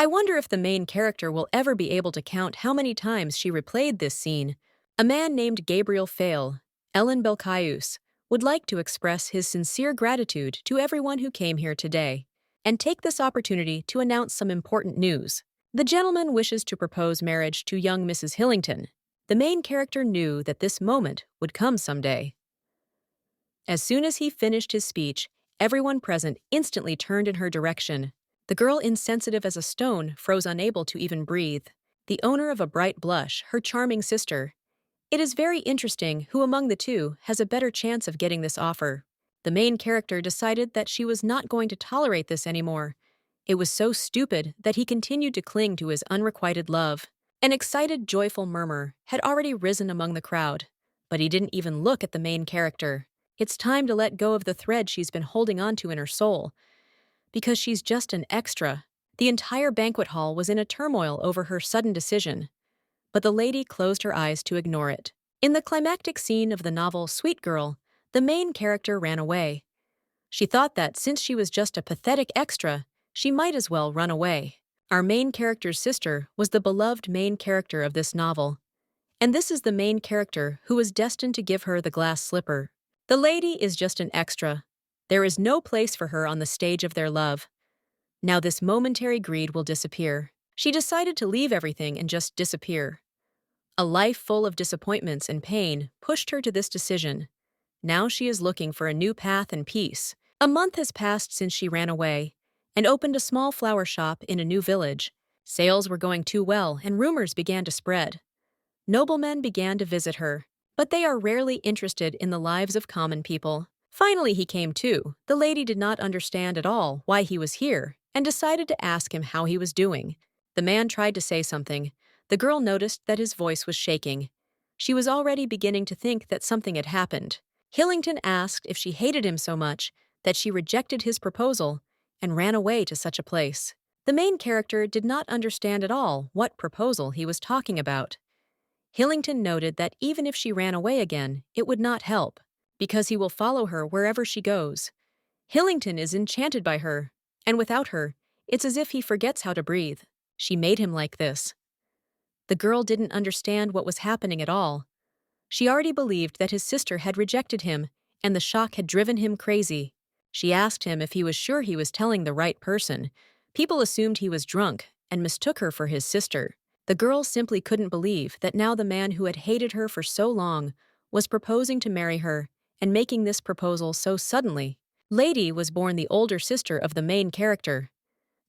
I wonder if the main character will ever be able to count how many times she replayed this scene. A man named Gabriel Fail, Ellen Belkaius, would like to express his sincere gratitude to everyone who came here today and take this opportunity to announce some important news. The gentleman wishes to propose marriage to young Mrs. Hillington. The main character knew that this moment would come someday. As soon as he finished his speech, everyone present instantly turned in her direction. The girl, insensitive as a stone, froze, unable to even breathe. The owner of a bright blush, her charming sister. It is very interesting who among the two has a better chance of getting this offer. The main character decided that she was not going to tolerate this anymore. It was so stupid that he continued to cling to his unrequited love. An excited, joyful murmur had already risen among the crowd, but he didn't even look at the main character. It's time to let go of the thread she's been holding onto in her soul, because she's just an extra. The entire banquet hall was in a turmoil over her sudden decision, but the lady closed her eyes to ignore it. In the climactic scene of the novel Sweet Girl, the main character ran away. She thought that since she was just a pathetic extra, she might as well run away. Our main character's sister was the beloved main character of this novel, and this is the main character who was destined to give her the glass slipper. The lady is just an extra. There is no place for her on the stage of their love. Now this momentary greed will disappear. She decided to leave everything and just disappear. A life full of disappointments and pain pushed her to this decision. Now she is looking for a new path and peace. A month has passed since she ran away and opened a small flower shop in a new village. Sales were going too well and rumors began to spread. Noblemen began to visit her, but they are rarely interested in the lives of common people. Finally he came to. The lady did not understand at all why he was here and decided to ask him how he was doing. The man tried to say something. The girl noticed that his voice was shaking. She was already beginning to think that something had happened. Hillington asked if she hated him so much that she rejected his proposal and ran away to such a place. The main character did not understand at all what proposal he was talking about. Hillington noted that even if she ran away again, it would not help, because he will follow her wherever she goes. Hillington is enchanted by her, and without her, it's as if he forgets how to breathe. She made him like this. The girl didn't understand what was happening at all. She already believed that his sister had rejected him, and the shock had driven him crazy. She asked him if he was sure he was telling the right person. People assumed he was drunk and mistook her for his sister. The girl simply couldn't believe that now the man who had hated her for so long was proposing to marry her and making this proposal so suddenly. Lady was born the older sister of the main character.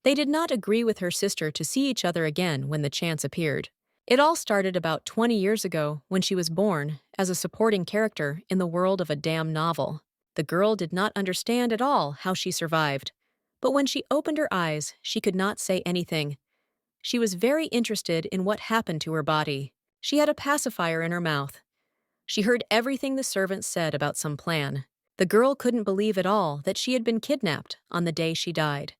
They did not agree with her sister to see each other again when the chance appeared. It all started about 20 years ago when she was born as a supporting character in the world of a damn novel. The girl did not understand at all how she survived, but when she opened her eyes, she could not say anything. She was very interested in what happened to her body. She had a pacifier in her mouth. She heard everything the servants said about some plan. The girl couldn't believe at all that she had been kidnapped on the day she died.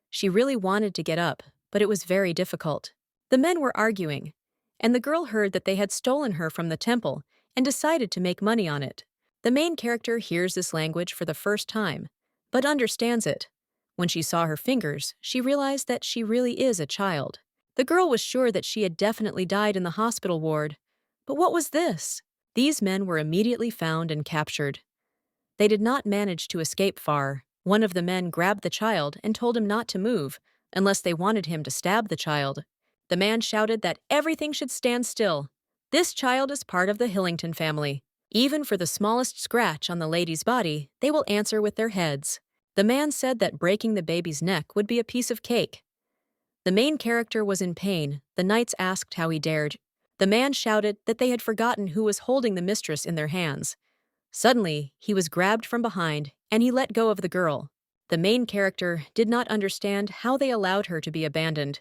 She really wanted to get up, but it was very difficult. The men were arguing, and the girl heard that they had stolen her from the temple and decided to make money on it. The main character hears this language for the first time, but understands it. When she saw her fingers, she realized that she really is a child. The girl was sure that she had definitely died in the hospital ward. But what was this? These men were immediately found and captured. They did not manage to escape far. One of the men grabbed the child and told him not to move unless they wanted him to stab the child. The man shouted that everything should stand still. This child is part of the Hillington family. Even for the smallest scratch on the lady's body, they will answer with their heads. The man said that breaking the baby's neck would be a piece of cake. The main character was in pain. The knights asked how he dared. The man shouted that they had forgotten who was holding the mistress in their hands. Suddenly, he was grabbed from behind, and he let go of the girl. The main character did not understand how they allowed her to be abandoned.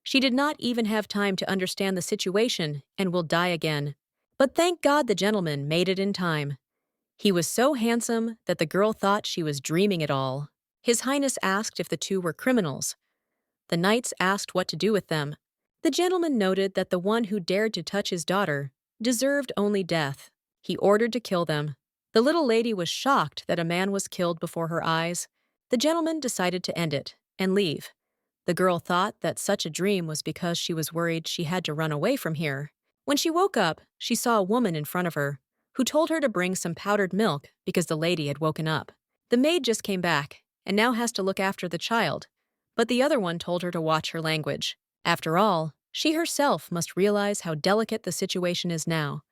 She did not even have time to understand the situation and will die again. But thank God the gentleman made it in time. He was so handsome that the girl thought she was dreaming it all. His Highness asked if the two were criminals. The knights asked what to do with them. The gentleman noted that the one who dared to touch his daughter deserved only death. He ordered to kill them. The little lady was shocked that a man was killed before her eyes. The gentleman decided to end it and leave. The girl thought that such a dream was because she was worried she had to run away from here. When she woke up, she saw a woman in front of her, who told her to bring some powdered milk because the lady had woken up. The maid just came back, and now has to look after the child, but the other one told her to watch her language. After all, she herself must realize how delicate the situation is now.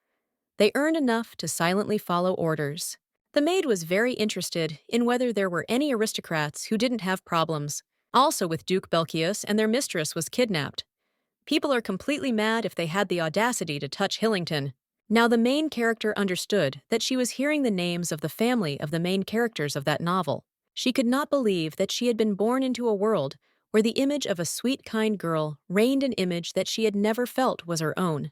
They earned enough to silently follow orders. The maid was very interested in whether there were any aristocrats who didn't have problems. Also with Duke Belchius and their mistress was kidnapped. People are completely mad if they had the audacity to touch Hillington. Now the main character understood that she was hearing the names of the family of the main characters of that novel. She could not believe that she had been born into a world where the image of a sweet, kind girl reigned an image that she had never felt was her own.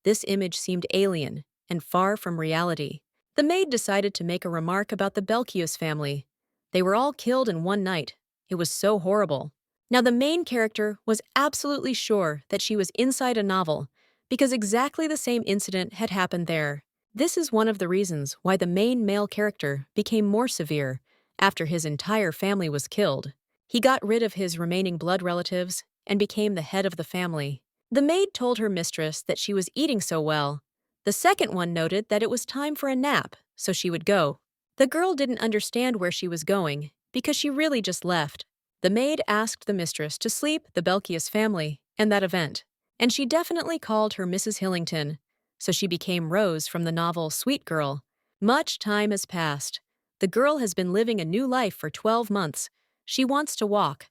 This image seemed alien and far from reality. The maid decided to make a remark about the Belchius family. They were all killed in one night. It was so horrible. Now the main character was absolutely sure that she was inside a novel because exactly the same incident had happened there. This is one of the reasons why the main male character became more severe after his entire family was killed. He got rid of his remaining blood relatives and became the head of the family. The maid told her mistress that she was eating so well. The second one noted that it was time for a nap, so she would go. The girl didn't understand where she was going because she really just left. The maid asked the mistress to sleep the Belchius family and that event, and she definitely called her Mrs. Hillington, so she became Rose from the novel Sweet Girl. Much time has passed. The girl has been living a new life for 12 months. She wants to walk.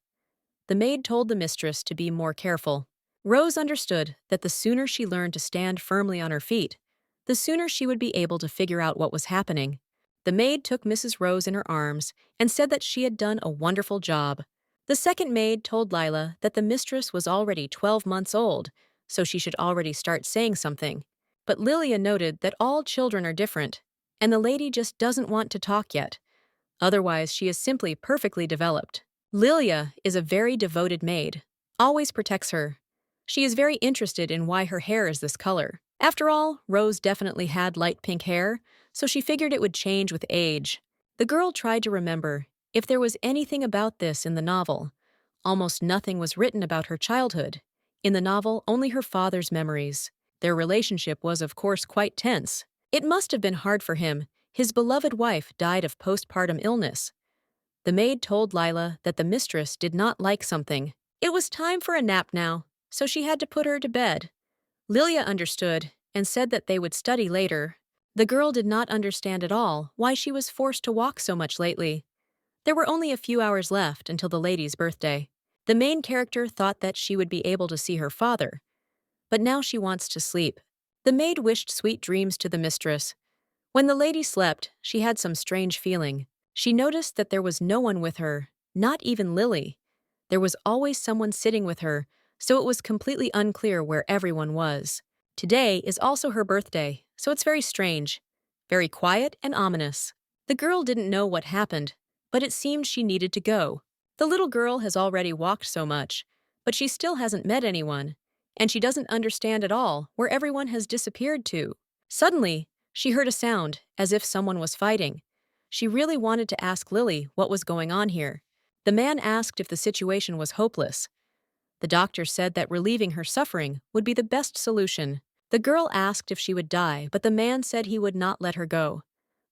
The maid told the mistress to be more careful. Rose understood that the sooner she learned to stand firmly on her feet, the sooner she would be able to figure out what was happening. The maid took Mrs. Rose in her arms and said that she had done a wonderful job. The second maid told Lila that the mistress was already 12 months old, so she should already start saying something. But Lilia noted that all children are different, and the lady just doesn't want to talk yet. Otherwise, she is simply perfectly developed. Lilia is a very devoted maid, always protects her. She is very interested in why her hair is this color. After all, Rose definitely had light pink hair, so she figured it would change with age. The girl tried to remember if there was anything about this in the novel. Almost nothing was written about her childhood. In the novel, only her father's memories. Their relationship was, of course, quite tense. It must have been hard for him. His beloved wife died of postpartum illness. The maid told Lila that the mistress did not like something. It was time for a nap now, so she had to put her to bed. Lilia understood and said that they would study later. The girl did not understand at all why she was forced to walk so much lately. There were only a few hours left until the lady's birthday. The main character thought that she would be able to see her father, but now she wants to sleep. The maid wished sweet dreams to the mistress. When the lady slept, she had some strange feeling. She noticed that there was no one with her, not even Lily. There was always someone sitting with her, so it was completely unclear where everyone was. Today is also her birthday, so it's very strange, very quiet and ominous. The girl didn't know what happened, but it seemed she needed to go. The little girl has already walked so much, but she still hasn't met anyone, and she doesn't understand at all where everyone has disappeared to. Suddenly, she heard a sound, as if someone was fighting. She really wanted to ask Lily what was going on here. The man asked if the situation was hopeless. The doctor said that relieving her suffering would be the best solution. The girl asked if she would die, but the man said he would not let her go.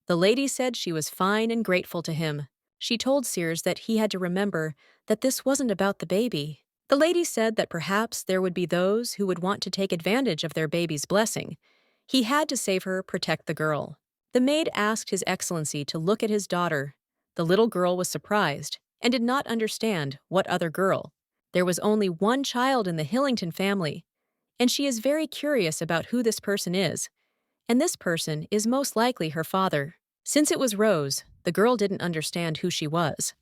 The lady said she was fine and grateful to him. She told Sears that he had to remember that this wasn't about the baby. The lady said that perhaps there would be those who would want to take advantage of their baby's blessing. He had to save her, protect the girl. The maid asked His Excellency to look at his daughter. The little girl was surprised and did not understand what other girl. There was only one child in the Hillington family, and she is very curious about who this person is. And this person is most likely her father. Since it was Rose, the girl didn't understand who she was.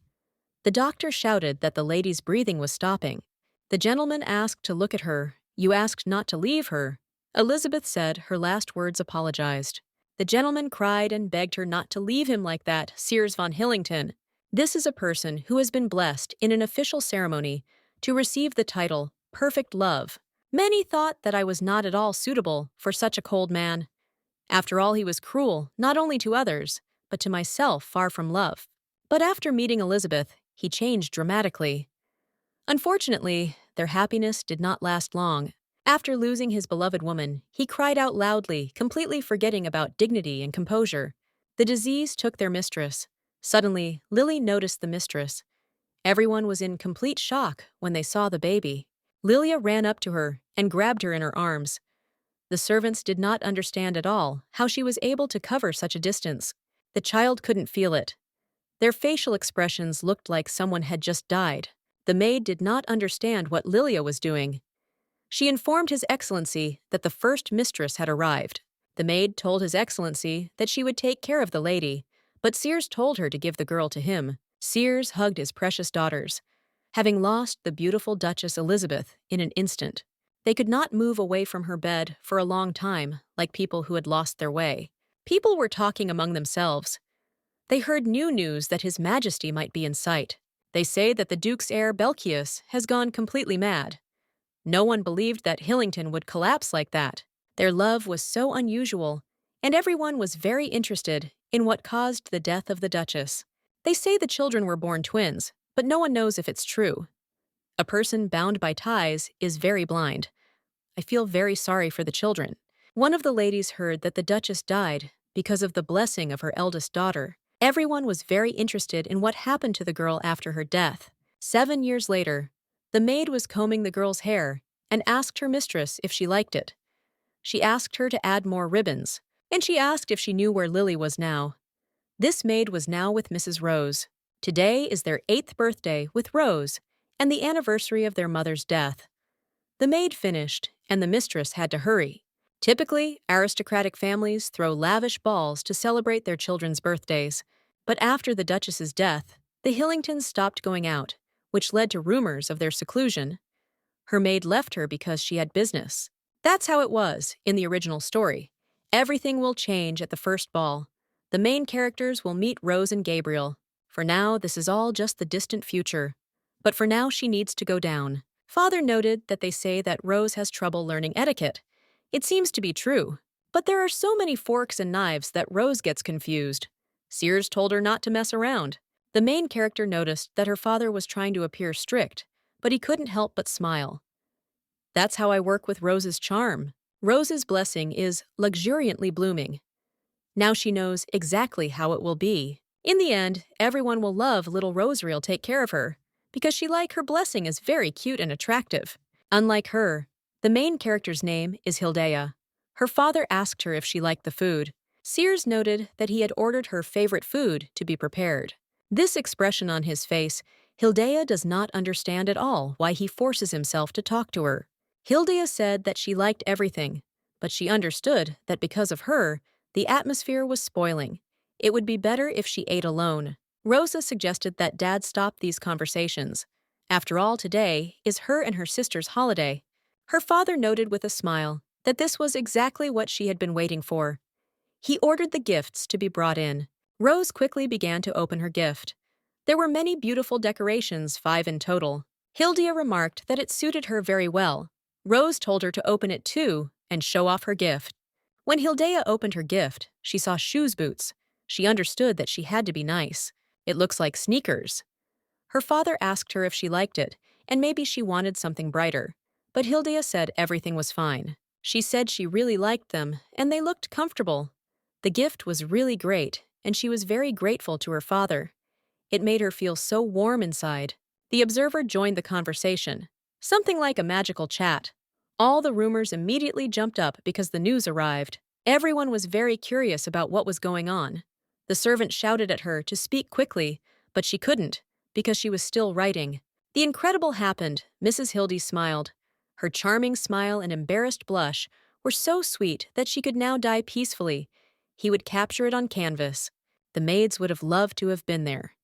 The doctor shouted that the lady's breathing was stopping. The gentleman asked to look at her. You asked not to leave her. Elizabeth said her last words apologized. The gentleman cried and begged her not to leave him like that, Sears von Hillington. This is a person who has been blessed in an official ceremony to receive the title Perfect Love. Many thought that I was not at all suitable for such a cold man. After all, he was cruel, not only to others, but to myself far from love. But after meeting Elizabeth, he changed dramatically. Unfortunately, their happiness did not last long. After losing his beloved woman, he cried out loudly, completely forgetting about dignity and composure. The disease took their mistress. Suddenly, Lily noticed the mistress. Everyone was in complete shock when they saw the baby. Lilia ran up to her and grabbed her in her arms. The servants did not understand at all how she was able to cover such a distance. The child couldn't feel it. Their facial expressions looked like someone had just died. The maid did not understand what Lilia was doing. She informed His Excellency that the first mistress had arrived. The maid told His Excellency that she would take care of the lady, but Sears told her to give the girl to him. Sears hugged his precious daughters, having lost the beautiful Duchess Elizabeth in an instant. They could not move away from her bed for a long time, like people who had lost their way. People were talking among themselves. They heard new news that His Majesty might be in sight. They say that the Duke's heir Belchius has gone completely mad. No one believed that Hillington would collapse like that. Their love was so unusual, and everyone was very interested in what caused the death of the Duchess. They say the children were born twins, but no one knows if it's true. A person bound by ties is very blind. I feel very sorry for the children. One of the ladies heard that the Duchess died because of the blessing of her eldest daughter. Everyone was very interested in what happened to the girl after her death. 7 years later, the maid was combing the girl's hair and asked her mistress if she liked it. She asked her to add more ribbons, and she asked if she knew where Lily was now. This maid was now with Mrs. Rose. Today is their 8th birthday with Rose and the anniversary of their mother's death. The maid finished, and the mistress had to hurry. Typically, aristocratic families throw lavish balls to celebrate their children's birthdays. But after the Duchess's death, the Hillingtons stopped going out, which led to rumors of their seclusion. Her maid left her because she had business. That's how it was in the original story. Everything will change at the first ball. The main characters will meet Rose and Gabriel. For now, this is all just the distant future. But for now, she needs to go down. Father noted that they say that Rose has trouble learning etiquette. It seems to be true. But there are so many forks and knives that Rose gets confused. Sears told her not to mess around. The main character noticed that her father was trying to appear strict, but he couldn't help but smile. That's how I work with Rose's charm. Rose's blessing is luxuriantly blooming. Now she knows exactly how it will be. In the end, everyone will love little Rosariel take care of her, because her blessing is very cute and attractive. Unlike her, the main character's name is Hildea. Her father asked her if she liked the food. Sears noted that he had ordered her favorite food to be prepared. This expression on his face, Hildea does not understand at all why he forces himself to talk to her. Hildea said that she liked everything, but she understood that because of her, the atmosphere was spoiling. It would be better if she ate alone. Rosa suggested that Dad stop these conversations. After all, today is her and her sister's holiday. Her father noted with a smile that this was exactly what she had been waiting for. He ordered the gifts to be brought in. Rose quickly began to open her gift. There were many beautiful decorations, 5 in total. Hildea remarked that it suited her very well. Rose told her to open it too and show off her gift. When Hildea opened her gift, she saw shoes boots. She understood that she had to be nice. It looks like sneakers. Her father asked her if she liked it, and maybe she wanted something brighter. But Hildea said everything was fine. She said she really liked them, and they looked comfortable. The gift was really great, and she was very grateful to her father. It made her feel so warm inside. The observer joined the conversation, something like a magical chat. All the rumors immediately jumped up because the news arrived. Everyone was very curious about what was going on. The servant shouted at her to speak quickly, but she couldn't, because she was still writing. The incredible happened. Mrs. Hildy smiled. Her charming smile and embarrassed blush were so sweet that she could now die peacefully. He would capture it on canvas. The maids would have loved to have been there.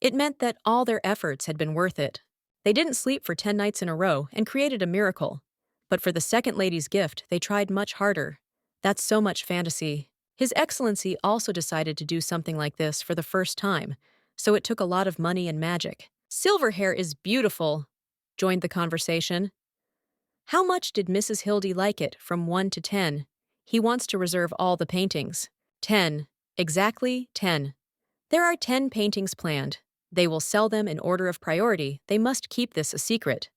It meant that all their efforts had been worth it. They didn't sleep for 10 nights in a row and created a miracle. But for the second lady's gift, they tried much harder. That's so much fantasy. His Excellency also decided to do something like this for the first time, so it took a lot of money and magic. Silver hair is beautiful, joined the conversation. How much did Mrs. Hildy like it from 1 to 10? He wants to reserve all the paintings. 10. Exactly 10. There are 10 paintings planned. They will sell them in order of priority. They must keep this a secret.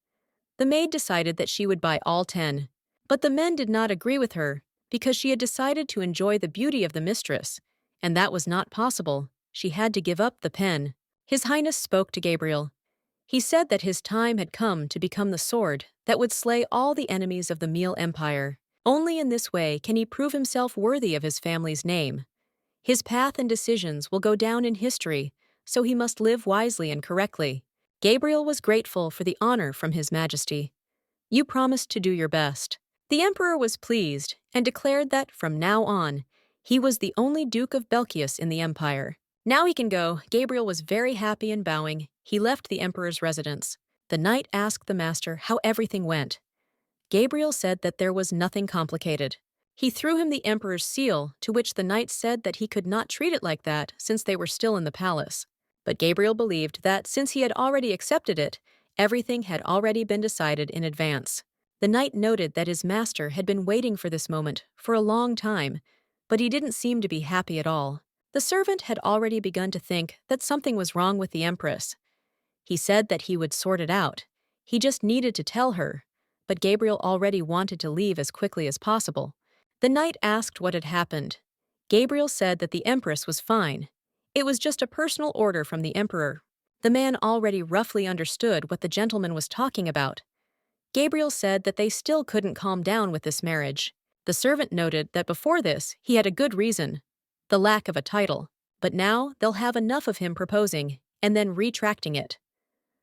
The maid decided that she would buy all 10. But the men did not agree with her because she had decided to enjoy the beauty of the mistress, and that was not possible. She had to give up the pen. His Highness spoke to Gabriel. He said that his time had come to become the sword that would slay all the enemies of the Meal Empire. Only in this way can he prove himself worthy of his family's name. His path and decisions will go down in history, so he must live wisely and correctly. Gabriel was grateful for the honor from His Majesty. You promised to do your best. The emperor was pleased and declared that from now on, he was the only Duke of Belkius in the empire. Now he can go. Gabriel was very happy and bowing. He left the emperor's residence. The knight asked the master how everything went. Gabriel said that there was nothing complicated. He threw him the emperor's seal, to which the knight said that he could not treat it like that since they were still in the palace. But Gabriel believed that since he had already accepted it, everything had already been decided in advance. The knight noted that his master had been waiting for this moment for a long time, but he didn't seem to be happy at all. The servant had already begun to think that something was wrong with the empress. He said that he would sort it out. He just needed to tell her. But Gabriel already wanted to leave as quickly as possible. The knight asked what had happened. Gabriel said that the empress was fine. It was just a personal order from the emperor. The man already roughly understood what the gentleman was talking about. Gabriel said that they still couldn't calm down with this marriage. The servant noted that before this, he had a good reason, the lack of a title. But now they'll have enough of him proposing and then retracting it.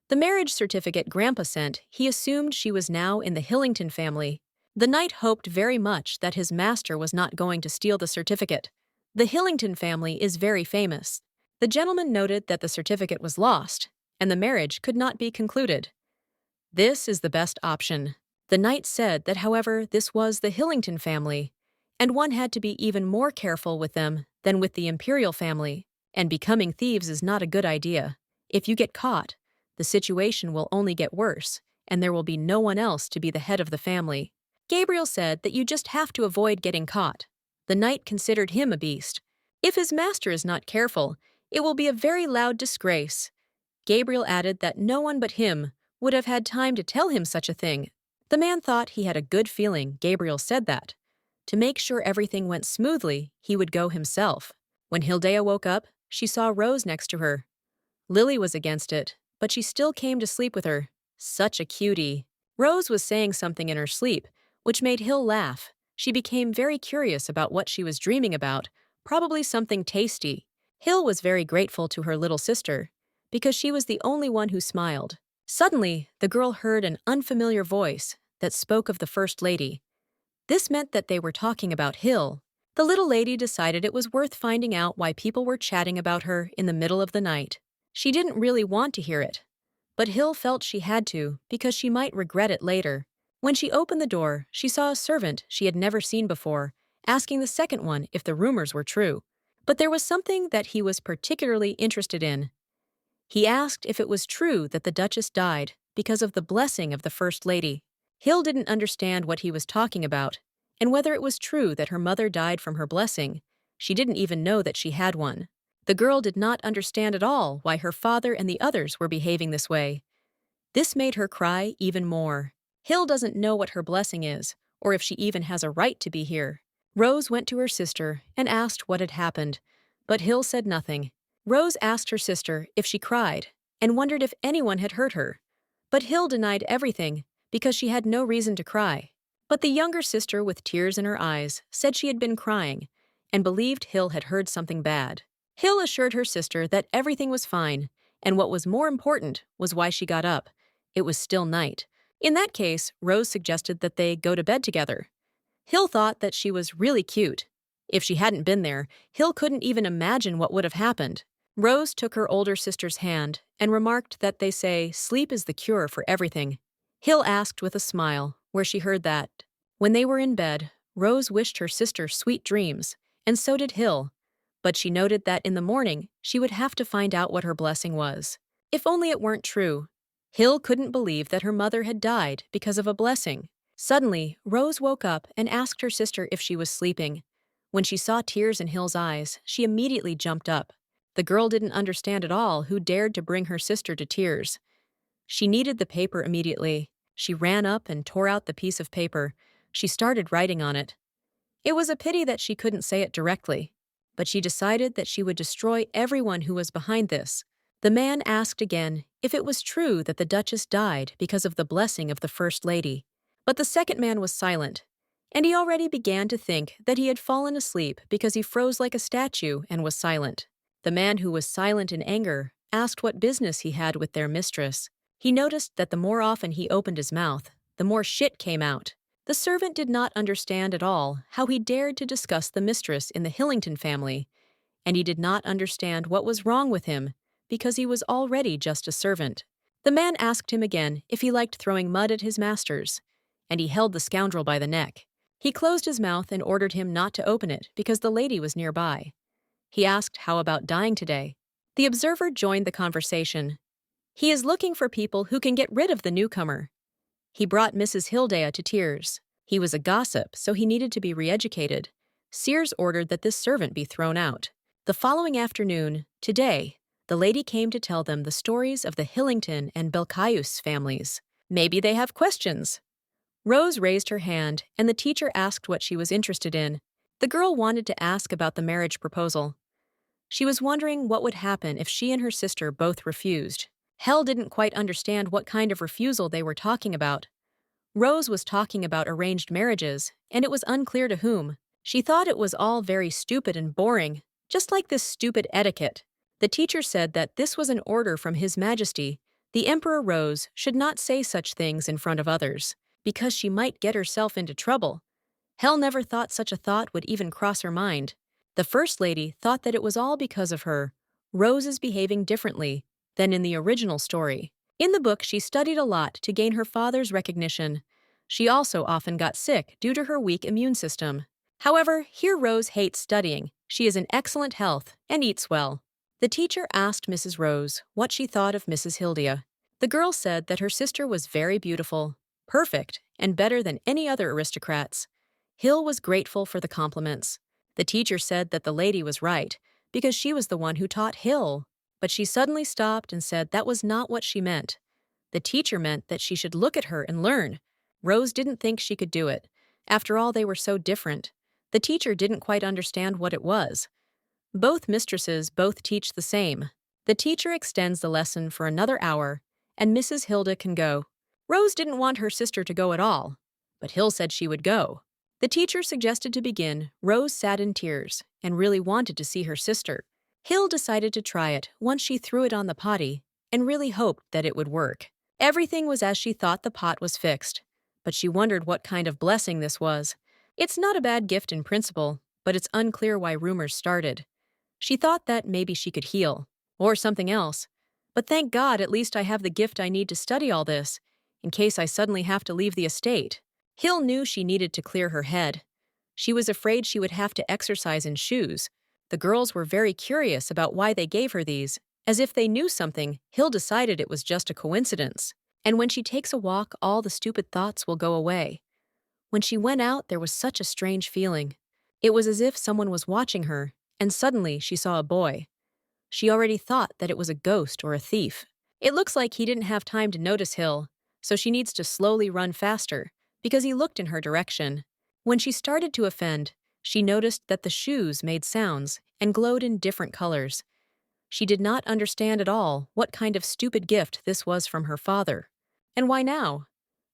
The marriage certificate Grandpa sent, he assumed she was now in the Hillington family. The knight hoped very much that his master was not going to steal the certificate. The Hillington family is very famous. The gentleman noted that the certificate was lost, and the marriage could not be concluded. This is the best option. The knight said that, however, this was the Hillington family, and one had to be even more careful with them than with the imperial family, and becoming thieves is not a good idea. If you get caught, the situation will only get worse, and there will be no one else to be the head of the family. Gabriel said that you just have to avoid getting caught. The knight considered him a beast. If his master is not careful, it will be a very loud disgrace. Gabriel added that no one but him would have had time to tell him such a thing. The man thought he had a good feeling Gabriel said that. To make sure everything went smoothly, he would go himself. When Hildea woke up, she saw Rose next to her. Lily was against it, but she still came to sleep with her. Such a cutie. Rose was saying something in her sleep, which made Hill laugh. She became very curious about what she was dreaming about, probably something tasty. Hill was very grateful to her little sister, because she was the only one who smiled. Suddenly, the girl heard an unfamiliar voice that spoke of the First Lady. This meant that they were talking about Hill. The little lady decided it was worth finding out why people were chatting about her in the middle of the night. She didn't really want to hear it, but Hill felt she had to because she might regret it later. When she opened the door, she saw a servant she had never seen before, asking the second one if the rumors were true. But there was something that he was particularly interested in. He asked if it was true that the Duchess died because of the blessing of the First Lady. Hill didn't understand what he was talking about, and whether it was true that her mother died from her blessing. She didn't even know that she had one. The girl did not understand at all why her father and the others were behaving this way. This made her cry even more. Hill doesn't know what her blessing is, or if she even has a right to be here. Rose went to her sister and asked what had happened, but Hill said nothing. Rose asked her sister if she cried and wondered if anyone had hurt her. But Hill denied everything because she had no reason to cry. But the younger sister, with tears in her eyes, said she had been crying and believed Hill had heard something bad. Hill assured her sister that everything was fine, and what was more important was why she got up. It was still night. In that case, Rose suggested that they go to bed together. Hill thought that she was really cute. If she hadn't been there, Hill couldn't even imagine what would have happened. Rose took her older sister's hand and remarked that they say sleep is the cure for everything. Hill asked with a smile where she heard that. When they were in bed, Rose wished her sister sweet dreams, and so did Hill. But she noted that in the morning, she would have to find out what her blessing was. If only it weren't true. Hill couldn't believe that her mother had died because of a blessing. Suddenly, Rose woke up and asked her sister if she was sleeping. When she saw tears in Hill's eyes, she immediately jumped up. The girl didn't understand at all who dared to bring her sister to tears. She needed the paper immediately. She ran up and tore out the piece of paper. She started writing on it. It was a pity that she couldn't say it directly, but she decided that she would destroy everyone who was behind this. The man asked again if it was true that the Duchess died because of the blessing of the First Lady. But the second man was silent, and he already began to think that he had fallen asleep because he froze like a statue and was silent. The man who was silent in anger asked what business he had with their mistress. He noticed that the more often he opened his mouth, the more shit came out. The servant did not understand at all how he dared to discuss the mistress in the Hillington family, and he did not understand what was wrong with him because he was already just a servant. The man asked him again if he liked throwing mud at his masters, and he held the scoundrel by the neck. He closed his mouth and ordered him not to open it because the lady was nearby. He asked how about dying today. The observer joined the conversation. He is looking for people who can get rid of the newcomer. He brought Mrs. Hildea to tears. He was a gossip, so he needed to be re-educated. Sears ordered that this servant be thrown out. The following afternoon, today, the lady came to tell them the stories of the Hillington and Belcaius families. Maybe they have questions. Rose raised her hand, and the teacher asked what she was interested in. The girl wanted to ask about the marriage proposal. She was wondering what would happen if she and her sister both refused. Hell didn't quite understand what kind of refusal they were talking about. Rose was talking about arranged marriages, and it was unclear to whom. She thought it was all very stupid and boring, just like this stupid etiquette. The teacher said that this was an order from His Majesty. The Emperor Rose should not say such things in front of others, because she might get herself into trouble. Hell never thought such a thought would even cross her mind. The First Lady thought that it was all because of her. Rose is behaving differently than in the original story. In the book, she studied a lot to gain her father's recognition. She also often got sick due to her weak immune system. However, here Rose hates studying. She is in excellent health and eats well. The teacher asked Mrs. Rose what she thought of Mrs. Hildea. The girl said that her sister was very beautiful, perfect, and better than any other aristocrats. Hill was grateful for the compliments. The teacher said that the lady was right, because she was the one who taught Hill. But she suddenly stopped and said that was not what she meant. The teacher meant that she should look at her and learn. Rose didn't think she could do it. After all, they were so different. The teacher didn't quite understand what it was. Both mistresses both teach the same. The teacher extends the lesson for another hour, and Mrs. Hilda can go. Rose didn't want her sister to go at all, but Hill said she would go. The teacher suggested to begin. Rose sat in tears and really wanted to see her sister. Hill decided to try it once she threw it on the potty and really hoped that it would work. Everything was as she thought the pot was fixed, but she wondered what kind of blessing this was. It's not a bad gift in principle, but it's unclear why rumors started. She thought that maybe she could heal, or something else. But thank God, at least I have the gift I need to study all this, in case I suddenly have to leave the estate. Hill knew she needed to clear her head. She was afraid she would have to exercise in shoes. The girls were very curious about why they gave her these. As if they knew something, Hill decided it was just a coincidence. And when she takes a walk, all the stupid thoughts will go away. When she went out, there was such a strange feeling. It was as if someone was watching her, and suddenly she saw a boy. She already thought that it was a ghost or a thief. It looks like he didn't have time to notice Hill, so she needs to slowly run faster, because he looked in her direction. When she started to offend, she noticed that the shoes made sounds and glowed in different colors. She did not understand at all what kind of stupid gift this was from her father. And why now?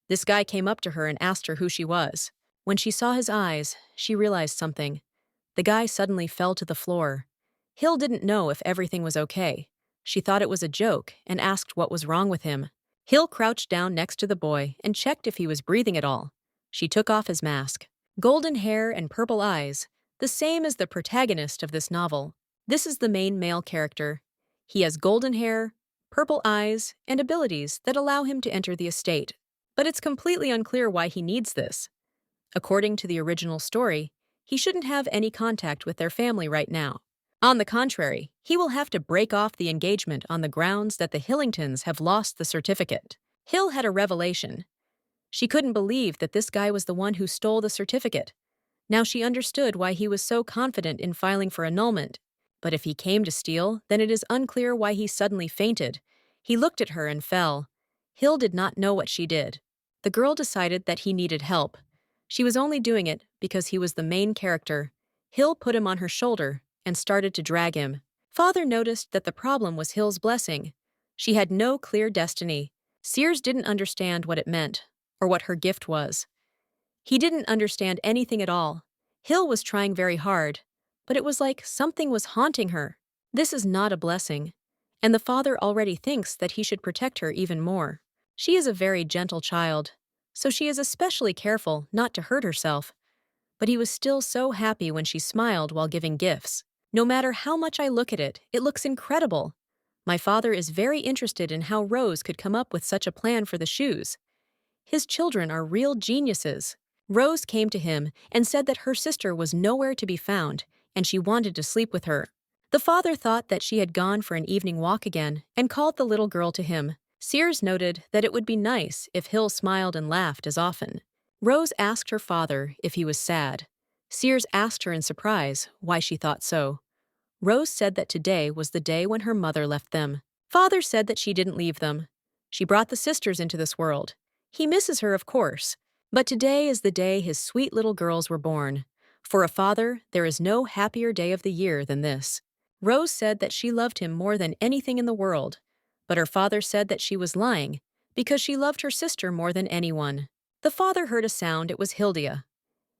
This guy came up to her and asked her who she was. When she saw his eyes, she realized something. The guy suddenly fell to the floor. Hill didn't know if everything was okay. She thought it was a joke and asked what was wrong with him. Hill crouched down next to the boy and checked if he was breathing at all. She took off his mask. Golden hair and purple eyes, the same as the protagonist of this novel. This is the main male character. He has golden hair, purple eyes, and abilities that allow him to enter the estate. But it's completely unclear why he needs this. According to the original story, he shouldn't have any contact with their family right now. On the contrary, he will have to break off the engagement on the grounds that the Hillingtons have lost the certificate. Hill had a revelation. She couldn't believe that this guy was the one who stole the certificate. Now she understood why he was so confident in filing for annulment. But if he came to steal, then it is unclear why he suddenly fainted. He looked at her and fell. Hill did not know what she did. The girl decided that he needed help. She was only doing it because he was the main character. Hill put him on her shoulder and started to drag him. Father noticed that the problem was Hill's blessing. She had no clear destiny. Sears didn't understand what it meant, or what her gift was. He didn't understand anything at all. Hill was trying very hard, but it was like something was haunting her. This is not a blessing. And the father already thinks that he should protect her even more. She is a very gentle child, so she is especially careful not to hurt herself. But he was still so happy when she smiled while giving gifts. No matter how much I look at it, it looks incredible. My father is very interested in how Rose could come up with such a plan for the shoes. His children are real geniuses. Rose came to him and said that her sister was nowhere to be found, and she wanted to sleep with her. The father thought that she had gone for an evening walk again and called the little girl to him. Sears noted that it would be nice if Hill smiled and laughed as often. Rose asked her father if he was sad. Sears asked her in surprise why she thought so. Rose said that today was the day when her mother left them. Father said that she didn't leave them. She brought the sisters into this world. He misses her, of course. But today is the day his sweet little girls were born. For a father, there is no happier day of the year than this. Rose said that she loved him more than anything in the world, but her father said that she was lying because she loved her sister more than anyone. The father heard a sound. It was Hildia.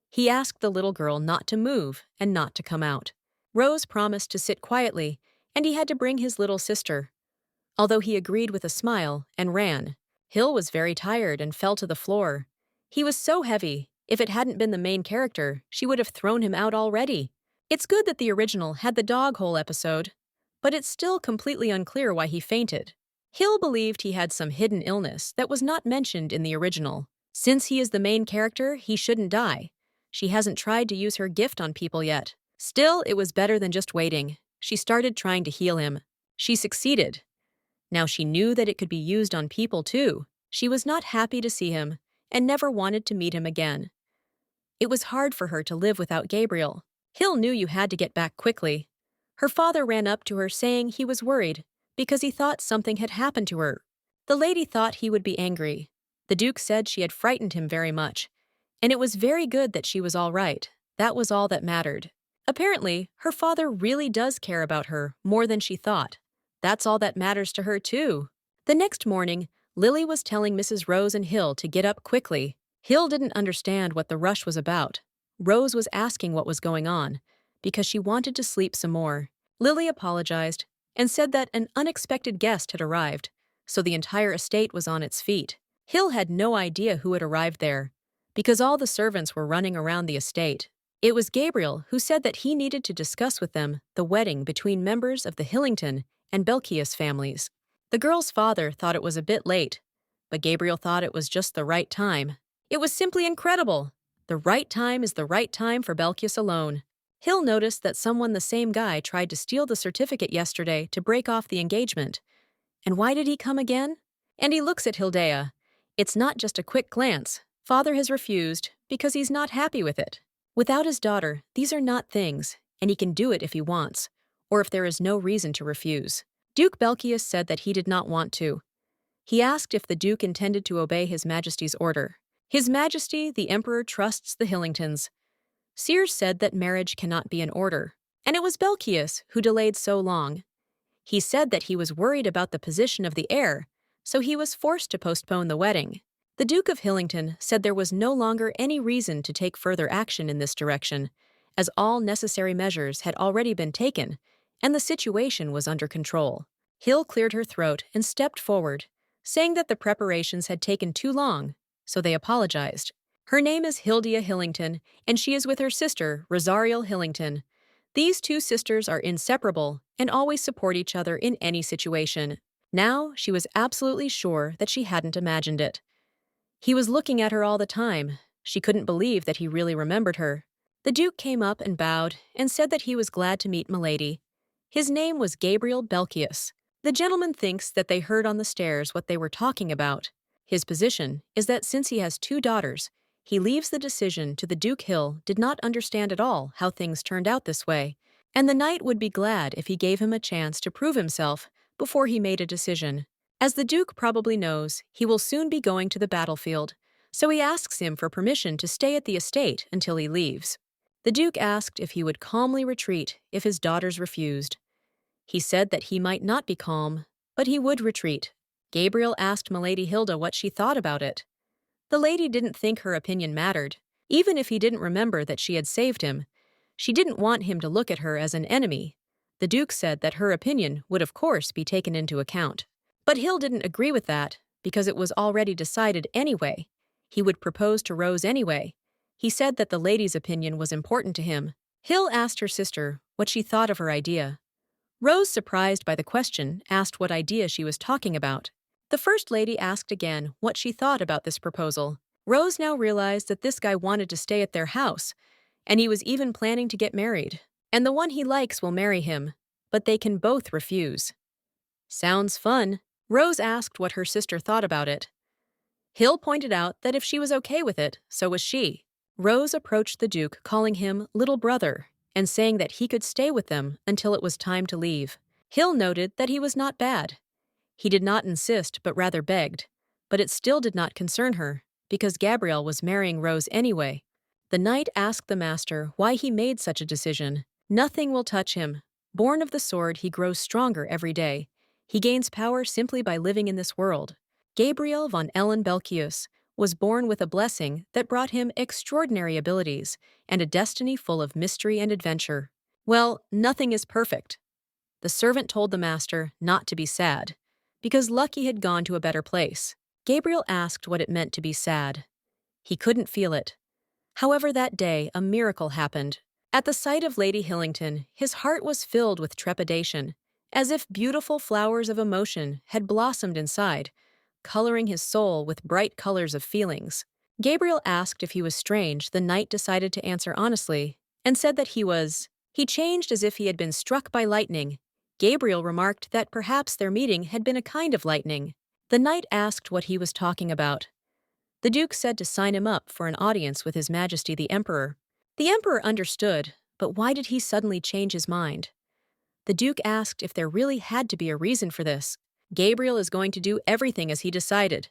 He asked the little girl not to move and not to come out. Rose promised to sit quietly, and he had to bring his little sister. Although he agreed with a smile and ran, Hill was very tired and fell to the floor. He was so heavy, if it hadn't been the main character, she would have thrown him out already. It's good that the original had the dog hole episode, but it's still completely unclear why he fainted. Hill believed he had some hidden illness that was not mentioned in the original. Since he is the main character, he shouldn't die. She hasn't tried to use her gift on people yet. Still, it was better than just waiting. She started trying to heal him. She succeeded. Now she knew that it could be used on people too. She was not happy to see him and never wanted to meet him again. It was hard for her to live without Gabriel. Hill knew you had to get back quickly. Her father ran up to her saying he was worried because he thought something had happened to her. The lady thought he would be angry. The Duke said she had frightened him very much, and it was very good that she was all right. That was all that mattered. Apparently, her father really does care about her more than she thought. That's all that matters to her, too. The next morning, Lily was telling Mrs. Rose and Hill to get up quickly. Hill didn't understand what the rush was about. Rose was asking what was going on, because she wanted to sleep some more. Lily apologized and said that an unexpected guest had arrived, so the entire estate was on its feet. Hill had no idea who had arrived there, because all the servants were running around the estate. It was Gabriel who said that he needed to discuss with them the wedding between members of the Hillington and Belkias families. The girl's father thought it was a bit late, but Gabriel thought it was just the right time. It was simply incredible. The right time is the right time for Belkias alone. Hill noticed that someone, the same guy, tried to steal the certificate yesterday to break off the engagement. And why did he come again? And he looks at Hildea. It's not just a quick glance. Father has refused because he's not happy with it. Without his daughter, these are not things, and he can do it if he wants, or if there is no reason to refuse. Duke Belkias said that he did not want to. He asked if the Duke intended to obey His Majesty's order. His Majesty, the Emperor, trusts the Hillingtons. Sears said that marriage cannot be an order, and it was Belkias who delayed so long. He said that he was worried about the position of the heir, so he was forced to postpone the wedding. The Duke of Hillington said there was no longer any reason to take further action in this direction, as all necessary measures had already been taken, and the situation was under control. Hill cleared her throat and stepped forward, saying that the preparations had taken too long, so they apologized. Her name is Hildea Hillington, and she is with her sister, Rosariel Hillington. These two sisters are inseparable and always support each other in any situation. Now, she was absolutely sure that she hadn't imagined it. He was looking at her all the time. She couldn't believe that he really remembered her. The Duke came up and bowed and said that he was glad to meet Milady. His name was Gabriel Belkias. The gentleman thinks that they heard on the stairs what they were talking about. His position is that since he has two daughters, he leaves the decision to the Duke. Hill did not understand at all how things turned out this way. and the knight would be glad if he gave him a chance to prove himself before he made a decision. As the Duke probably knows, he will soon be going to the battlefield, so he asks him for permission to stay at the estate until he leaves. The Duke asked if he would calmly retreat if his daughters refused. He said that he might not be calm, but he would retreat. Gabriel asked Milady Hilda what she thought about it. The lady didn't think her opinion mattered, even if he didn't remember that she had saved him. She didn't want him to look at her as an enemy. The Duke said that her opinion would of course be taken into account. But Hill didn't agree with that, because it was already decided anyway. He would propose to Rose anyway. He said that the lady's opinion was important to him. Hill asked her sister what she thought of her idea. Rose, surprised by the question, asked what idea she was talking about. The First Lady asked again what she thought about this proposal. Rose now realized that this guy wanted to stay at their house, and he was even planning to get married. And the one he likes will marry him, but they can both refuse. Sounds fun. Rose asked what her sister thought about it. Hill pointed out that if she was okay with it, so was she. Rose approached the Duke, calling him little brother, and saying that he could stay with them until it was time to leave. Hill noted that he was not bad. He did not insist, but rather begged. But it still did not concern her, because Gabriel was marrying Rose anyway. The knight asked the master why he made such a decision. Nothing will touch him. Born of the sword, he grows stronger every day. He gains power simply by living in this world. Gabriel von Belkius was born with a blessing that brought him extraordinary abilities and a destiny full of mystery and adventure. Well, nothing is perfect. The servant told the master not to be sad, because Lucky had gone to a better place. Gabriel asked what it meant to be sad. He couldn't feel it. However, that day, a miracle happened. At the sight of Lady Hillington, his heart was filled with trepidation, as if beautiful flowers of emotion had blossomed inside, coloring his soul with bright colors of feelings. Gabriel asked if he was strange. The knight decided to answer honestly, and said that he was. He changed as if he had been struck by lightning. Gabriel remarked that perhaps their meeting had been a kind of lightning. The knight asked what he was talking about. The Duke said to sign him up for an audience with His Majesty the Emperor. The Emperor understood, but why did he suddenly change his mind? The Duke asked if there really had to be a reason for this. Gabriel is going to do everything as he decided.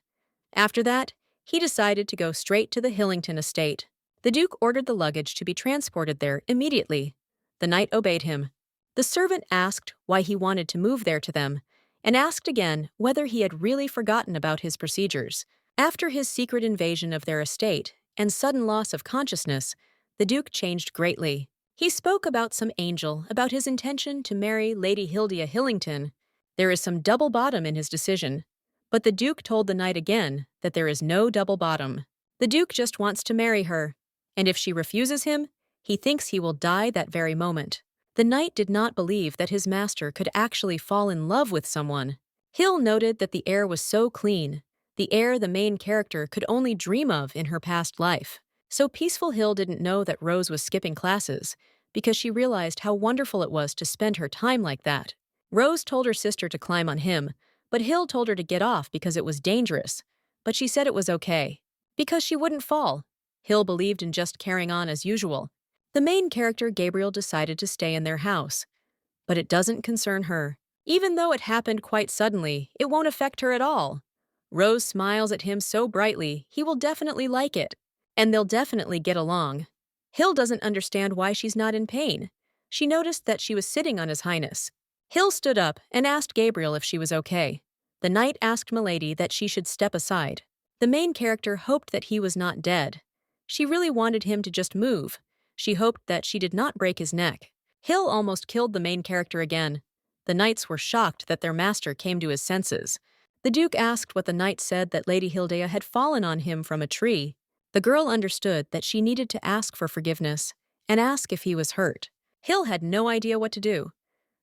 After that, he decided to go straight to the Hillington estate. The Duke ordered the luggage to be transported there immediately. The knight obeyed him. The servant asked why he wanted to move there to them, and asked again whether he had really forgotten about his procedures. After his secret invasion of their estate and sudden loss of consciousness, the Duke changed greatly. He spoke about some angel, about his intention to marry Lady Hilda Hillington. There is some double bottom in his decision, but the Duke told the knight again that there is no double bottom. The Duke just wants to marry her, and if she refuses him, he thinks he will die that very moment. The knight did not believe that his master could actually fall in love with someone. Hill noted that the air was so clean, the air the main character could only dream of in her past life. So peaceful. Hill didn't know that Rose was skipping classes, because she realized how wonderful it was to spend her time like that. Rose told her sister to climb on him, but Hill told her to get off because it was dangerous. But she said it was okay, because she wouldn't fall. Hill believed in just carrying on as usual. The main character, Gabriel, decided to stay in their house. But it doesn't concern her. Even though it happened quite suddenly, it won't affect her at all. Rose smiles at him so brightly, he will definitely like it. And they'll definitely get along. Hill doesn't understand why she's not in pain. She noticed that she was sitting on His Highness. Hill stood up and asked Gabriel if she was okay. The knight asked Milady that she should step aside. The main character hoped that he was not dead. She really wanted him to just move. She hoped that she did not break his neck. Hill almost killed the main character again. The knights were shocked that their master came to his senses. The Duke asked what the knight said that Lady Hilda had fallen on him from a tree. The girl understood that she needed to ask for forgiveness and ask if he was hurt. Hill had no idea what to do.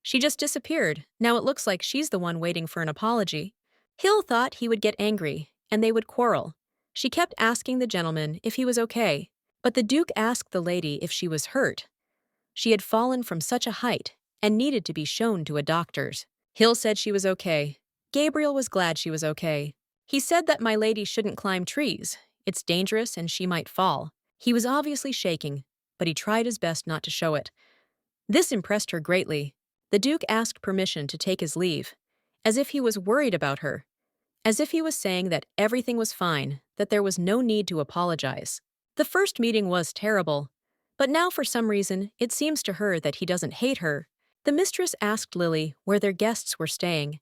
She just disappeared. Now it looks like she's the one waiting for an apology. Hill thought he would get angry, and they would quarrel. She kept asking the gentleman if he was okay, but the Duke asked the lady if she was hurt. She had fallen from such a height and needed to be shown to a doctor's. Hill said she was okay. Gabriel was glad she was okay. He said that my lady shouldn't climb trees. It's dangerous and she might fall. He was obviously shaking, but he tried his best not to show it. This impressed her greatly. The Duke asked permission to take his leave, as if he was worried about her, as if he was saying that everything was fine, that there was no need to apologize. The first meeting was terrible, but now for some reason it seems to her that he doesn't hate her. The mistress asked Lily where their guests were staying.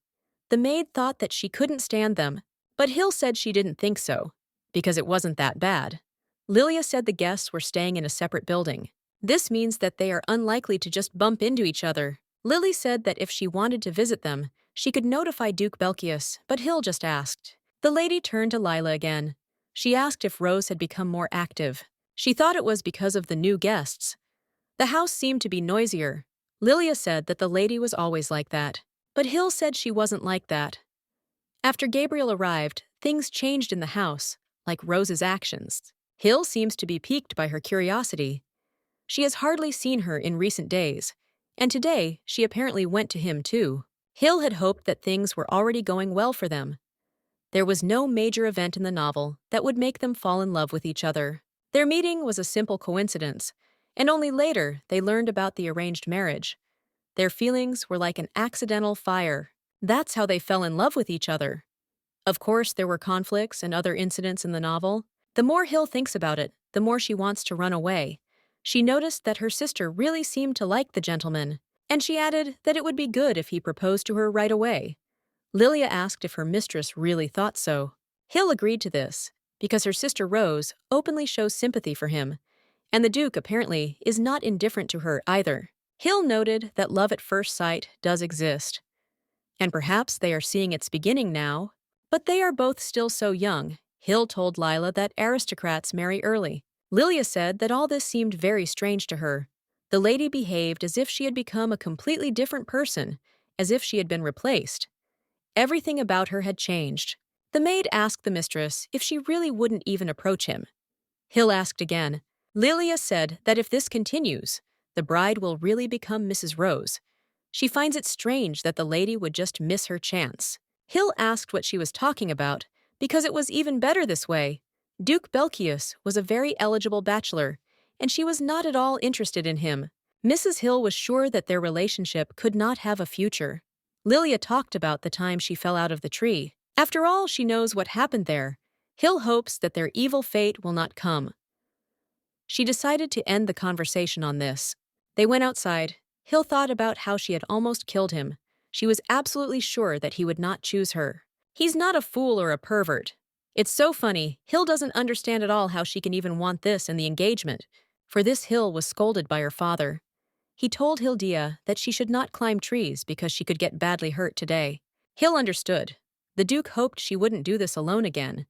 The maid thought that she couldn't stand them, but Hill said she didn't think so, because it wasn't that bad. Lilia said the guests were staying in a separate building. This means that they are unlikely to just bump into each other. Lily said that if she wanted to visit them, she could notify Duke Belcius, but Hill just asked. The lady turned to Lila again. She asked if Rose had become more active. She thought it was because of the new guests. The house seemed to be noisier. Lilia said that the lady was always like that, but Hill said she wasn't like that. After Gabriel arrived, things changed in the house, like Rose's actions. Hill seems to be piqued by her curiosity. She has hardly seen her in recent days, and today she apparently went to him too. Hill had hoped that things were already going well for them. There was no major event in the novel that would make them fall in love with each other. Their meeting was a simple coincidence, and only later they learned about the arranged marriage. Their feelings were like an accidental fire. That's how they fell in love with each other. Of course, there were conflicts and other incidents in the novel. The more Hill thinks about it, the more she wants to run away. She noticed that her sister really seemed to like the gentleman, and she added that it would be good if he proposed to her right away. Lilia asked if her mistress really thought so. Hill agreed to this, because her sister Rose openly shows sympathy for him, and the Duke apparently is not indifferent to her either. Hill noted that love at first sight does exist, and perhaps they are seeing its beginning now, but they are both still so young. Hill told Lila that aristocrats marry early. Lilia said that all this seemed very strange to her. The lady behaved as if she had become a completely different person, as if she had been replaced. Everything about her had changed. The maid asked the mistress if she really wouldn't even approach him. Hill asked again. Lilia said that if this continues, the bride will really become Mrs. Rose. She finds it strange that the lady would just miss her chance. Hill asked what she was talking about, because it was even better this way. Duke Belcius was a very eligible bachelor, and she was not at all interested in him. Mrs. Hill was sure that their relationship could not have a future. Lilia talked about the time she fell out of the tree. After all, she knows what happened there. Hill hopes that their evil fate will not come. She decided to end the conversation on this. They went outside. Hill thought about how she had almost killed him. She was absolutely sure that he would not choose her. He's not a fool or a pervert. It's so funny, Hill doesn't understand at all how she can even want this in the engagement. For this, Hill was scolded by her father. He told Hildia that she should not climb trees because she could get badly hurt today. Hill understood. The Duke hoped she wouldn't do this alone again.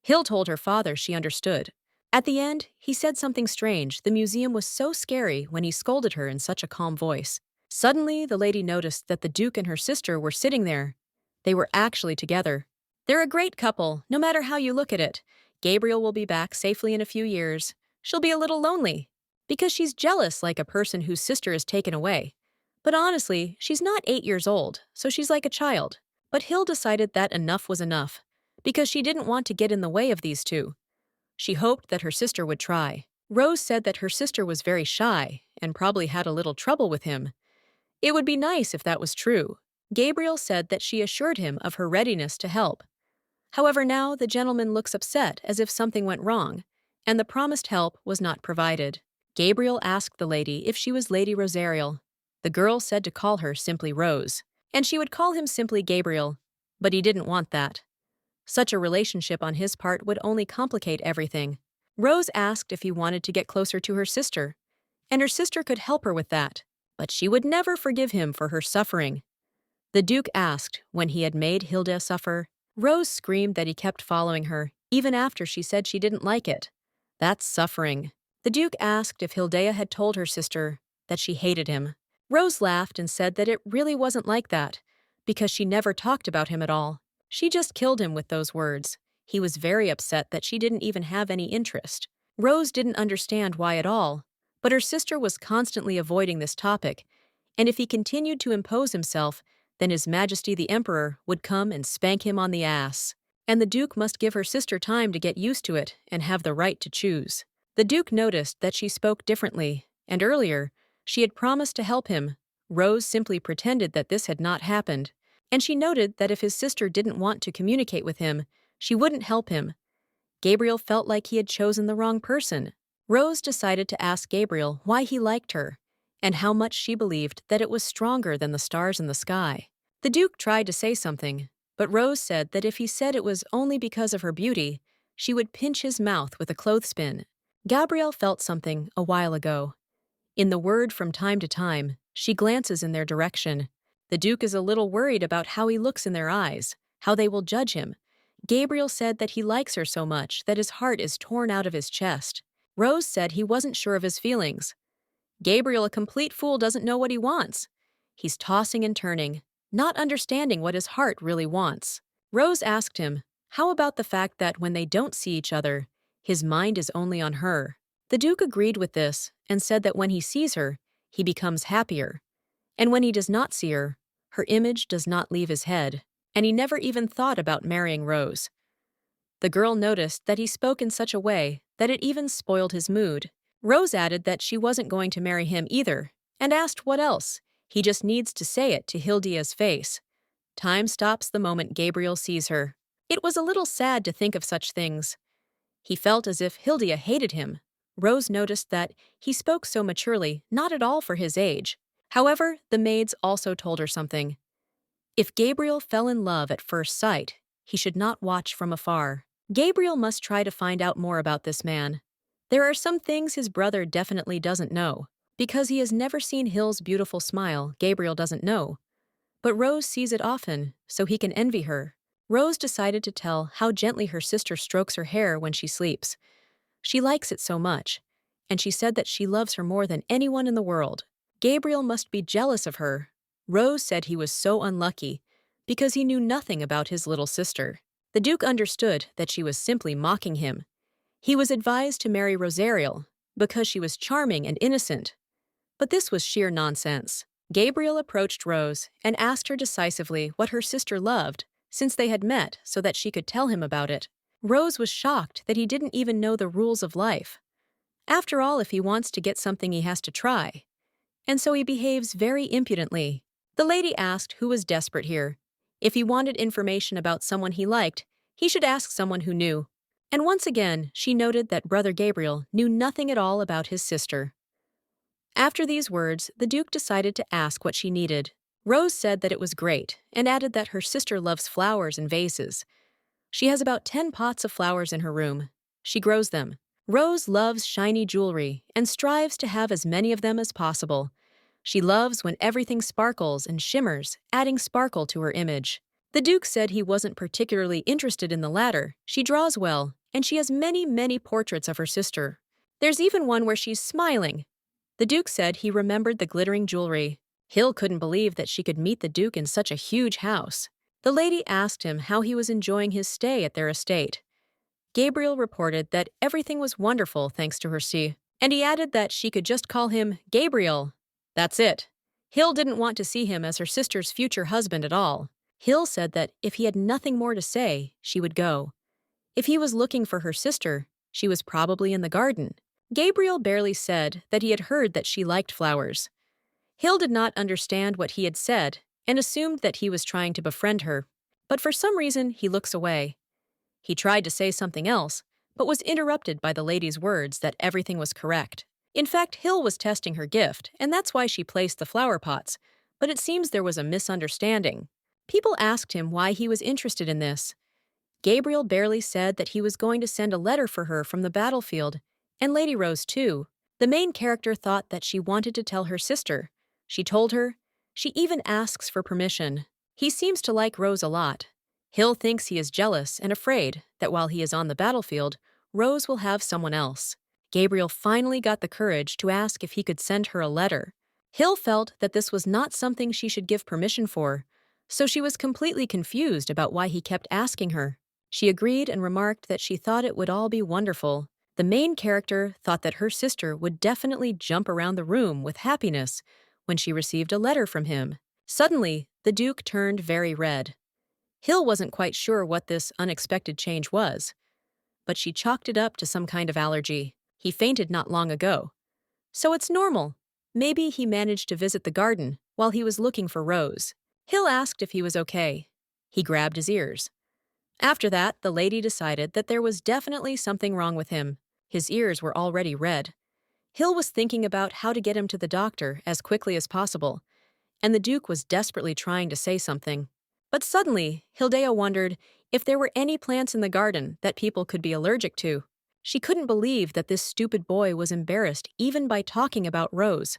Hill told her father she understood. At the end, he said something strange. The museum was so scary when he scolded her in such a calm voice. Suddenly, the lady noticed that the Duke and her sister were sitting there. They were actually together. They're a great couple, no matter how you look at it. Gabriel will be back safely in a few years. She'll be a little lonely, because she's jealous like a person whose sister is taken away. But honestly, she's not 8 years old, so she's like a child. But Hill decided that enough was enough, because she didn't want to get in the way of these two. She hoped that her sister would try. Rose said that her sister was very shy and probably had a little trouble with him. It would be nice if that was true. Gabriel said that she assured him of her readiness to help. However, now the gentleman looks upset as if something went wrong, and the promised help was not provided. Gabriel asked the lady if she was Lady Rosariel. The girl said to call her simply Rose, and she would call him simply Gabriel, but he didn't want that. Such a relationship on his part would only complicate everything. Rose asked if he wanted to get closer to her sister, and her sister could help her with that, but she would never forgive him for her suffering. The Duke asked when he had made Hilda suffer. Rose screamed that he kept following her, even after she said she didn't like it. That's suffering. The Duke asked if Hilda had told her sister that she hated him. Rose laughed and said that it really wasn't like that, because she never talked about him at all. She just killed him with those words. He was very upset that she didn't even have any interest. Rose didn't understand why at all, but her sister was constantly avoiding this topic, and if he continued to impose himself, then His Majesty the Emperor would come and spank him on the ass. And the Duke must give her sister time to get used to it and have the right to choose. The Duke noticed that she spoke differently, and earlier, She had promised to help him. Rose simply pretended that this had not happened, and she noted that if his sister didn't want to communicate with him, she wouldn't help him. Gabriel felt like he had chosen the wrong person. Rose decided to ask Gabriel why he liked her, and how much she believed that it was stronger than the stars in the sky. The Duke tried to say something, but Rose said that if he said it was only because of her beauty, she would pinch his mouth with a clothespin. Gabriel felt something a while ago. In the word from time to time, she glances in their direction. The Duke is a little worried about how he looks in their eyes, how they will judge him. Gabriel said that he likes her so much that his heart is torn out of his chest. Rose said he wasn't sure of his feelings. Gabriel, a complete fool, doesn't know what he wants. He's tossing and turning, not understanding what his heart really wants. Rose asked him, how about the fact that when they don't see each other, his mind is only on her? The Duke agreed with this and said that when he sees her, he becomes happier. And when he does not see her, her image does not leave his head, and he never even thought about marrying Rose. The girl noticed that he spoke in such a way that it even spoiled his mood. Rose added that she wasn't going to marry him either, and asked what else. He just needs to say it to Hildia's face. Time stops the moment Gabriel sees her. It was a little sad to think of such things. He felt as if Hildia hated him. Rose noticed that he spoke so maturely, not at all for his age. However, the maids also told her something. If Gabriel fell in love at first sight, he should not watch from afar. Gabriel must try to find out more about this man. There are some things his brother definitely doesn't know. Because he has never seen Hill's beautiful smile, Gabriel doesn't know. But Rose sees it often, so he can envy her. Rose decided to tell how gently her sister strokes her hair when she sleeps. She likes it so much, and she said that she loves her more than anyone in the world. Gabriel must be jealous of her. Rose said he was so unlucky because he knew nothing about his little sister. The Duke understood that she was simply mocking him. He was advised to marry Rosariel because she was charming and innocent. But this was sheer nonsense. Gabriel approached Rose and asked her decisively what her sister loved since they had met so that she could tell him about it. Rose was shocked that he didn't even know the rules of life. After all, if he wants to get something, he has to try. And so he behaves very impudently. The lady asked who was desperate here. If he wanted information about someone he liked, he should ask someone who knew. And once again, she noted that Brother Gabriel knew nothing at all about his sister. After these words, the Duke decided to ask what she needed. Rose said that it was great, and added that her sister loves flowers and vases. She has about 10 pots of flowers in her room. She grows them. Rose loves shiny jewelry and strives to have as many of them as possible. She loves when everything sparkles and shimmers, adding sparkle to her image. The Duke said he wasn't particularly interested in the latter. She draws well, and she has many portraits of her sister. There's even one where she's smiling. The Duke said he remembered the glittering jewelry. Hill couldn't believe that she could meet the Duke in such a huge house. The lady asked him how he was enjoying his stay at their estate. Gabriel reported that everything was wonderful thanks to her and he added that she could just call him Gabriel. That's it. Hill didn't want to see him as her sister's future husband at all. Hill said that if he had nothing more to say, she would go. If he was looking for her sister, she was probably in the garden. Gabriel barely said that he had heard that she liked flowers. Hill did not understand what he had said and assumed that he was trying to befriend her, but for some reason he looks away. He tried to say something else, but was interrupted by the lady's words that everything was correct. In fact, Hill was testing her gift, and that's why she placed the flower pots, but it seems there was a misunderstanding. People asked him why he was interested in this. Gabriel barely said that he was going to send a letter for her from the battlefield, and Lady Rose too. The main character thought that she wanted to tell her sister. She told her. She even asks for permission. He seems to like Rose a lot. Hill thinks he is jealous and afraid that while he is on the battlefield, Rose will have someone else. Gabriel finally got the courage to ask if he could send her a letter. Hill felt that this was not something she should give permission for, so she was completely confused about why he kept asking her. She agreed and remarked that she thought it would all be wonderful. The main character thought that her sister would definitely jump around the room with happiness when she received a letter from him. Suddenly, the Duke turned very red. Hill wasn't quite sure what this unexpected change was, but she chalked it up to some kind of allergy. He fainted not long ago. So it's normal. maybe he managed to visit the garden while he was looking for Rose. Hill asked if he was okay. He grabbed his ears. After that, the lady decided that there was definitely something wrong with him. His ears were already red. Hill was thinking about how to get him to the doctor as quickly as possible, and the Duke was desperately trying to say something. But suddenly, Hildea wondered if there were any plants in the garden that people could be allergic to. She couldn't believe that this stupid boy was embarrassed even by talking about Rose.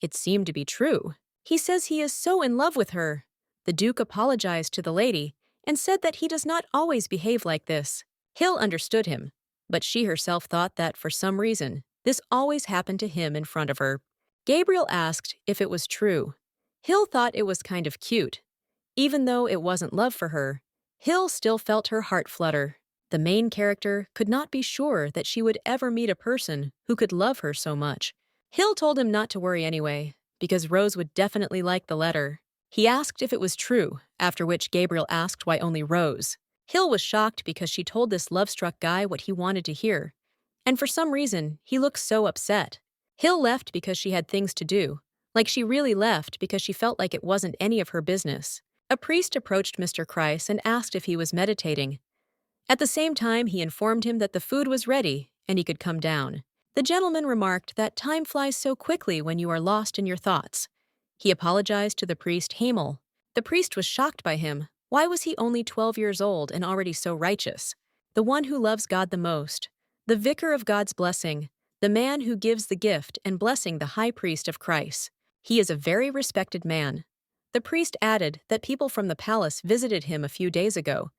It seemed to be true. He says he is so in love with her. The Duke apologized to the lady and said that he does not always behave like this. Hill understood him, but she herself thought that for some reason, this always happened to him in front of her. Gabriel asked if it was true. Hill thought it was kind of cute. Even though it wasn't love for her, Hill still felt her heart flutter. The main character could not be sure that she would ever meet a person who could love her so much. Hill told him not to worry anyway, because Rose would definitely like the letter. He asked if it was true, after which Gabriel asked why only Rose. Hill was shocked because she told this love-struck guy what he wanted to hear. And for some reason, he looked so upset. Hill left because she had things to do. Like she really left because she felt like it wasn't any of her business. A priest approached Mr. Kreis and asked if he was meditating. At the same time, he informed him that the food was ready and he could come down. The gentleman remarked that time flies so quickly when you are lost in your thoughts. He apologized to the priest Hamel. The priest was shocked by him. Why was he only 12 years old and already so righteous? The one who loves God the most, the vicar of God's blessing, the man who gives the gift and blessing, the high priest of Christ. He is a very respected man. The priest added that people from the palace visited him a few days ago,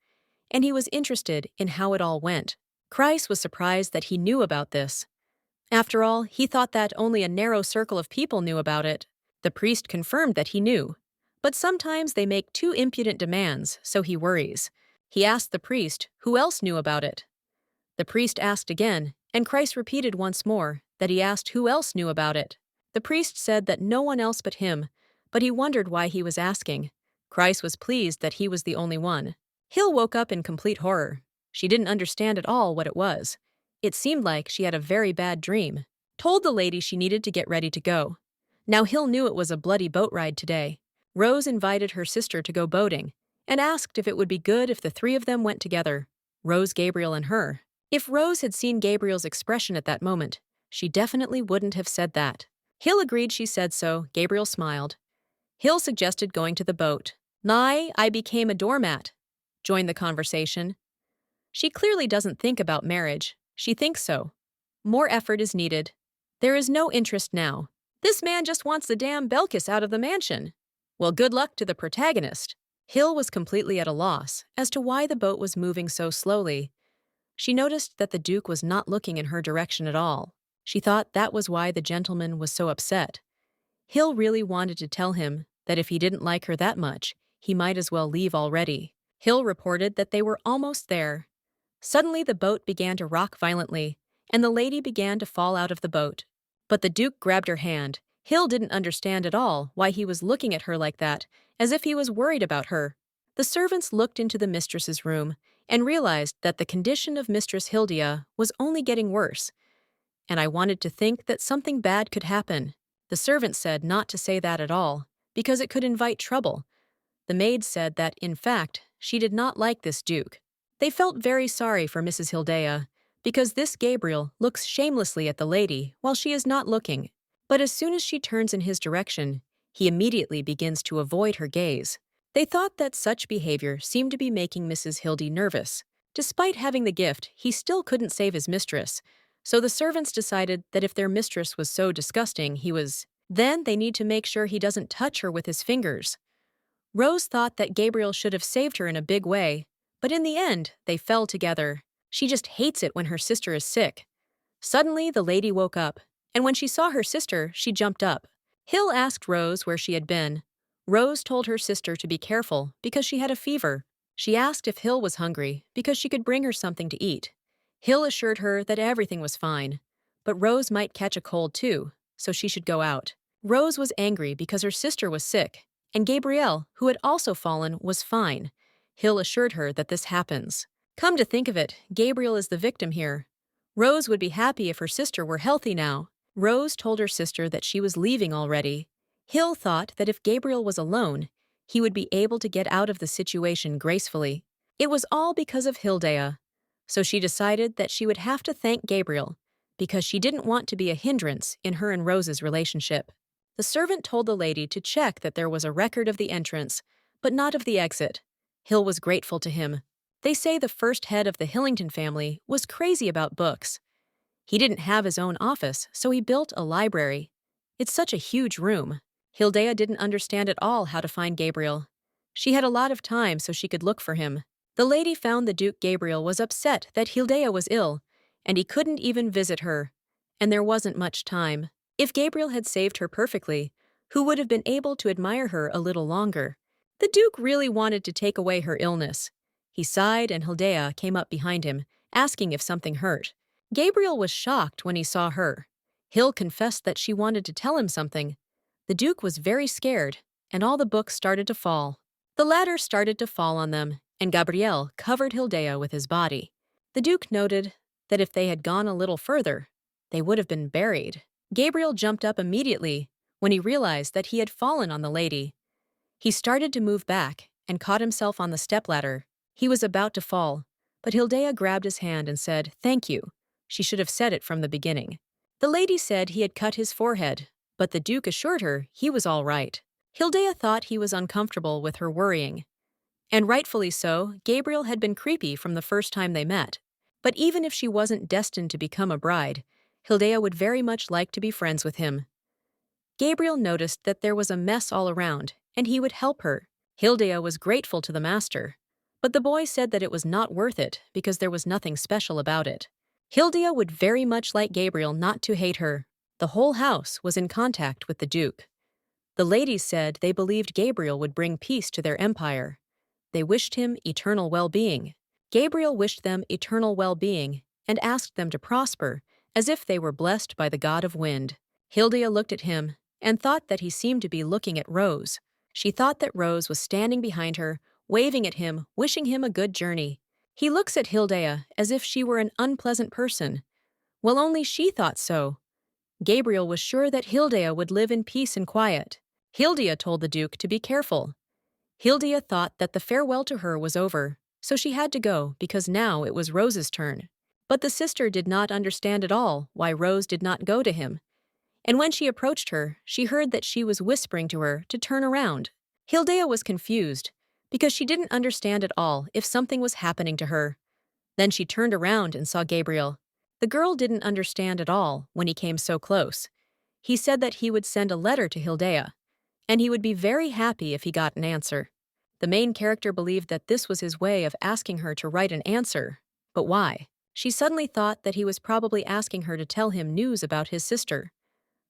and he was interested in how it all went. Christ was surprised that he knew about this. After all, he thought that only a narrow circle of people knew about it. The priest confirmed that he knew, but sometimes they make too impudent demands, so he worries. He asked the priest who else knew about it. The priest asked again, and Christ repeated once more that he asked who else knew about it. The priest said that no one else but him, but he wondered why he was asking. Christ was pleased that he was the only one. Hill woke up in complete horror. She didn't understand at all what it was. It seemed like she had a very bad dream. Told the lady she needed to get ready to go. Now Hill knew it was a bloody boat ride today. Rose invited her sister to go boating and asked if it would be good if the three of them went together. Rose, Gabriel, and her. If Rose had seen Gabriel's expression at that moment, she definitely wouldn't have said that. Hill agreed she said so. Gabriel smiled. Hill suggested going to the boat. I became a doormat. Joined the conversation. She clearly doesn't think about marriage. She thinks so. More effort is needed. There is no interest now. This man just wants the damn Belkis out of the mansion. Well, good luck to the protagonist. Hill was completely at a loss as to why the boat was moving so slowly. She noticed that the Duke was not looking in her direction at all. She thought that was why the gentleman was so upset. Hill really wanted to tell him that if he didn't like her that much, he might as well leave already. Hill reported that they were almost there. Suddenly the boat began to rock violently, and the lady began to fall out of the boat. But the Duke grabbed her hand. Hill didn't understand at all why he was looking at her like that, as if he was worried about her. The servants looked into the mistress's room and realized that the condition of Mistress Hildea was only getting worse. And I wanted to think that something bad could happen. The servant said not to say that at all, because it could invite trouble. The maid said that, in fact, she did not like this Duke. They felt very sorry for Mrs. Hildea, because this Gabriel looks shamelessly at the lady while she is not looking. But as soon as she turns in his direction, he immediately begins to avoid her gaze. They thought that such behavior seemed to be making Mrs. Hildy nervous. Despite having the gift, he still couldn't save his mistress, so the servants decided that if their mistress was so disgusting, then they need to make sure he doesn't touch her with his fingers. Rose thought that Gabriel should have saved her in a big way, but in the end, they fell together. She just hates it when her sister is sick. Suddenly, the lady woke up, and when she saw her sister, she jumped up. Hill asked Rose where she had been. Rose told her sister to be careful because she had a fever. She asked if Hill was hungry because she could bring her something to eat. Hill assured her that everything was fine, but Rose might catch a cold too, so she should go out. Rose was angry because her sister was sick, and Gabrielle, who had also fallen, was fine. Hill assured her that this happens. Come to think of it, Gabriel is the victim here. Rose would be happy if her sister were healthy now. Rose told her sister that she was leaving already. Hill thought that if Gabriel was alone, he would be able to get out of the situation gracefully. It was all because of Hildea. So she decided that she would have to thank Gabriel, because she didn't want to be a hindrance in her and Rose's relationship. The servant told the lady to check that there was a record of the entrance, but not of the exit. Hill was grateful to him. They say the first head of the Hillington family was crazy about books. He didn't have his own office, so he built a library. It's such a huge room. Hildea didn't understand at all how to find Gabriel. She had a lot of time so she could look for him. The lady found the Duke Gabriel was upset that Hildea was ill, and he couldn't even visit her. And there wasn't much time. If Gabriel had saved her perfectly, who would have been able to admire her a little longer? The Duke really wanted to take away her illness. He sighed and Hildea came up behind him, asking if something hurt. Gabriel was shocked when he saw her. Hill confessed that she wanted to tell him something. The Duke was very scared, and all the books started to fall. The ladder started to fall on them, and Gabriel covered Hildea with his body. The Duke noted that if they had gone a little further, they would have been buried. Gabriel jumped up immediately when he realized that he had fallen on the lady. He started to move back and caught himself on the stepladder. He was about to fall, but Hildea grabbed his hand and said, "Thank you." She should have said it from the beginning. The lady said he had cut his forehead, but the Duke assured her he was all right. Hildea thought he was uncomfortable with her worrying. And rightfully so, Gabriel had been creepy from the first time they met. But even if she wasn't destined to become a bride, Hildea would very much like to be friends with him. Gabriel noticed that there was a mess all around, and he would help her. Hildea was grateful to the master. But the boy said that it was not worth it because there was nothing special about it. Hildea would very much like Gabriel not to hate her. The whole house was in contact with the Duke. The ladies said they believed Gabriel would bring peace to their empire. They wished him eternal well-being. Gabriel wished them eternal well-being and asked them to prosper, as if they were blessed by the god of wind. Hildea looked at him and thought that he seemed to be looking at Rose. She thought that Rose was standing behind her, waving at him, wishing him a good journey. He looks at Hildea as if she were an unpleasant person. Well, only she thought so. Gabriel was sure that Hildea would live in peace and quiet. Hildea told the Duke to be careful. Hildea thought that the farewell to her was over, so she had to go because now it was Rose's turn. But the sister did not understand at all why Rose did not go to him. And when she approached her, she heard that she was whispering to her to turn around. Hildea was confused because she didn't understand at all if something was happening to her. Then she turned around and saw Gabriel. The girl didn't understand at all when he came so close. He said that he would send a letter to Hildea, and he would be very happy if he got an answer. The main character believed that this was his way of asking her to write an answer. But why? She suddenly thought that he was probably asking her to tell him news about his sister,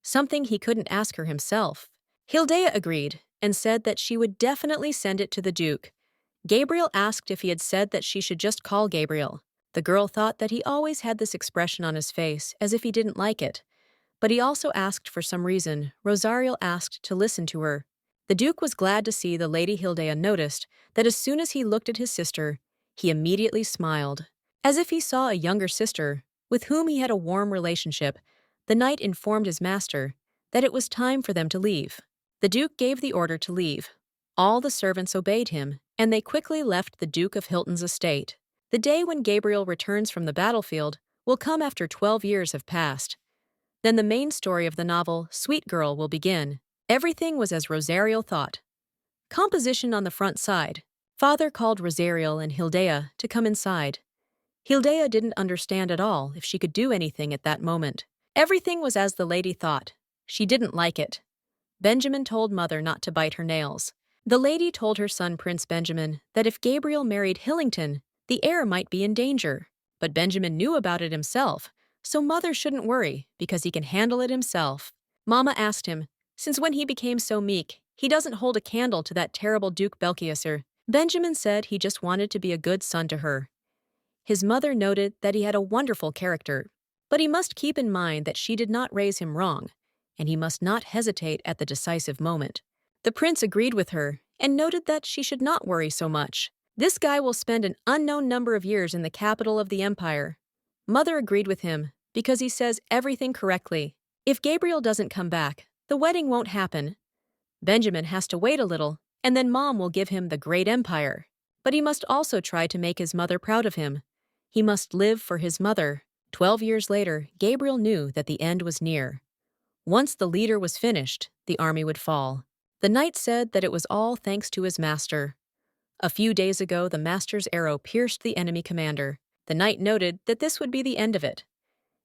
something he couldn't ask her himself. Hildea agreed and said that she would definitely send it to the Duke. Gabriel asked if he had said that she should just call Gabriel. The girl thought that he always had this expression on his face as if he didn't like it. But he also asked for some reason. Rosario asked to listen to her. The Duke was glad to see the Lady Hildea noticed that as soon as he looked at his sister, he immediately smiled. As if he saw a younger sister, with whom he had a warm relationship, the knight informed his master that it was time for them to leave. The Duke gave the order to leave. All the servants obeyed him, and they quickly left the Duke of Hilton's estate. The day when Gabriel returns from the battlefield will come after 12 years have passed. Then the main story of the novel, Sweet Girl, will begin. Everything was as Rosario thought. Composition on the front side. Father called Rosario and Hildea to come inside. Hildea didn't understand at all if she could do anything at that moment. Everything was as the lady thought. She didn't like it. Benjamin told Mother not to bite her nails. The lady told her son Prince Benjamin that if Gabriel married Hillington, the heir might be in danger. But Benjamin knew about it himself, so Mother shouldn't worry because he can handle it himself. Mama asked him, since when he became so meek, he doesn't hold a candle to that terrible Duke Belkiasser. Benjamin said he just wanted to be a good son to her. His mother noted that he had a wonderful character, but he must keep in mind that she did not raise him wrong, and he must not hesitate at the decisive moment. The prince agreed with her and noted that she should not worry so much. This guy will spend an unknown number of years in the capital of the empire. Mother agreed with him because he says everything correctly. If Gabriel doesn't come back, the wedding won't happen. Benjamin has to wait a little, and then Mom will give him the great empire. But he must also try to make his mother proud of him. He must live for his mother. 12 years later, Gabriel knew that the end was near. Once the leader was finished, the army would fall. The knight said that it was all thanks to his master. A few days ago, the master's arrow pierced the enemy commander. The knight noted that this would be the end of it.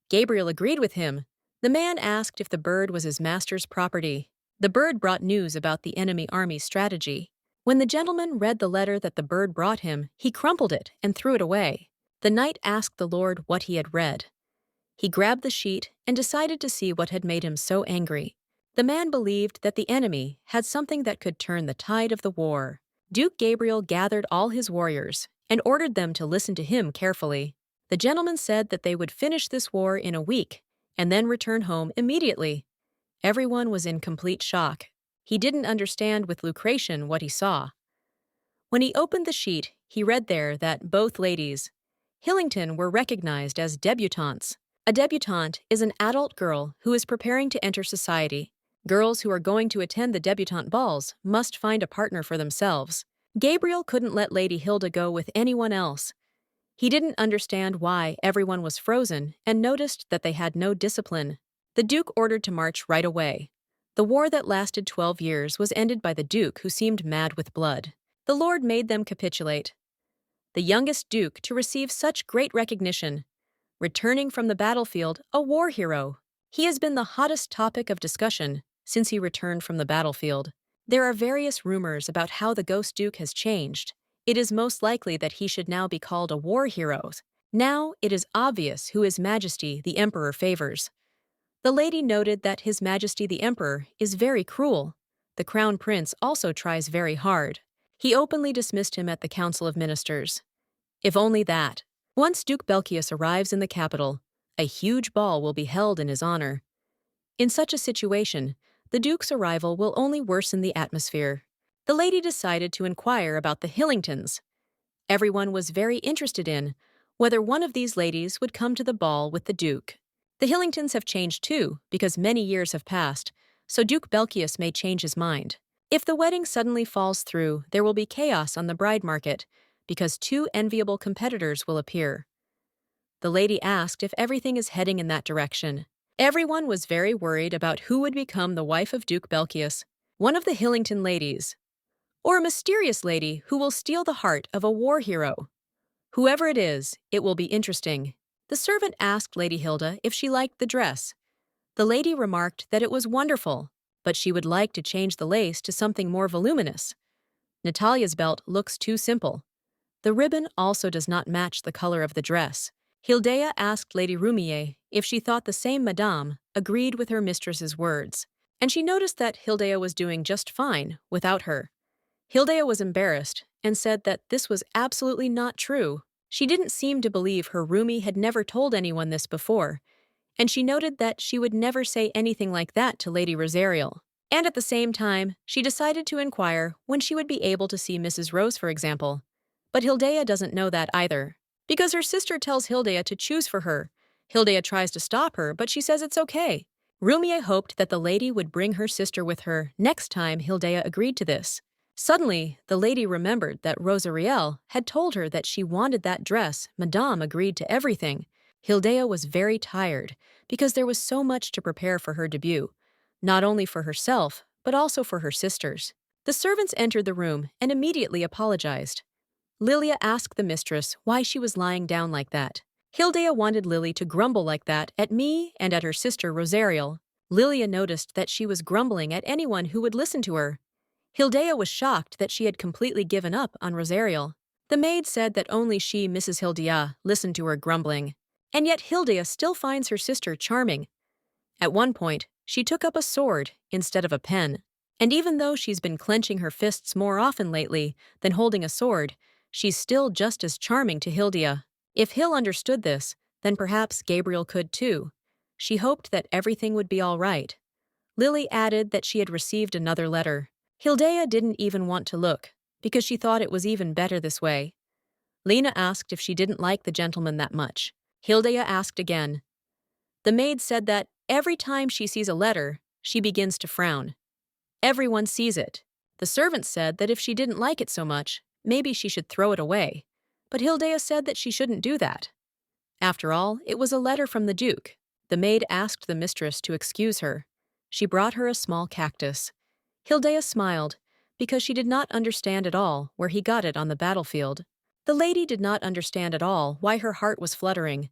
Gabriel agreed with him. The man asked if the bird was his master's property. The bird brought news about the enemy army's strategy. When the gentleman read the letter that the bird brought him, he crumpled it and threw it away. The knight asked the Lord what he had read. He grabbed the sheet and decided to see what had made him so angry. The man believed that the enemy had something that could turn the tide of the war. Duke Gabriel gathered all his warriors and ordered them to listen to him carefully. The gentleman said that they would finish this war in a week and then return home immediately. Everyone was in complete shock. He didn't understand with Lucretian what he saw. When he opened the sheet, he read there that both ladies, Hillington, were recognized as debutantes. A debutante is an adult girl who is preparing to enter society. Girls who are going to attend the debutante balls must find a partner for themselves. Gabriel couldn't let Lady Hilda go with anyone else. He didn't understand why everyone was frozen and noticed that they had no discipline. The Duke ordered to march right away. The war that lasted 12 years was ended by the Duke, who seemed mad with blood. The Lord made them capitulate. The youngest Duke to receive such great recognition. Returning from the battlefield, a war hero. He has been the hottest topic of discussion since he returned from the battlefield. There are various rumors about how the Ghost Duke has changed. It is most likely that he should now be called a war hero. Now it is obvious who His Majesty the Emperor favors. The lady noted that His Majesty the Emperor is very cruel. The Crown Prince also tries very hard. He openly dismissed him at the Council of Ministers. If only that. Once Duke Belchius arrives in the capital, a huge ball will be held in his honor. In such a situation, the Duke's arrival will only worsen the atmosphere. The lady decided to inquire about the Hillingtons. Everyone was very interested in whether one of these ladies would come to the ball with the Duke. The Hillingtons have changed too, because many years have passed, so Duke Belchius may change his mind. If the wedding suddenly falls through, there will be chaos on the bride market, because two enviable competitors will appear. The lady asked if everything is heading in that direction. Everyone was very worried about who would become the wife of Duke Belchius, one of the Hillington ladies, or a mysterious lady who will steal the heart of a war hero. Whoever it is, it will be interesting. The servant asked Lady Hilda if she liked the dress. The lady remarked that it was wonderful, but she would like to change the lace to something more voluminous. Natalia's belt looks too simple. The ribbon also does not match the color of the dress. Hildea asked Lady Rumier if she thought the same madame agreed with her mistress's words, and she noticed that Hildea was doing just fine without her. Hildea was embarrassed and said that this was absolutely not true. She didn't seem to believe her roomie had never told anyone this before, and she noted that she would never say anything like that to Lady Rosariel. And at the same time, she decided to inquire when she would be able to see Mrs. Rose, for example. But Hildea doesn't know that either, because her sister tells Hildea to choose for her. Hildea tries to stop her, but she says it's okay. Rumier hoped that the lady would bring her sister with her next time Hildea agreed to this. Suddenly, the lady remembered that Rosariel had told her that she wanted that dress. Madame agreed to everything. Hildea was very tired because there was so much to prepare for her debut, not only for herself, but also for her sisters. The servants entered the room and immediately apologized. Lilia asked the mistress why she was lying down like that. Hildea wanted Lily to grumble like that at me and at her sister Rosariel. Lilia noticed that she was grumbling at anyone who would listen to her. Hildea was shocked that she had completely given up on Rosariel. The maid said that only she, Mrs. Hildea, listened to her grumbling. And yet Hildea still finds her sister charming. At one point, she took up a sword instead of a pen. And even though she's been clenching her fists more often lately than holding a sword, she's still just as charming to Hildea. If Hill understood this, then perhaps Gabriel could too. She hoped that everything would be all right. Lily added that she had received another letter. Hildea didn't even want to look, because she thought it was even better this way. Lena asked if she didn't like the gentleman that much. Hildea asked again. The maid said that every time she sees a letter, she begins to frown. Everyone sees it. The servant said that if she didn't like it so much, maybe she should throw it away. But Hildea said that she shouldn't do that. After all, it was a letter from the Duke. The maid asked the mistress to excuse her. She brought her a small cactus. Hildea smiled, because she did not understand at all where he got it on the battlefield. The lady did not understand at all why her heart was fluttering.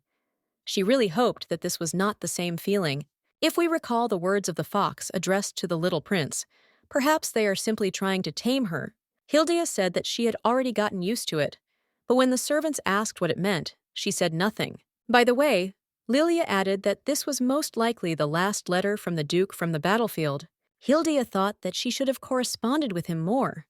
She really hoped that this was not the same feeling. If we recall the words of the fox addressed to the little prince, perhaps they are simply trying to tame her. Hildea said that she had already gotten used to it, but when the servants asked what it meant, she said nothing. By the way, Lilia added that this was most likely the last letter from the Duke from the battlefield. Hildea thought that she should have corresponded with him more.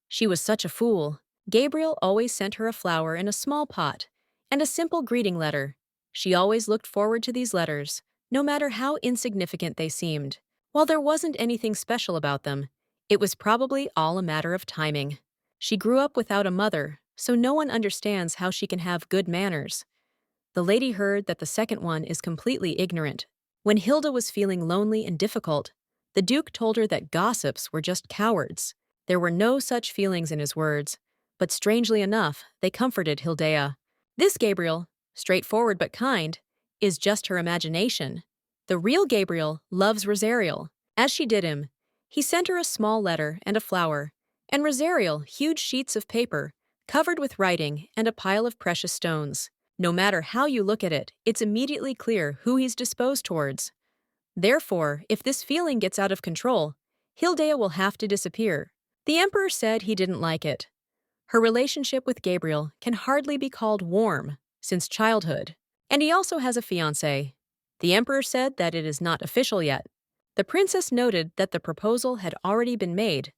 She was such a fool. Gabriel always sent her a flower in a small pot and a simple greeting letter. She always looked forward to these letters, no matter how insignificant they seemed. While there wasn't anything special about them, it was probably all a matter of timing. She grew up without a mother, so no one understands how she can have good manners. The lady heard that the second one is completely ignorant. When Hilda was feeling lonely and difficult, the Duke told her that gossips were just cowards. There were no such feelings in his words, but strangely enough, they comforted Hildea. This Gabriel, straightforward but kind, is just her imagination. The real Gabriel loves Rosariel. As she did him, he sent her a small letter and a flower, and Rosariel huge sheets of paper, covered with writing and a pile of precious stones. No matter how you look at it, it's immediately clear who he's disposed towards. Therefore, if this feeling gets out of control, Hildea will have to disappear. The emperor said he didn't like it. Her relationship with Gabriel can hardly be called warm since childhood. And he also has a fiancé. The emperor said that it is not official yet. The princess noted that the proposal had already been made.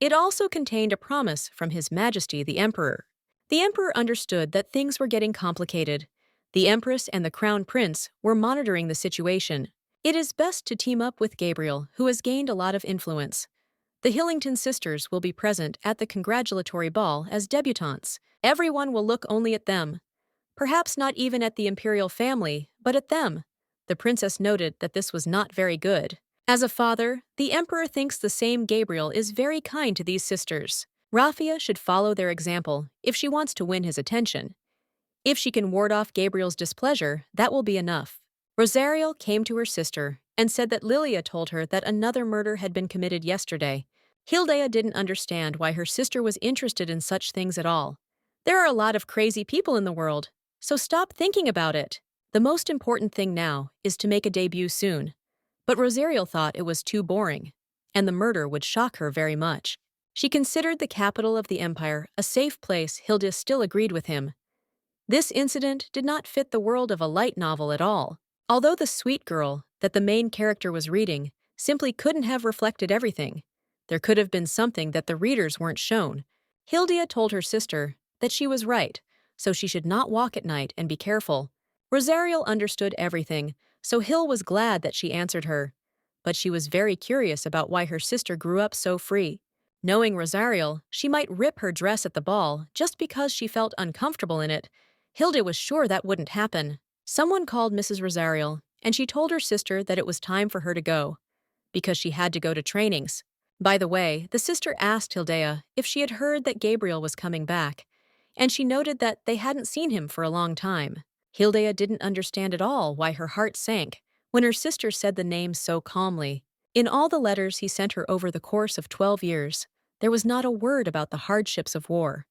It also contained a promise from His Majesty the Emperor. The emperor understood that things were getting complicated. The empress and the crown prince were monitoring the situation. It is best to team up with Gabriel, who has gained a lot of influence. The Hillington sisters will be present at the congratulatory ball as debutantes. Everyone will look only at them. Perhaps not even at the imperial family, but at them. The princess noted that this was not very good. As a father, the emperor thinks the same Gabriel is very kind to these sisters. Raphia should follow their example if she wants to win his attention. If she can ward off Gabriel's displeasure, that will be enough. Rosariel came to her sister and said that Lilia told her that another murder had been committed yesterday. Hildea didn't understand why her sister was interested in such things at all. There are a lot of crazy people in the world, so stop thinking about it. The most important thing now is to make a debut soon. But Rosariel thought it was too boring, and the murder would shock her very much. She considered the capital of the empire a safe place. Hilda still agreed with him. This incident did not fit the world of a light novel at all. Although the sweet girl that the main character was reading simply couldn't have reflected everything, there could have been something that the readers weren't shown. Hildea told her sister that she was right, so she should not walk at night and be careful. Rosariel understood everything, so Hill was glad that she answered her. But she was very curious about why her sister grew up so free. Knowing Rosariel, she might rip her dress at the ball just because she felt uncomfortable in it. Hilda was sure that wouldn't happen. Someone called Mrs. Rosariel, and she told her sister that it was time for her to go, because she had to go to trainings. By the way, the sister asked Hildea if she had heard that Gabriel was coming back, and she noted that they hadn't seen him for a long time. Hildea didn't understand at all why her heart sank when her sister said the name so calmly. In all the letters he sent her over the course of 12 years, there was not a word about the hardships of war.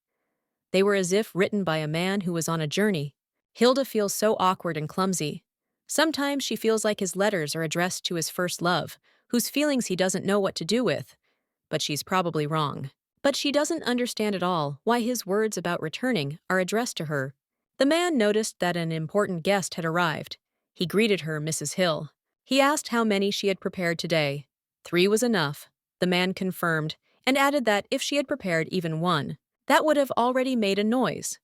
They were as if written by a man who was on a journey. Hilda feels so awkward and clumsy. Sometimes she feels like his letters are addressed to his first love, whose feelings he doesn't know what to do with. But she's probably wrong. But she doesn't understand at all why his words about returning are addressed to her. The man noticed that an important guest had arrived. He greeted her, Mrs. Hill. He asked how many she had prepared today. 3 was enough, the man confirmed, and added that if she had prepared even 1, that would have already made a noise.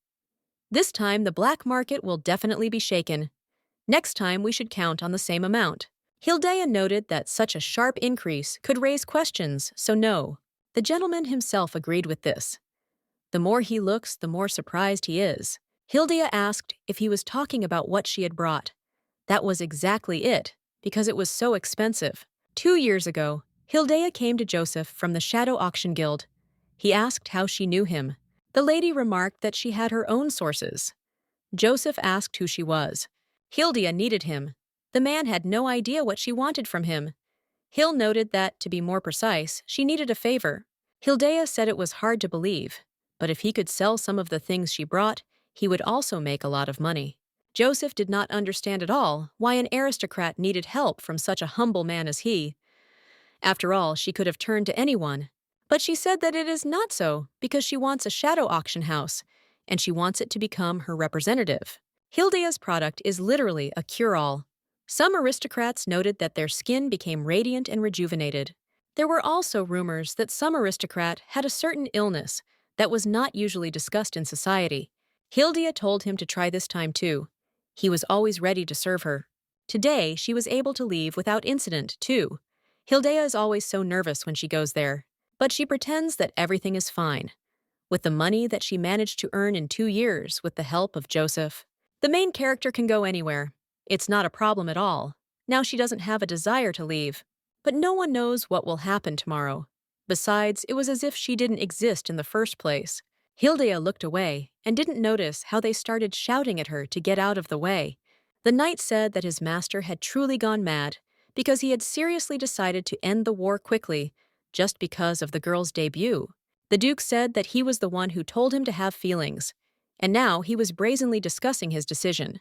This time the black market will definitely be shaken. Next time we should count on the same amount. Hildea noted that such a sharp increase could raise questions, so no. The gentleman himself agreed with this. The more he looks, the more surprised he is. Hildea asked if he was talking about what she had brought. That was exactly it, because it was so expensive. 2 years ago, Hildea came to Joseph from the Shadow Auction Guild. He asked how she knew him. The lady remarked that she had her own sources. Joseph asked who she was. Hildea needed him. The man had no idea what she wanted from him. Hill noted that, to be more precise, she needed a favor. Hildea said it was hard to believe, but if he could sell some of the things she brought, he would also make a lot of money. Joseph did not understand at all why an aristocrat needed help from such a humble man as he. After all, she could have turned to anyone. But she said that it is not so because she wants a shadow auction house, and she wants it to become her representative. Hildea's product is literally a cure-all. Some aristocrats noted that their skin became radiant and rejuvenated. There were also rumors that some aristocrat had a certain illness that was not usually discussed in society. Hildea told him to try this time too. He was always ready to serve her. Today, she was able to leave without incident, too. Hildea is always so nervous when she goes there, but she pretends that everything is fine. With the money that she managed to earn in 2 years with the help of Joseph, the main character can go anywhere. It's not a problem at all. Now she doesn't have a desire to leave. But no one knows what will happen tomorrow. Besides, it was as if she didn't exist in the first place. Hildea looked away and didn't notice how they started shouting at her to get out of the way. The knight said that his master had truly gone mad because he had seriously decided to end the war quickly just because of the girl's debut. The duke said that he was the one who told him to have feelings, and now he was brazenly discussing his decision.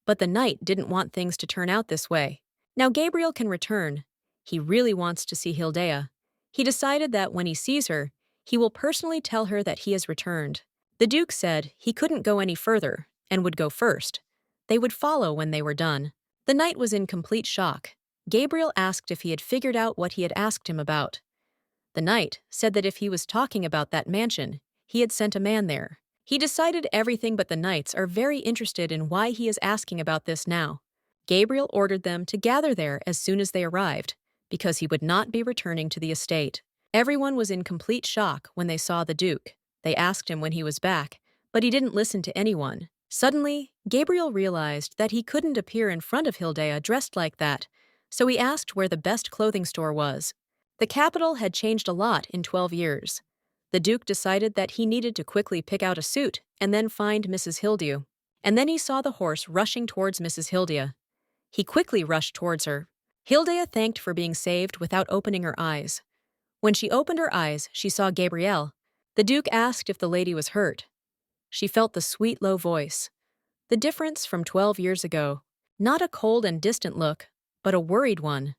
But the knight didn't want things to turn out this way. Now Gabriel can return. He really wants to see Hildea. He decided that when he sees her, he will personally tell her that he has returned. The duke said he couldn't go any further and would go first. They would follow when they were done. The knight was in complete shock. Gabriel asked if he had figured out what he had asked him about. The knight said that if he was talking about that mansion, he had sent a man there. He decided everything but the knights are very interested in why he is asking about this now. Gabriel ordered them to gather there as soon as they arrived, because he would not be returning to the estate. Everyone was in complete shock when they saw the duke. They asked him when he was back, but he didn't listen to anyone. Suddenly, Gabriel realized that he couldn't appear in front of Hildea dressed like that, so he asked where the best clothing store was. The capital had changed a lot in 12 years. The duke decided that he needed to quickly pick out a suit and then find Mrs. Hildea. And then he saw the horse rushing towards Mrs. Hildea. He quickly rushed towards her. Hildea thanked for being saved without opening her eyes. When she opened her eyes, she saw Gabriel. The duke asked if the lady was hurt. She felt the sweet, low voice. The difference from 12 years ago. Not a cold and distant look, but a worried one.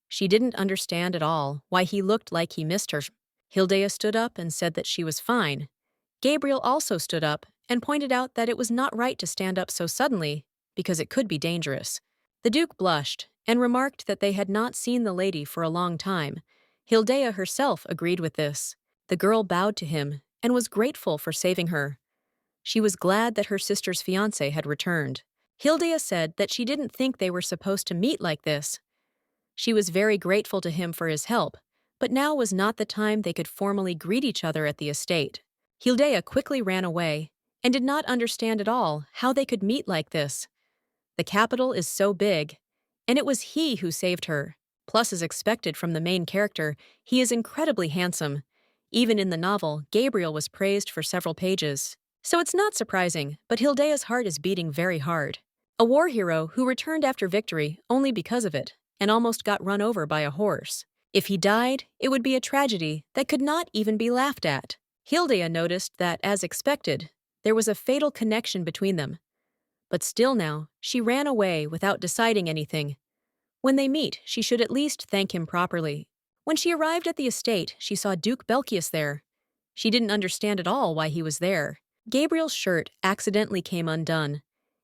She didn't understand at all why he looked like he missed her. Hildea stood up and said that she was fine. Gabriel also stood up and pointed out that it was not right to stand up so suddenly because it could be dangerous. The duke blushed and remarked that they had not seen the lady for a long time. Hildea herself agreed with this. The girl bowed to him and was grateful for saving her. She was glad that her sister's fiancé had returned. Hildea said that she didn't think they were supposed to meet like this. She was very grateful to him for his help, but now was not the time they could formally greet each other at the estate. Hildea quickly ran away and did not understand at all how they could meet like this. The capital is so big, and it was he who saved her. Plus, as expected from the main character, he is incredibly handsome. Even in the novel, Gabriel was praised for several pages. So it's not surprising, but Hildea's heart is beating very hard. A war hero who returned after victory only because of it, and almost got run over by a horse. If he died, it would be a tragedy that could not even be laughed at. Hildea noticed that, as expected, there was a fatal connection between them. But still now, she ran away without deciding anything. When they meet, she should at least thank him properly. When she arrived at the estate, she saw Duke Belcius there. She didn't understand at all why he was there. Gabriel's shirt accidentally came undone.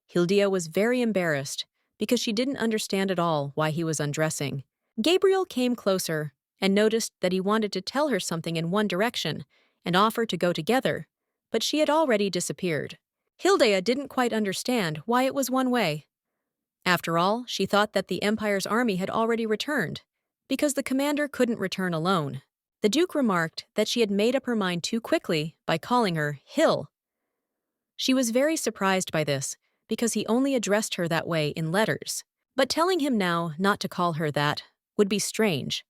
Hildea was very embarrassed because she didn't understand at all why he was undressing. Gabriel came closer and noticed that he wanted to tell her something in one direction and offered to go together, but she had already disappeared. Hildea didn't quite understand why it was one way. After all, she thought that the Empire's army had already returned, because the commander couldn't return alone. The Duke remarked that she had made up her mind too quickly by calling her Hill. She was very surprised by this, because he only addressed her that way in letters. But telling him now not to call her that would be strange.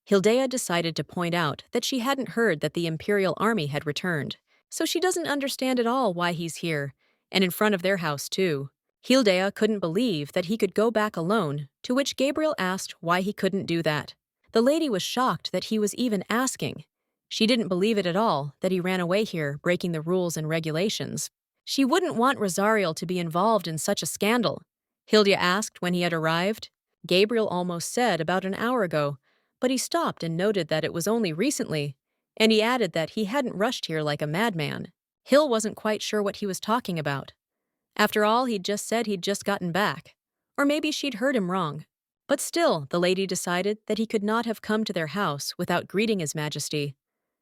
Hildea decided to point out that she hadn't heard that the Imperial Army had returned, so she doesn't understand at all why he's here, and in front of their house too. Hildea couldn't believe that he could go back alone, to which Gabriel asked why he couldn't do that. The lady was shocked that he was even asking. She didn't believe it at all that he ran away here, breaking the rules and regulations. She wouldn't want Rosariel to be involved in such a scandal. Hildea asked when he had arrived. Gabriel almost said about an hour ago, but he stopped and noted that it was only recently, and he added that he hadn't rushed here like a madman. Hill wasn't quite sure what he was talking about. After all, he'd just said he'd just gotten back. Or maybe she'd heard him wrong. But still, the lady decided that he could not have come to their house without greeting His Majesty.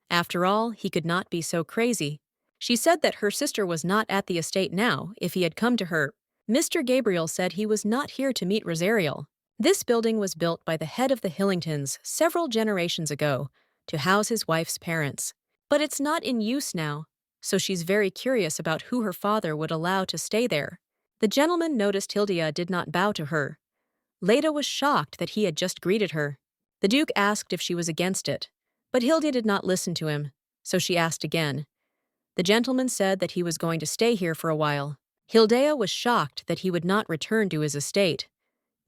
After all, he could not be so crazy. She said that her sister was not at the estate now if he had come to her. Mr. Gabriel said he was not here to meet Rosariel. This building was built by the head of the Hillingtons several generations ago to house his wife's parents. But it's not in use now, so she's very curious about who her father would allow to stay there. The gentleman noticed Hildea did not bow to her. Leda was shocked that he had just greeted her. The Duke asked if she was against it, but Hildea did not listen to him, so she asked again. The gentleman said that he was going to stay here for a while. Hildea was shocked that he would not return to his estate.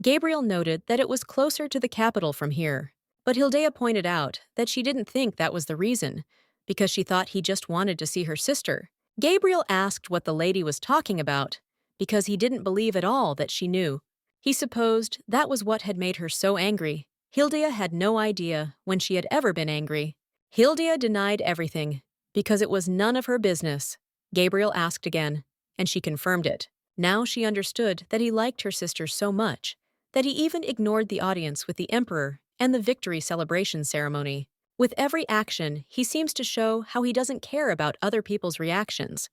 Gabriel noted that it was closer to the capital from here, but Hildea pointed out that she didn't think that was the reason, because she thought he just wanted to see her sister. Gabriel asked what the lady was talking about, because he didn't believe at all that she knew. He supposed that was what had made her so angry. Hildea had no idea when she had ever been angry. Hildea denied everything, because it was none of her business. Gabriel asked again, and she confirmed it. Now she understood that he liked her sister so much that he even ignored the audience with the emperor and the victory celebration ceremony. With every action, he seems to show how he doesn't care about other people's reactions.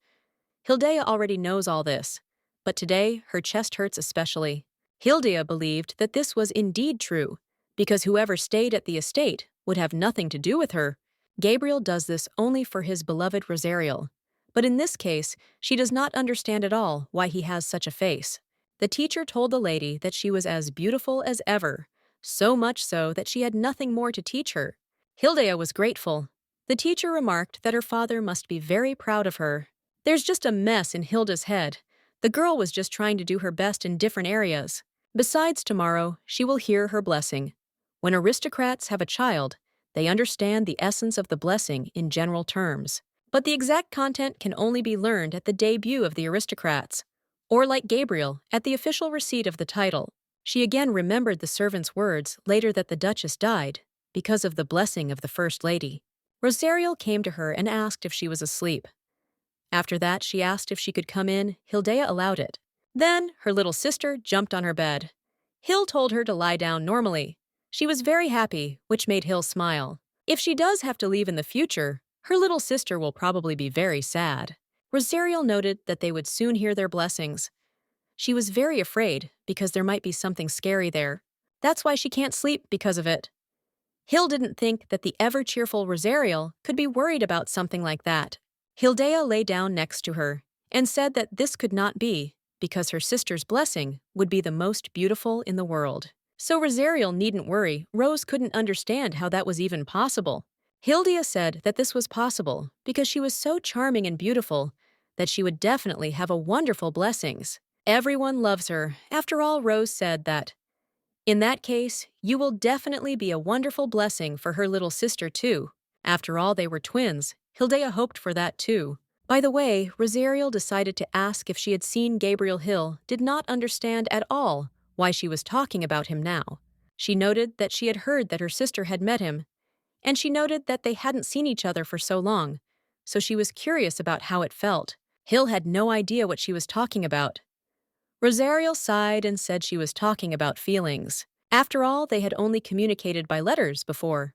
Hildea already knows all this, but today her chest hurts especially. Hildea believed that this was indeed true, because whoever stayed at the estate would have nothing to do with her. Gabriel does this only for his beloved Rosariel, but in this case, she does not understand at all why he has such a face. The teacher told the lady that she was as beautiful as ever, so much so that she had nothing more to teach her. Hildea was grateful. The teacher remarked that her father must be very proud of her. There's just a mess in Hilda's head. The girl was just trying to do her best in different areas. Besides, tomorrow, she will hear her blessing. When aristocrats have a child, they understand the essence of the blessing in general terms. But the exact content can only be learned at the debut of the aristocrats, or like Gabriel, at the official receipt of the title. She again remembered the servant's words later that the Duchess died, because of the blessing of the First Lady. Rosariel came to her and asked if she was asleep. After that, she asked if she could come in. Hildea allowed it. Then, her little sister jumped on her bed. Hill told her to lie down normally. She was very happy, which made Hill smile. If she does have to leave in the future, her little sister will probably be very sad. Rosariel noted that they would soon hear their blessings. She was very afraid because there might be something scary there. That's why she can't sleep because of it. Hill didn't think that the ever-cheerful Rosariel could be worried about something like that. Hildea lay down next to her and said that this could not be because her sister's blessing would be the most beautiful in the world. So Rosariel needn't worry. Rose couldn't understand how that was even possible. Hildea said that this was possible because she was so charming and beautiful that she would definitely have a wonderful blessings. Everyone loves her. After all, Rose said that. In that case, you will definitely be a wonderful blessing for her little sister too. After all, they were twins. Hildea hoped for that too. By the way, Rosariel decided to ask if she had seen Gabriel Hill, did not understand at all why she was talking about him now. She noted that she had heard that her sister had met him, and she noted that they hadn't seen each other for so long, so she was curious about how it felt. Hill had no idea what she was talking about. Rosariel sighed and said she was talking about feelings. After all, they had only communicated by letters before.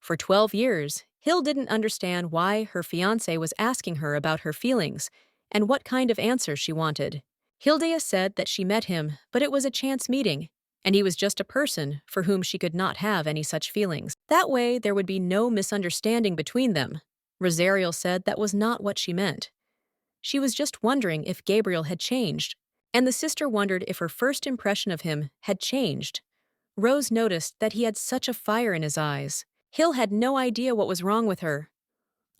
For 12 years, Hill didn't understand why her fiancé was asking her about her feelings and what kind of answer she wanted. Hildea said that she met him, but it was a chance meeting, and he was just a person for whom she could not have any such feelings. That way, there would be no misunderstanding between them. Rosariel said that was not what she meant. She was just wondering if Gabriel had changed. and the sister wondered if her first impression of him had changed. Rose noticed that he had such a fire in his eyes. Hill had no idea what was wrong with her.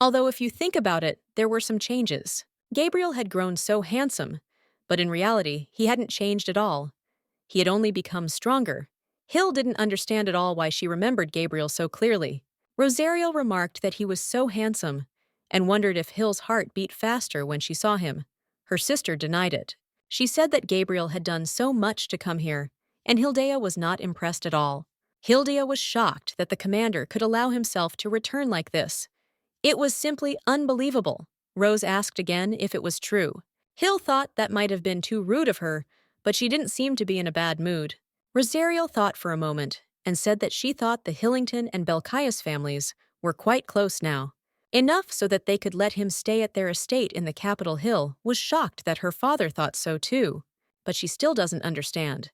Although if you think about it, there were some changes. Gabriel had grown so handsome, but in reality, he hadn't changed at all. He had only become stronger. Hill didn't understand at all why she remembered Gabriel so clearly. Rosario remarked that he was so handsome and wondered if Hill's heart beat faster when she saw him. Her sister denied it. She said that Gabriel had done so much to come here, and Hildea was not impressed at all. Hildea was shocked that the commander could allow himself to return like this. It was simply unbelievable. Rose asked again if it was true. Hill thought that might have been too rude of her, but she didn't seem to be in a bad mood. Rosario thought for a moment and said that she thought the Hillington and Belkias families were quite close now. Enough so that they could let him stay at their estate in the Capitol Hill. Was shocked that her father thought so too. But she still doesn't understand.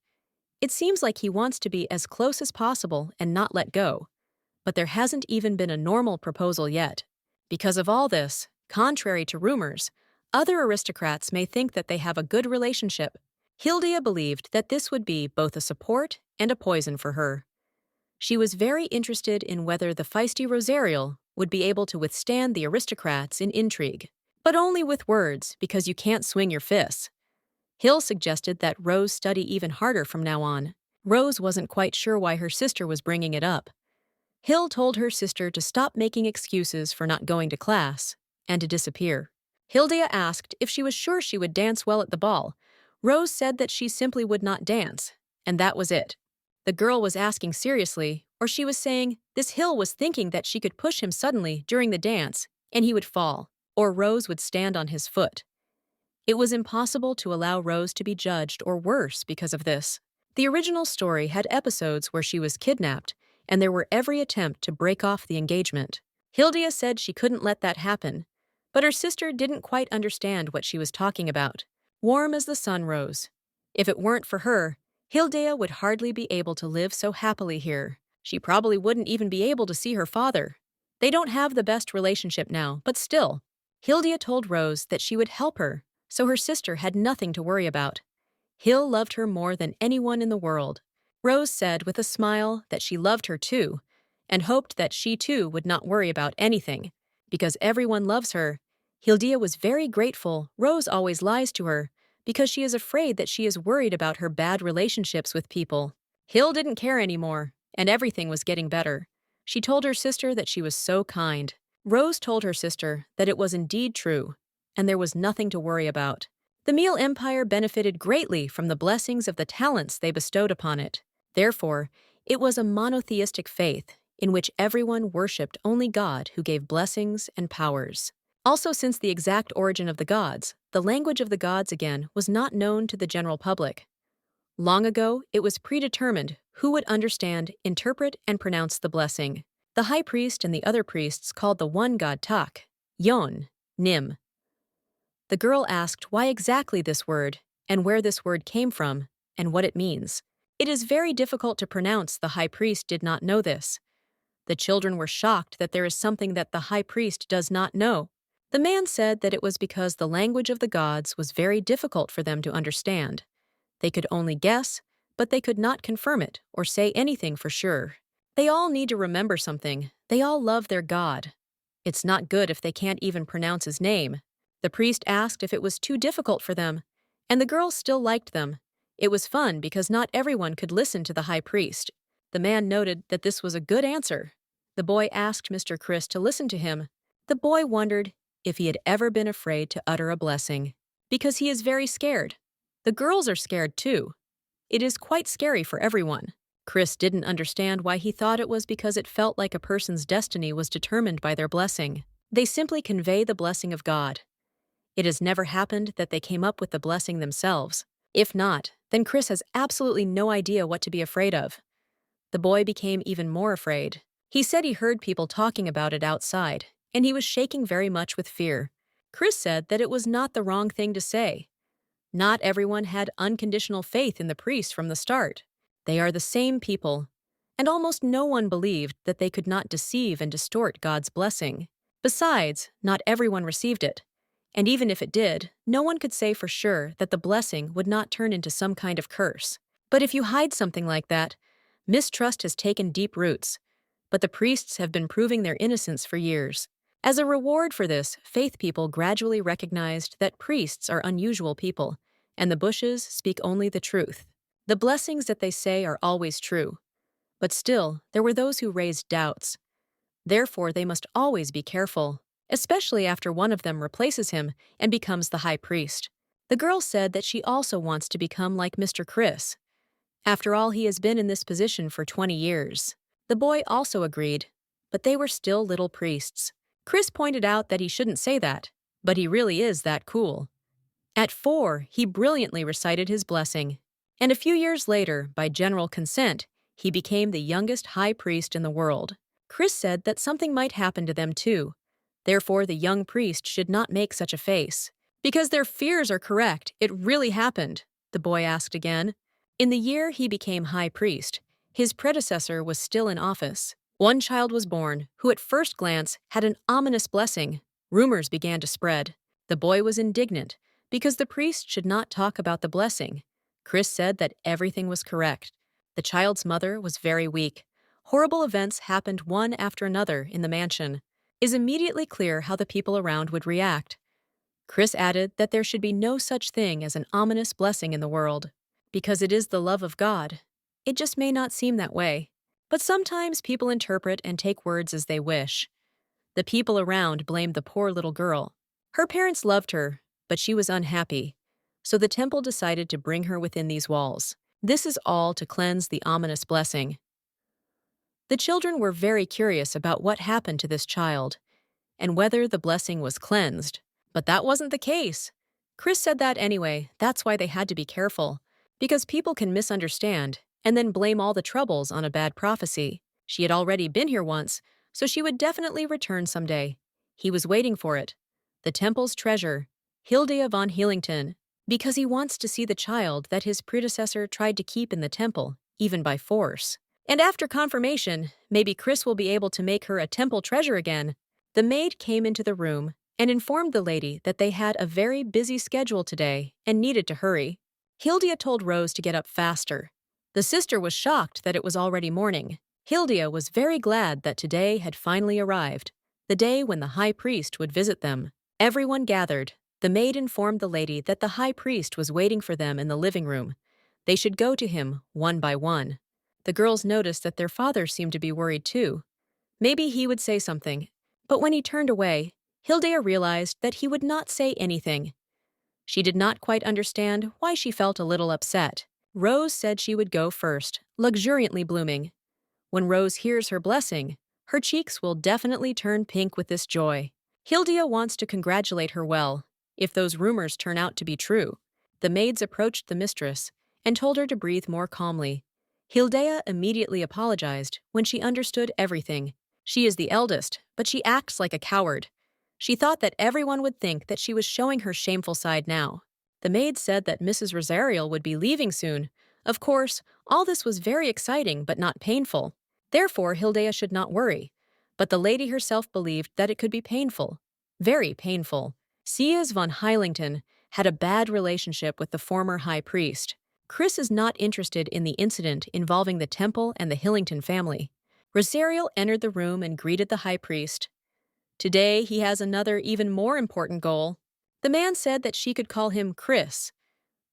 It seems like he wants to be as close as possible and not let go. But there hasn't even been a normal proposal yet. Because of all this, contrary to rumors, other aristocrats may think that they have a good relationship. Hildea believed that this would be both a support and a poison for her. She was very interested in whether the feisty Rosario would be able to withstand the aristocrats in intrigue. But only with words, because you can't swing your fists. Hill suggested that Rose study even harder from now on. Rose wasn't quite sure why her sister was bringing it up. Hill told her sister to stop making excuses for not going to class and to disappear. Hildea asked if she was sure she would dance well at the ball. Rose said that she simply would not dance, and that was it. The girl was asking seriously, or she was saying this Hill was thinking that she could push him suddenly during the dance and he would fall, or Rose would stand on his foot. It was impossible to allow Rose to be judged or worse because of this. The original story had episodes where she was kidnapped, and there were every attempt to break off the engagement. Hildea said she couldn't let that happen, but her sister didn't quite understand what she was talking about. Warm as the sun rose. If it weren't for her, Hildea would hardly be able to live so happily here. She probably wouldn't even be able to see her father. They don't have the best relationship now, but still. Hildea told Rose that she would help her, so her sister had nothing to worry about. Hill loved her more than anyone in the world. Rose said with a smile that she loved her too, and hoped that she too would not worry about anything. Because everyone loves her, Hildea was very grateful Rose always lies to her, because she is afraid that she is worried about her bad relationships with people. Hill didn't care anymore, and everything was getting better. She told her sister that she was so kind. Rose told her sister that it was indeed true, and there was nothing to worry about. The Meal Empire benefited greatly from the blessings of the talents they bestowed upon it. Therefore, it was a monotheistic faith in which everyone worshipped only God who gave blessings and powers. Also, since the exact origin of the gods, the language of the gods again was not known to the general public. Long ago, it was predetermined who would understand, interpret, and pronounce the blessing. The high priest and the other priests called the one god Tak, Yon, Nim. The girl asked why exactly this word, and where this word came from, and what it means. It is very difficult to pronounce. The high priest did not know this. The children were shocked that there is something that the high priest does not know. The man said that it was because the language of the gods was very difficult for them to understand. They could only guess, but they could not confirm it or say anything for sure. They all need to remember something. They all love their god. It's not good if they can't even pronounce his name. The priest asked if it was too difficult for them, and the girls still liked them. It was fun because not everyone could listen to the high priest. The man noted that this was a good answer. The boy asked Mr. Chris to listen to him. The boy wondered if he had ever been afraid to utter a blessing, because he is very scared. The girls are scared too. It is quite scary for everyone. Chris didn't understand why he thought it was because it felt like a person's destiny was determined by their blessing. They simply convey the blessing of God. It has never happened that they came up with the blessing themselves. If not, then Chris has absolutely no idea what to be afraid of. The boy became even more afraid. He said he heard people talking about it outside, and he was shaking very much with fear. Chris said that it was not the wrong thing to say. Not everyone had unconditional faith in the priest from the start. They are the same people, and almost no one believed that they could not deceive and distort God's blessing. Besides, not everyone received it, And even if it did, no one could say for sure that the blessing would not turn into some kind of curse. But if you hide something like that, mistrust has taken deep roots. But the priests have been proving their innocence for years. As a reward for this, faith people gradually recognized that priests are unusual people, and the bushes speak only the truth. The blessings that they say are always true. But still, there were those who raised doubts. Therefore, they must always be careful, especially after one of them replaces him and becomes the high priest. The girl said that she also wants to become like Mr. Chris. After all, he has been in this position for 20 years. The boy also agreed, but they were still little priests. Chris pointed out that he shouldn't say that, but he really is that cool. At 4, he brilliantly recited his blessing. And a few years later, by general consent, he became the youngest high priest in the world. Chris said that something might happen to them too. Therefore, the young priest should not make such a face. Because their fears are correct, it really happened, the boy asked again. In the year he became high priest, his predecessor was still in office. One child was born, who at first glance had an ominous blessing. Rumors began to spread. The boy was indignant, because the priest should not talk about the blessing. Chris said that everything was correct. The child's mother was very weak. Horrible events happened one after another in the mansion. It is immediately clear how the people around would react. Chris added that there should be no such thing as an ominous blessing in the world. Because it is the love of God. It just may not seem that way. But sometimes people interpret and take words as they wish. The people around blamed the poor little girl. Her parents loved her, but she was unhappy. So the temple decided to bring her within these walls. This is all to cleanse the ominous blessing. The children were very curious about what happened to this child, and whether the blessing was cleansed. But that wasn't the case. Chris said that anyway, that's why they had to be careful. Because people can misunderstand and then blame all the troubles on a bad prophecy. She had already been here once, so she would definitely return someday. He was waiting for it. The temple's treasure, Hilda von Healington, because he wants to see the child that his predecessor tried to keep in the temple, even by force. And after confirmation, maybe Chris will be able to make her a temple treasure again. The maid came into the room and informed the lady that they had a very busy schedule today and needed to hurry. Hilda told Rose to get up faster. The sister was shocked that it was already morning. Hilda was very glad that today had finally arrived, the day when the high priest would visit them. Everyone gathered. The maid informed the lady that the high priest was waiting for them in the living room. They should go to him one by one. The girls noticed that their father seemed to be worried too. Maybe he would say something. But when he turned away, Hilda realized that he would not say anything. She did not quite understand why she felt a little upset. Rose said she would go first, luxuriantly blooming. When Rose hears her blessing, her cheeks will definitely turn pink with this joy. Hilda wants to congratulate her well, if those rumors turn out to be true. The maids approached the mistress and told her to breathe more calmly. Hilda immediately apologized when she understood everything. She is the eldest, but she acts like a coward. She thought that everyone would think that she was showing her shameful side now. The maid said that Mrs. Rosariel would be leaving soon. Of course, all this was very exciting but not painful. Therefore, Hilda should not worry. But the lady herself believed that it could be painful. Very painful. Sias von Heilington had a bad relationship with the former high priest. Chris is not interested in the incident involving the temple and the Hillington family. Rosariel entered the room and greeted the high priest. Today, he has another even more important goal. The man said that she could call him Chris.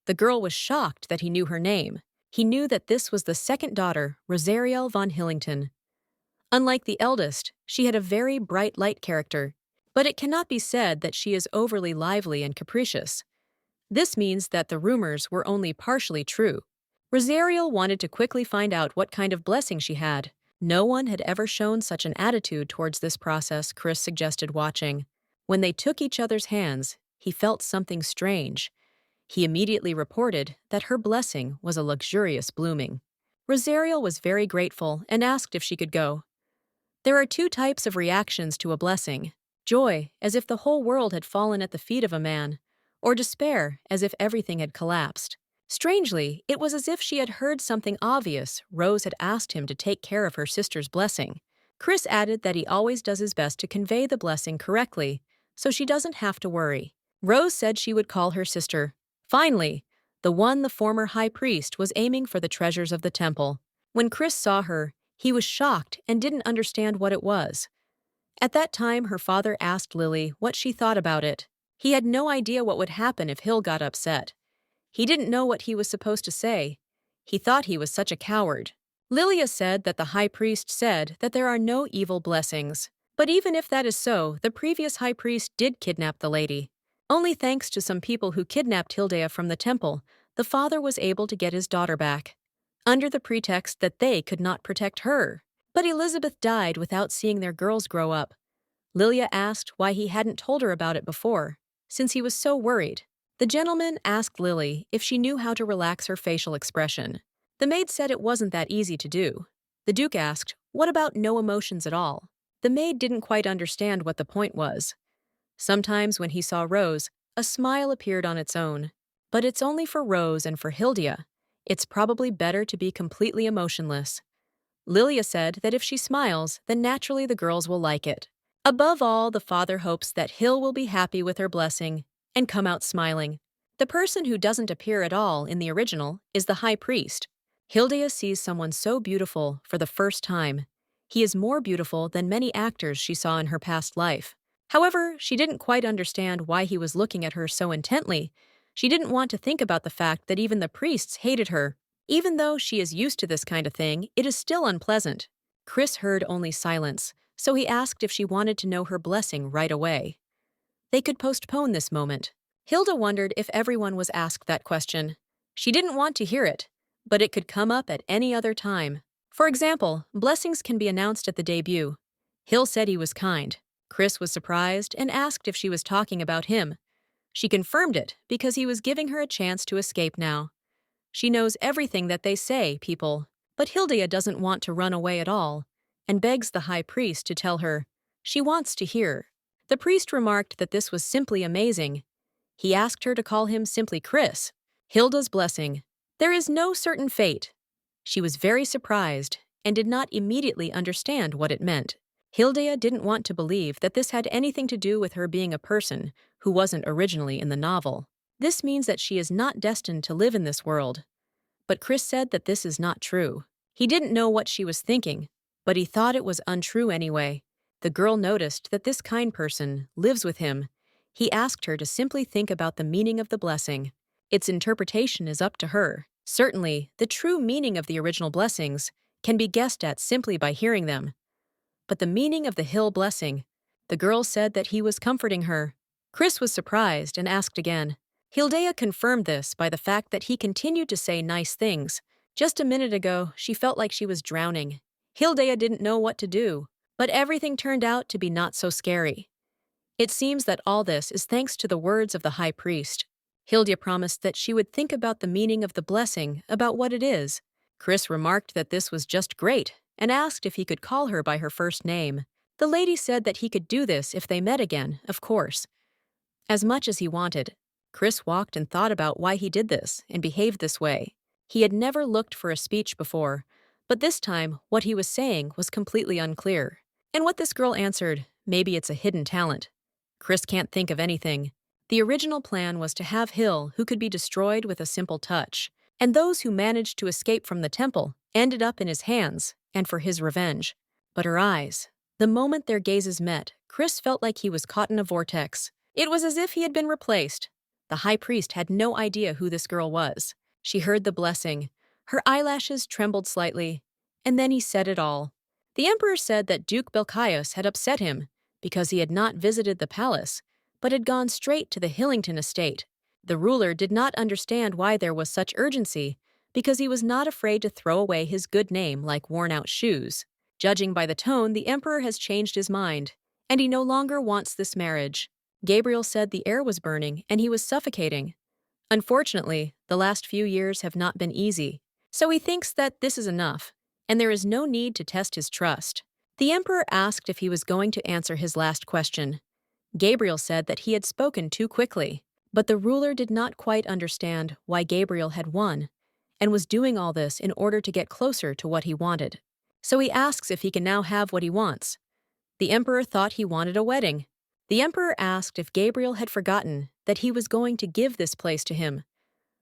The girl was shocked that he knew her name. He knew that this was the second daughter, Rosariel von Hillington. Unlike the eldest, she had a very bright light character, but it cannot be said that she is overly lively and capricious. This means that the rumors were only partially true. Rosariel wanted to quickly find out what kind of blessing she had. No one had ever shown such an attitude towards this process, Chris suggested watching. When they took each other's hands, he felt something strange. He immediately reported that her blessing was a luxurious blooming. Rosariel was very grateful and asked if she could go. There are 2 types of reactions to a blessing: joy, as if the whole world had fallen at the feet of a man, or despair, as if everything had collapsed. Strangely, it was as if she had heard something obvious. Rose had asked him to take care of her sister's blessing. Chris added that he always does his best to convey the blessing correctly, so she doesn't have to worry. Rose said she would call her sister. Finally, the one the former high priest was aiming for the treasures of the temple. When Chris saw her, he was shocked and didn't understand what it was. At that time, her father asked Lily what she thought about it. He had no idea what would happen if Hill got upset. He didn't know what he was supposed to say. He thought he was such a coward. Lilia said that the high priest said that there are no evil blessings. But even if that is so, the previous high priest did kidnap the lady. Only thanks to some people who kidnapped Hildea from the temple, the father was able to get his daughter back, under the pretext that they could not protect her. But Elizabeth died without seeing their girls grow up. Lilia asked why he hadn't told her about it before, since he was so worried. The gentleman asked Lily if she knew how to relax her facial expression. The maid said it wasn't that easy to do. The Duke asked, "What about no emotions at all?" The maid didn't quite understand what the point was. Sometimes when he saw Rose, a smile appeared on its own. But it's only for Rose and for Hildea. It's probably better to be completely emotionless. Lilia said that if she smiles, then naturally the girls will like it. Above all, the father hopes that Hill will be happy with her blessing and come out smiling. The person who doesn't appear at all in the original is the high priest. Hildea sees someone so beautiful for the first time. He is more beautiful than many actors she saw in her past life. However, she didn't quite understand why he was looking at her so intently. She didn't want to think about the fact that even the priests hated her. Even though she is used to this kind of thing, it is still unpleasant. Chris heard only silence, so he asked if she wanted to know her blessing right away. They could postpone this moment. Hilda wondered if everyone was asked that question. She didn't want to hear it, but it could come up at any other time. For example, blessings can be announced at the debut. Hill said he was kind. Chris was surprised and asked if she was talking about him. She confirmed it because he was giving her a chance to escape now. She knows everything that they say, people, but Hildea doesn't want to run away at all, and begs the high priest to tell her. She wants to hear. The priest remarked that this was simply amazing. He asked her to call him simply Chris. Hilda's blessing. There is no certain fate. She was very surprised and did not immediately understand what it meant. Hildea didn't want to believe that this had anything to do with her being a person who wasn't originally in the novel. This means that she is not destined to live in this world. But Chris said that this is not true. He didn't know what she was thinking, but he thought it was untrue anyway. The girl noticed that this kind person lives with him. He asked her to simply think about the meaning of the blessing. Its interpretation is up to her. Certainly, the true meaning of the original blessings can be guessed at simply by hearing them. But the meaning of the Hill blessing, the girl said that he was comforting her. Chris was surprised and asked again. Hildea confirmed this by the fact that he continued to say nice things. Just a minute ago, she felt like she was drowning. Hildea didn't know what to do, but everything turned out to be not so scary. It seems that all this is thanks to the words of the high priest. Hildea promised that she would think about the meaning of the blessing, about what it is. Chris remarked that this was just great and asked if he could call her by her first name. The lady said that he could do this if they met again, of course. As much as he wanted, Chris walked and thought about why he did this and behaved this way. He had never looked for a speech before, but this time what he was saying was completely unclear. And what this girl answered, maybe it's a hidden talent. Chris can't think of anything. The original plan was to have Hill, who could be destroyed with a simple touch, and those who managed to escape from the temple ended up in his hands and for his revenge. But her eyes, the moment their gazes met, Chris felt like he was caught in a vortex. It was as if he had been replaced. The high priest had no idea who this girl was. She heard the blessing. Her eyelashes trembled slightly, and then he said it all. The emperor said that Duke Belcaius had upset him because he had not visited the palace, but had gone straight to the Hillington estate. The ruler did not understand why there was such urgency, because he was not afraid to throw away his good name like worn-out shoes. Judging by the tone, the emperor has changed his mind, and he no longer wants this marriage. Gabriel said the air was burning and he was suffocating. Unfortunately, the last few years have not been easy, so he thinks that this is enough, and there is no need to test his trust. The emperor asked if he was going to answer his last question. Gabriel said that he had spoken too quickly, but the ruler did not quite understand why Gabriel had won and was doing all this in order to get closer to what he wanted. So he asks if he can now have what he wants. The emperor thought he wanted a wedding. The emperor asked if Gabriel had forgotten that he was going to give this place to him,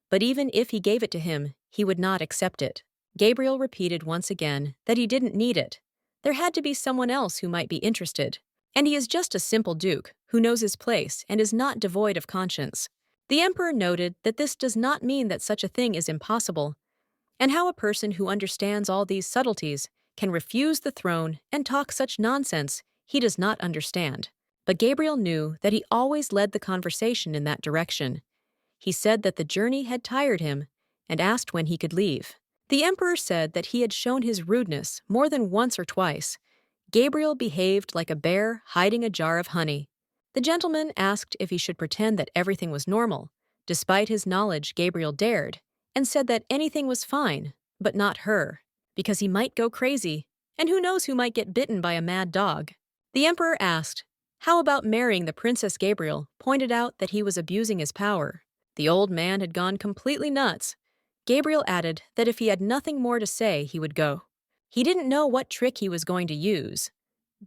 but even if he gave it to him, he would not accept it. Gabriel repeated once again that he didn't need it. There had to be someone else who might be interested. And he is just a simple duke who knows his place and is not devoid of conscience. The emperor noted that this does not mean that such a thing is impossible, and how a person who understands all these subtleties can refuse the throne and talk such nonsense he does not understand. But Gabriel knew that he always led the conversation in that direction. He said that the journey had tired him and asked when he could leave. The emperor said that he had shown his rudeness more than once or twice. Gabriel behaved like a bear hiding a jar of honey. The gentleman asked if he should pretend that everything was normal. Despite his knowledge, Gabriel dared, and said that anything was fine, but not her, because he might go crazy, and who knows who might get bitten by a mad dog. The emperor asked, how about marrying the Princess? Gabriel pointed out that he was abusing his power. The old man had gone completely nuts. Gabriel added that if he had nothing more to say, he would go. He didn't know what trick he was going to use.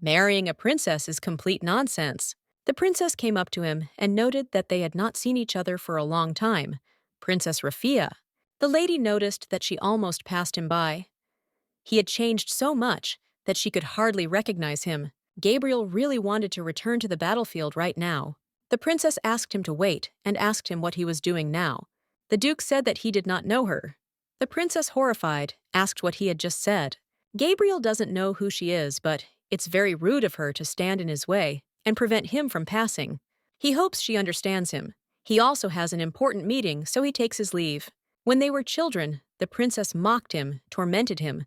Marrying a princess is complete nonsense. The princess came up to him and noted that they had not seen each other for a long time. Princess Rafia. The lady noticed that she almost passed him by. He had changed so much that she could hardly recognize him. Gabriel really wanted to return to the battlefield right now. The princess asked him to wait and asked him what he was doing now. The duke said that he did not know her. The princess, horrified, asked what he had just said. Gabriel doesn't know who she is, but it's very rude of her to stand in his way and prevent him from passing. He hopes she understands him. He also has an important meeting, so he takes his leave. When they were children, the princess mocked him, tormented him.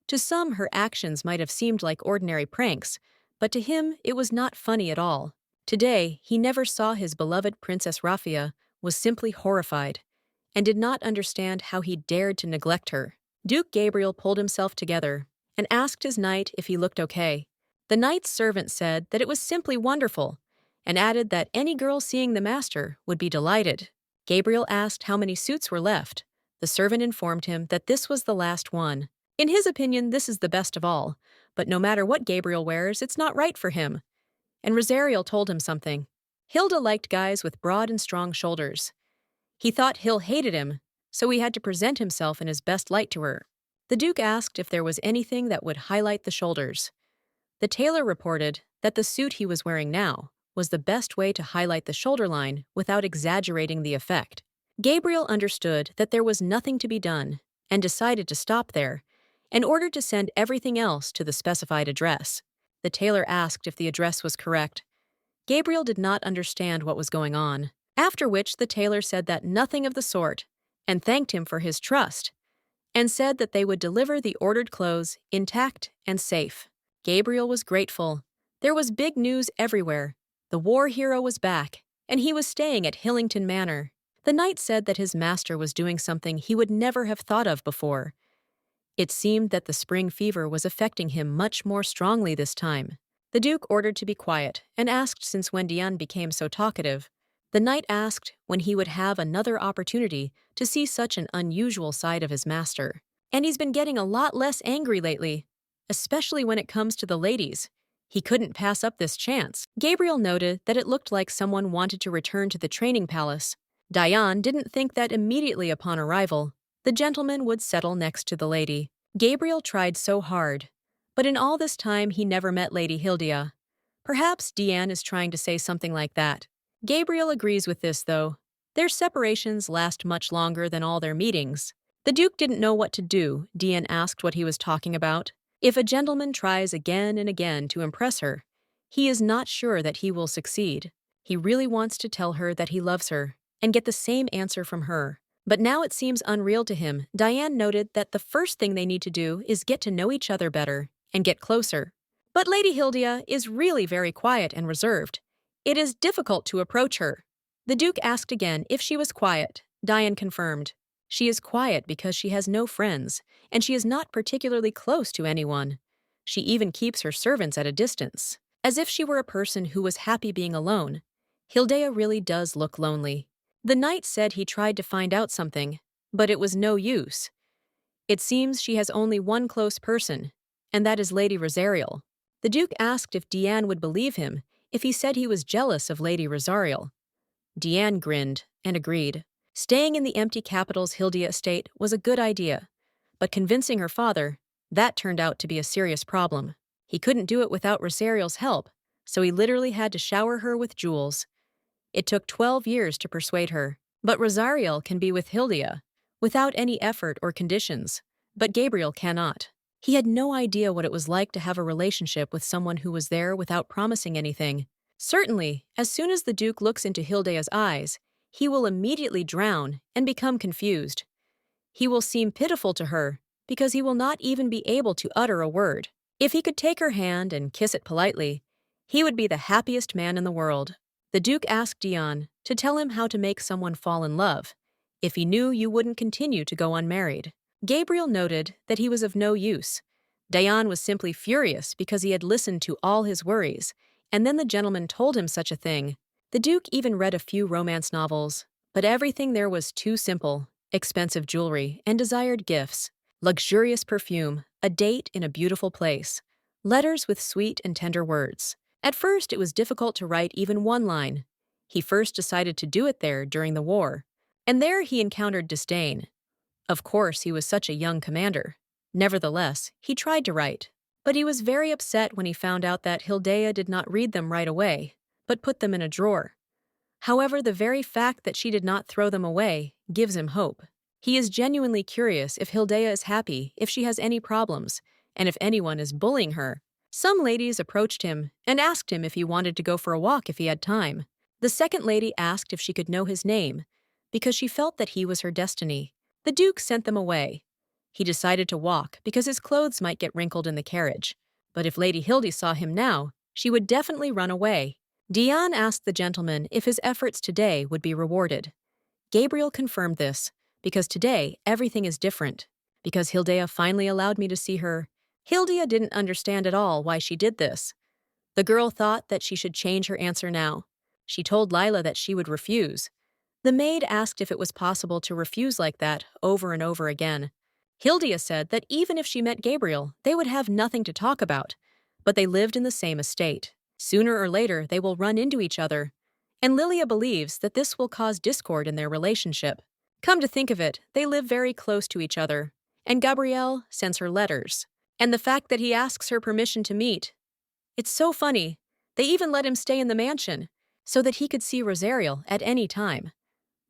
To some, her actions might have seemed like ordinary pranks, but to him it was not funny at all. Today, he never saw his beloved Princess Rafia, was simply horrified, and did not understand how he dared to neglect her. Duke Gabriel pulled himself together and asked his knight if he looked okay. The knight's servant said that it was simply wonderful, and added that any girl seeing the master would be delighted. Gabriel asked how many suits were left. The servant informed him that this was the last one. In his opinion, this is the best of all, but no matter what Gabriel wears, it's not right for him. And Rosariel told him something. Hilda liked guys with broad and strong shoulders. He thought Hill hated him, so he had to present himself in his best light to her. The Duke asked if there was anything that would highlight the shoulders. The tailor reported that the suit he was wearing now was the best way to highlight the shoulder line without exaggerating the effect. Gabriel understood that there was nothing to be done and decided to stop there and ordered to send everything else to the specified address. The tailor asked if the address was correct. Gabriel did not understand what was going on, after which the tailor said that nothing of the sort, and thanked him for his trust, and said that they would deliver the ordered clothes intact and safe. Gabriel was grateful. There was big news everywhere. The war hero was back, and he was staying at Hillington Manor. The knight said that his master was doing something he would never have thought of before. It seemed that the spring fever was affecting him much more strongly this time. The Duke ordered to be quiet and asked since when Diane became so talkative. The knight asked when he would have another opportunity to see such an unusual side of his master. And he's been getting a lot less angry lately, especially when it comes to the ladies. He couldn't pass up this chance. Gabriel noted that it looked like someone wanted to return to the training palace. Diane didn't think that immediately upon arrival, the gentleman would settle next to the lady. Gabriel tried so hard, but in all this time he never met Lady Hildia. Perhaps Diane is trying to say something like that. Gabriel agrees with this, though. Their separations last much longer than all their meetings. The Duke didn't know what to do. Diane asked what he was talking about. If a gentleman tries again and again to impress her, he is not sure that he will succeed. He really wants to tell her that he loves her and get the same answer from her. But now it seems unreal to him. Diane noted that the first thing they need to do is get to know each other better and get closer. But Lady Hildia is really very quiet and reserved. It is difficult to approach her. The Duke asked again if she was quiet. Diane confirmed. She is quiet because she has no friends, and she is not particularly close to anyone. She even keeps her servants at a distance, as if she were a person who was happy being alone. Hilda really does look lonely. The knight said he tried to find out something, but it was no use. It seems she has only one close person, and that is Lady Rosariel. The Duke asked if Diane would believe him if he said he was jealous of Lady Rosariel. Diane grinned and agreed. Staying in the empty capital's Hildia estate was a good idea, but convincing her father, that turned out to be a serious problem. He couldn't do it without Rosariel's help, so he literally had to shower her with jewels. It took 12 years to persuade her, but Rosariel can be with Hildia, without any effort or conditions, but Gabriel cannot. He had no idea what it was like to have a relationship with someone who was there without promising anything. Certainly, as soon as the Duke looks into Hildea's eyes, he will immediately drown and become confused. He will seem pitiful to her because he will not even be able to utter a word. If he could take her hand and kiss it politely, he would be the happiest man in the world. The Duke asked Dion to tell him how to make someone fall in love, if he knew you wouldn't continue to go unmarried. Gabriel noted that he was of no use. Dion was simply furious because he had listened to all his worries, and then the gentleman told him such a thing. The Duke even read a few romance novels, but everything there was too simple: expensive jewelry and desired gifts, luxurious perfume, a date in a beautiful place, letters with sweet and tender words. At first, it was difficult to write even one line. He first decided to do it there during the war, and there he encountered disdain. Of course, he was such a young commander. Nevertheless, he tried to write, but he was very upset when he found out that Hildea did not read them right away, but put them in a drawer. However, the very fact that she did not throw them away gives him hope. He is genuinely curious if Hildea is happy, if she has any problems, and if anyone is bullying her. Some ladies approached him and asked him if he wanted to go for a walk if he had time. The second lady asked if she could know his name, because she felt that he was her destiny. The Duke sent them away. He decided to walk because his clothes might get wrinkled in the carriage. But if Lady Hildy saw him now, she would definitely run away. Dion asked the gentleman if his efforts today would be rewarded. Gabriel confirmed this, because today everything is different. Because Hildea finally allowed me to see her. Hildea didn't understand at all why she did this. The girl thought that she should change her answer now. She told Lila that she would refuse. The maid asked if it was possible to refuse like that over and over again. Hildea said that even if she met Gabriel, they would have nothing to talk about, but they lived in the same estate. Sooner or later, they will run into each other, and Lilia believes that this will cause discord in their relationship. Come to think of it, they live very close to each other, and Gabrielle sends her letters. And the fact that he asks her permission to meet. It's so funny. They even let him stay in the mansion, so that he could see Rosariel at any time.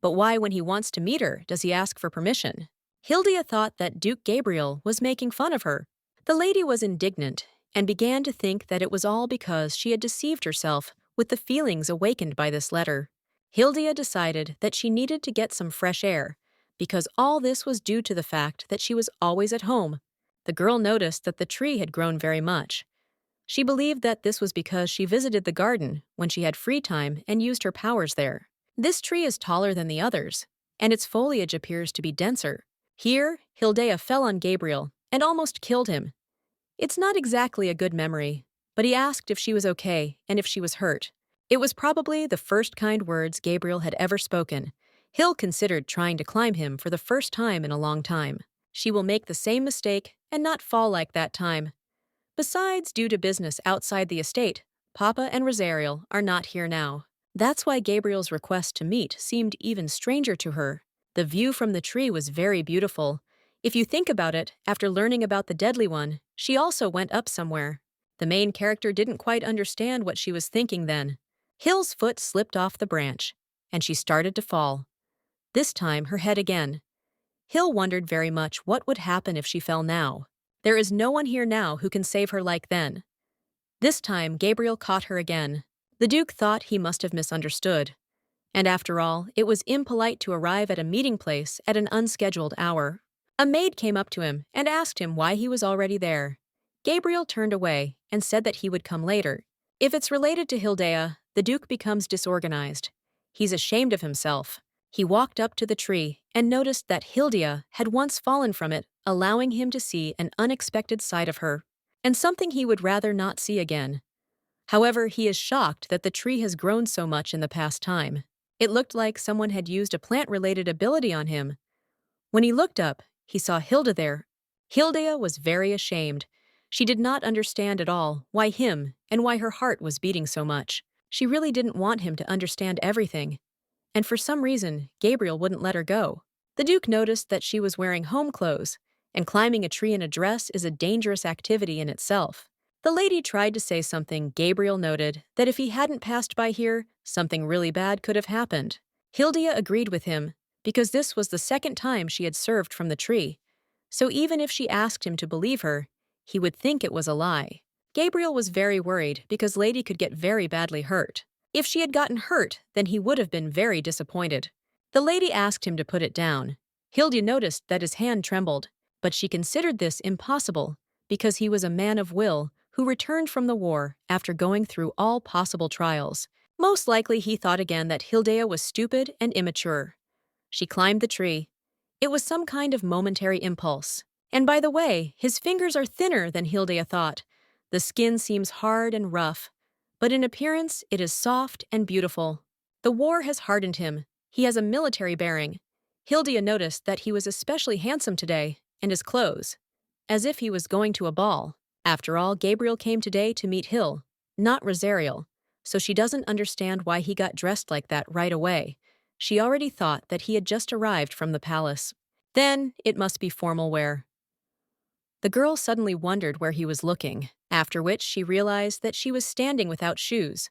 But why, when he wants to meet her, does he ask for permission? Hildea thought that Duke Gabriel was making fun of her. The lady was indignant and began to think that it was all because she had deceived herself with the feelings awakened by this letter. Hildea decided that she needed to get some fresh air, because all this was due to the fact that she was always at home. The girl noticed that the tree had grown very much. She believed that this was because she visited the garden when she had free time and used her powers there. This tree is taller than the others, and its foliage appears to be denser. Here, Hildea fell on Gabriel and almost killed him. It's not exactly a good memory, but he asked if she was okay and if she was hurt. It was probably the first kind words Gabriel had ever spoken. Hill considered trying to climb him for the first time in a long time. She will make the same mistake and not fall like that time. Besides, due to business outside the estate, Papa and Rosariel are not here now. That's why Gabriel's request to meet seemed even stranger to her. The view from the tree was very beautiful. If you think about it, after learning about the deadly one, she also went up somewhere. The main character didn't quite understand what she was thinking then. Hill's foot slipped off the branch, and she started to fall. This time, her head again. Hill wondered very much what would happen if she fell now. There is no one here now who can save her like then. This time, Gabriel caught her again. The Duke thought he must have misunderstood. And after all, it was impolite to arrive at a meeting place at an unscheduled hour. A maid came up to him and asked him why he was already there. Gabriel turned away and said that he would come later. If it's related to Hildea, the Duke becomes disorganized. He's ashamed of himself. He walked up to the tree and noticed that Hildea had once fallen from it, allowing him to see an unexpected side of her, and something he would rather not see again. However, he is shocked that the tree has grown so much in the past time. It looked like someone had used a plant-related ability on him. When he looked up, he saw Hilda there. Hildea was very ashamed. She did not understand at all why him and why her heart was beating so much. She really didn't want him to understand everything. and for some reason, Gabriel wouldn't let her go. The Duke noticed that she was wearing home clothes, and climbing a tree in a dress is a dangerous activity in itself. The lady tried to say something. Gabriel noted that if he hadn't passed by here, something really bad could have happened. Hildia agreed with him, because this was the second time she had served from the tree. So even if she asked him to believe her, he would think it was a lie. Gabriel was very worried because Lady could get very badly hurt. If she had gotten hurt, then he would have been very disappointed. The lady asked him to put it down. Hilda noticed that his hand trembled, but she considered this impossible because he was a man of will who returned from the war after going through all possible trials. Most likely he thought again that Hildea was stupid and immature. She climbed the tree. It was some kind of momentary impulse. And by the way, his fingers are thinner than Hildea thought. The skin seems hard and rough, but in appearance it is soft and beautiful. The war has hardened him. He has a military bearing. Hildea noticed that he was especially handsome today, and his clothes, as if he was going to a ball. After all, Gabriel came today to meet Hill, not Rosariel, so she doesn't understand why he got dressed like that right away. She already thought that he had just arrived from the palace. Then it must be formal wear. The girl suddenly wondered where he was looking, after which she realized that she was standing without shoes.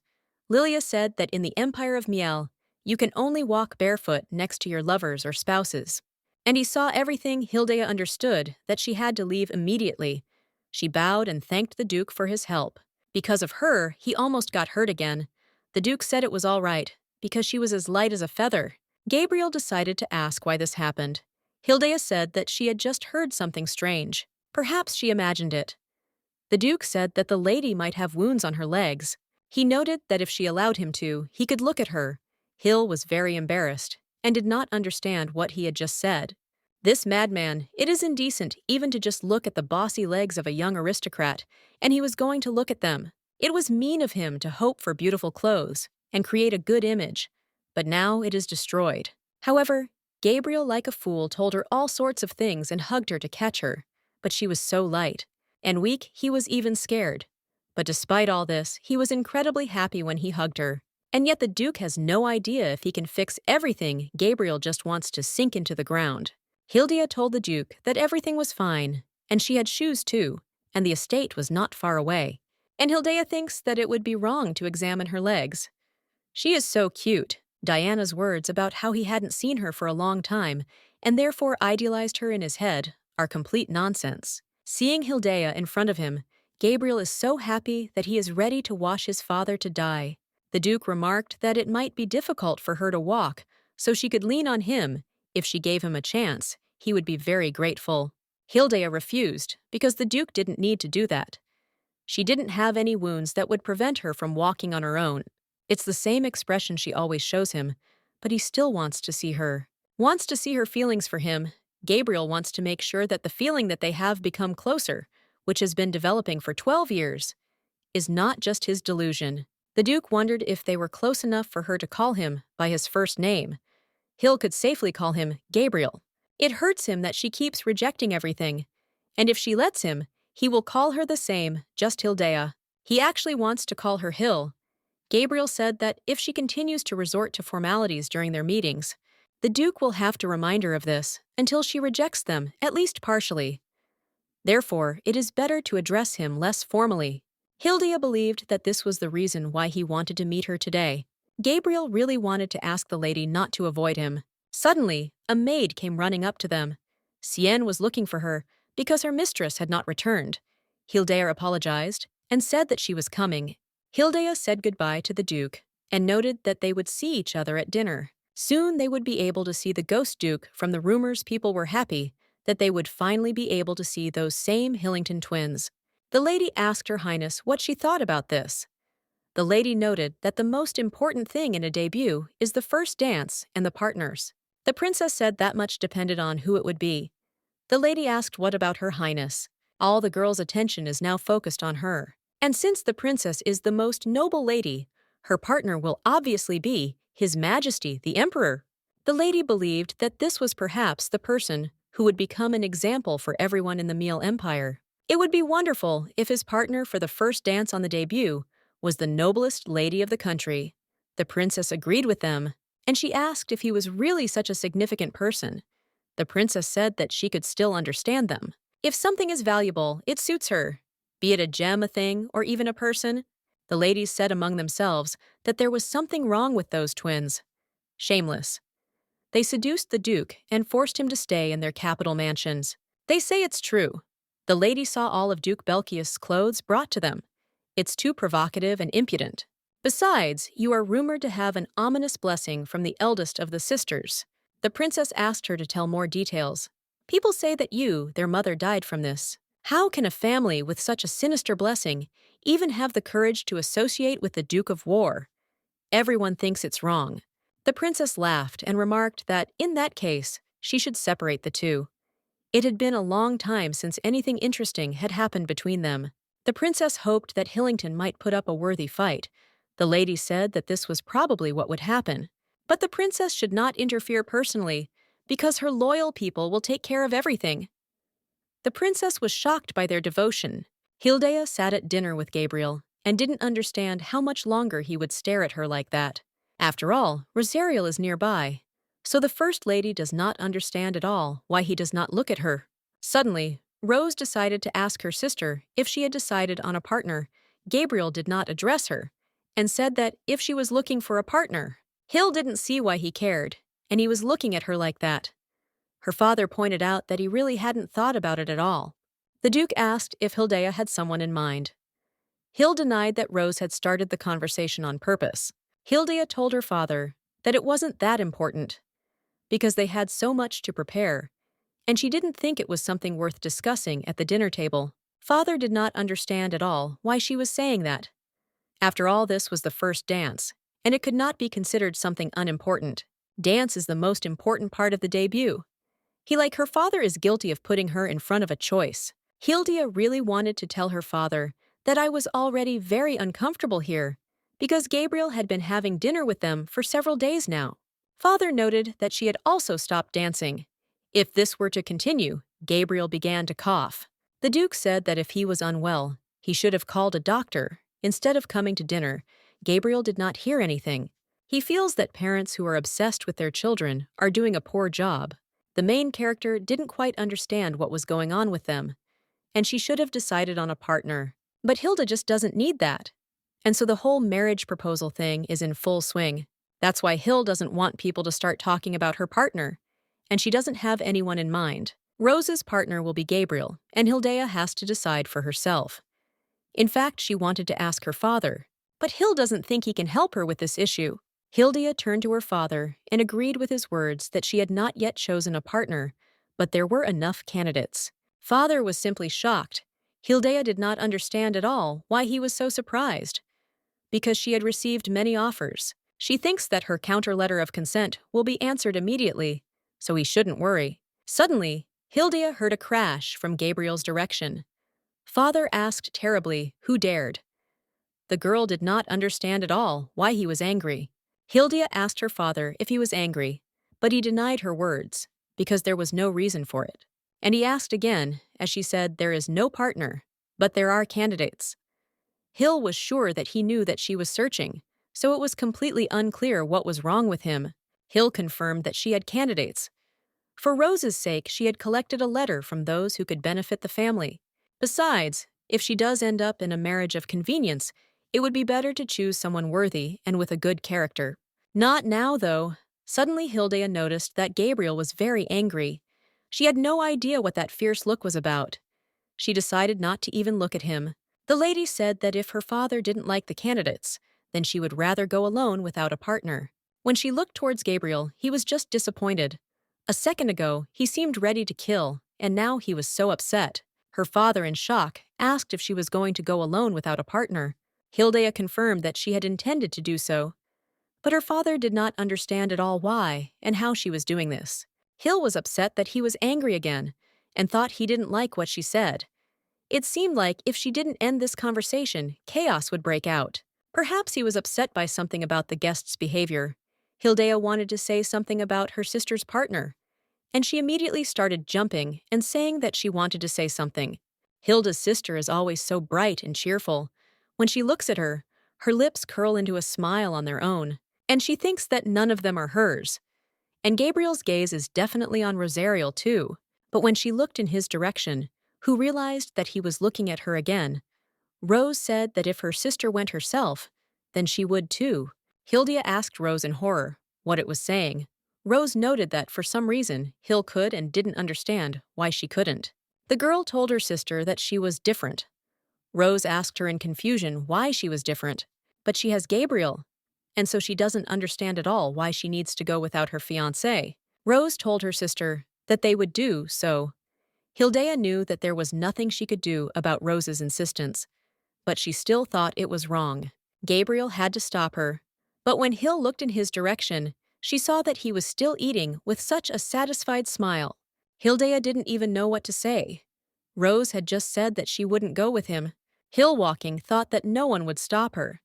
Lilia said that in the Empire of Miel, you can only walk barefoot next to your lovers or spouses. And he saw everything. Hildea understood that she had to leave immediately. She bowed and thanked the Duke for his help. Because of her, he almost got hurt again. The Duke said it was all right, because she was as light as a feather. Gabriel decided to ask why this happened. Hildea said that she had just heard something strange. Perhaps she imagined it. The Duke said that the lady might have wounds on her legs. He noted that if she allowed him to, he could look at her. Hill was very embarrassed and did not understand what he had just said. This madman, it is indecent even to just look at the bossy legs of a young aristocrat, and he was going to look at them. It was mean of him to hope for beautiful clothes and create a good image, but now it is destroyed. However, Gabriel, like a fool, told her all sorts of things and hugged her to catch her, but she was so light and weak he was even scared. But despite all this, he was incredibly happy when he hugged her. And yet the Duke has no idea if he can fix everything. Gabriel just wants to sink into the ground. Hildea told the Duke that everything was fine, and she had shoes too, and the estate was not far away. And Hildea thinks that it would be wrong to examine her legs. She is so cute. Diana's words about how he hadn't seen her for a long time, and therefore idealized her in his head, are complete nonsense. Seeing Hildea in front of him, Gabriel is so happy that he is ready to watch his father to die. The Duke remarked that it might be difficult for her to walk, so she could lean on him. If she gave him a chance, he would be very grateful. Hildea refused, because the Duke didn't need to do that. She didn't have any wounds that would prevent her from walking on her own. It's the same expression she always shows him, but he still wants to see her. Wants to see her feelings for him. Gabriel wants to make sure that the feeling that they have become closer, which has been developing for 12 years, is not just his delusion. The Duke wondered if they were close enough for her to call him by his first name. Hill could safely call him Gabriel. It hurts him that she keeps rejecting everything, and if she lets him, he will call her the same, just Hildea. He actually wants to call her Hill. Gabriel said that if she continues to resort to formalities during their meetings, the Duke will have to remind her of this until she rejects them, at least partially. Therefore, it is better to address him less formally. Hildea believed that this was the reason why he wanted to meet her today. Gabriel really wanted to ask the lady not to avoid him. Suddenly, a maid came running up to them. Sienne was looking for her because her mistress had not returned. Hildea apologized and said that she was coming. Hildea said goodbye to the Duke and noted that they would see each other at dinner. Soon they would be able to see the ghost Duke. From the rumors, people were happy that they would finally be able to see those same Hillington twins. The lady asked Her Highness what she thought about this. The lady noted that the most important thing in a debut is the first dance and the partners. The princess said that much depended on who it would be. The lady asked what about Her Highness. All the girls' attention is now focused on her. And since the princess is the most noble lady, her partner will obviously be His Majesty the Emperor. The lady believed that this was perhaps the person who would become an example for everyone in the Miel Empire. It would be wonderful if his partner for the first dance on the debut was the noblest lady of the country. The princess agreed with them and she asked if he was really such a significant person. The princess said that she could still understand them. If something is valuable, it suits her, be it a gem, a thing, or even a person. The ladies said among themselves that there was something wrong with those twins. Shameless. They seduced the duke and forced him to stay in their capital mansions. They say it's true. The lady saw all of Duke Belkius' clothes brought to them. It's too provocative and impudent. Besides, you are rumored to have an ominous blessing from the eldest of the sisters. The princess asked her to tell more details. People say that you, their mother, died from this. How can a family with such a sinister blessing even have the courage to associate with the Duke of War? Everyone thinks it's wrong. The princess laughed and remarked that, in that case, she should separate the two. It had been a long time since anything interesting had happened between them. The princess hoped that Hillington might put up a worthy fight. The lady said that this was probably what would happen. But the princess should not interfere personally, because her loyal people will take care of everything. The princess was shocked by their devotion. Hildea sat at dinner with Gabriel and didn't understand how much longer he would stare at her like that. After all, Rosariel is nearby, so the First Lady does not understand at all why he does not look at her. Suddenly, Rose decided to ask her sister if she had decided on a partner. Gabriel did not address her, and said that if she was looking for a partner, Hill didn't see why he cared, and he was looking at her like that. Her father pointed out that he really hadn't thought about it at all. The Duke asked if Hildea had someone in mind. Hill denied that Rose had started the conversation on purpose. Hildea told her father that it wasn't that important, because they had so much to prepare, and she didn't think it was something worth discussing at the dinner table. Father did not understand at all why she was saying that. After all, this was the first dance, and it could not be considered something unimportant. Dance is the most important part of the debut. Like her father, is guilty of putting her in front of a choice. Hildea really wanted to tell her father that I was already very uncomfortable here, because Gabriel had been having dinner with them for several days now. Father noted that she had also stopped dancing. If this were to continue, Gabriel began to cough. The Duke said that if he was unwell, he should have called a doctor instead of coming to dinner. Gabriel did not hear anything. He feels that parents who are obsessed with their children are doing a poor job. The main character didn't quite understand what was going on with them, and she should have decided on a partner. But Hilda just doesn't need that. And so the whole marriage proposal thing is in full swing. That's why Hill doesn't want people to start talking about her partner, and she doesn't have anyone in mind. Rose's partner will be Gabriel, and Hildea has to decide for herself. In fact, she wanted to ask her father, but Hill doesn't think he can help her with this issue. Hildea turned to her father and agreed with his words that she had not yet chosen a partner, but there were enough candidates. Father was simply shocked. Hildea did not understand at all why he was so surprised, because she had received many offers. She thinks that her counter letter of consent will be answered immediately, so he shouldn't worry. Suddenly, Hildea heard a crash from Gabriel's direction. Father asked terribly who dared. The girl did not understand at all why he was angry. Hildea asked her father if he was angry, but he denied her words, because there was no reason for it. And he asked again, as she said there is no partner, but there are candidates. Hill was sure that he knew that she was searching, so it was completely unclear what was wrong with him. Hill confirmed that she had candidates. For Rose's sake, she had collected a letter from those who could benefit the family. Besides, if she does end up in a marriage of convenience, it would be better to choose someone worthy and with a good character. Not now, though. Suddenly, Hildea noticed that Gabriel was very angry. She had no idea what that fierce look was about. She decided not to even look at him. The lady said that if her father didn't like the candidates, then she would rather go alone without a partner. When she looked towards Gabriel, he was just disappointed. A second ago, he seemed ready to kill, and now he was so upset. Her father, in shock, asked if she was going to go alone without a partner. Hildea confirmed that she had intended to do so, but her father did not understand at all why and how she was doing this. Hill was upset that he was angry again, and thought he didn't like what she said. It seemed like if she didn't end this conversation, chaos would break out. Perhaps he was upset by something about the guest's behavior. Hildea wanted to say something about her sister's partner, and she immediately started jumping and saying that she wanted to say something. Hilda's sister is always so bright and cheerful. When she looks at her, her lips curl into a smile on their own. and she thinks that none of them are hers. And Gabriel's gaze is definitely on Rosariel too. But when she looked in his direction, who realized that he was looking at her again, Rose said that if her sister went herself, then she would too. Hildia asked Rose in horror what it was saying. Rose noted that for some reason, Hill could and didn't understand why she couldn't. The girl told her sister that she was different. Rose asked her in confusion why she was different, but she has Gabriel, and so she doesn't understand at all why she needs to go without her fiancé. Rose told her sister that they would do so. Hildea knew that there was nothing she could do about Rose's insistence, but she still thought it was wrong. Gabriel had to stop her, but when Hill looked in his direction, she saw that he was still eating with such a satisfied smile. Hildea didn't even know what to say. Rose had just said that she wouldn't go with him. Hill walking thought that no one would stop her.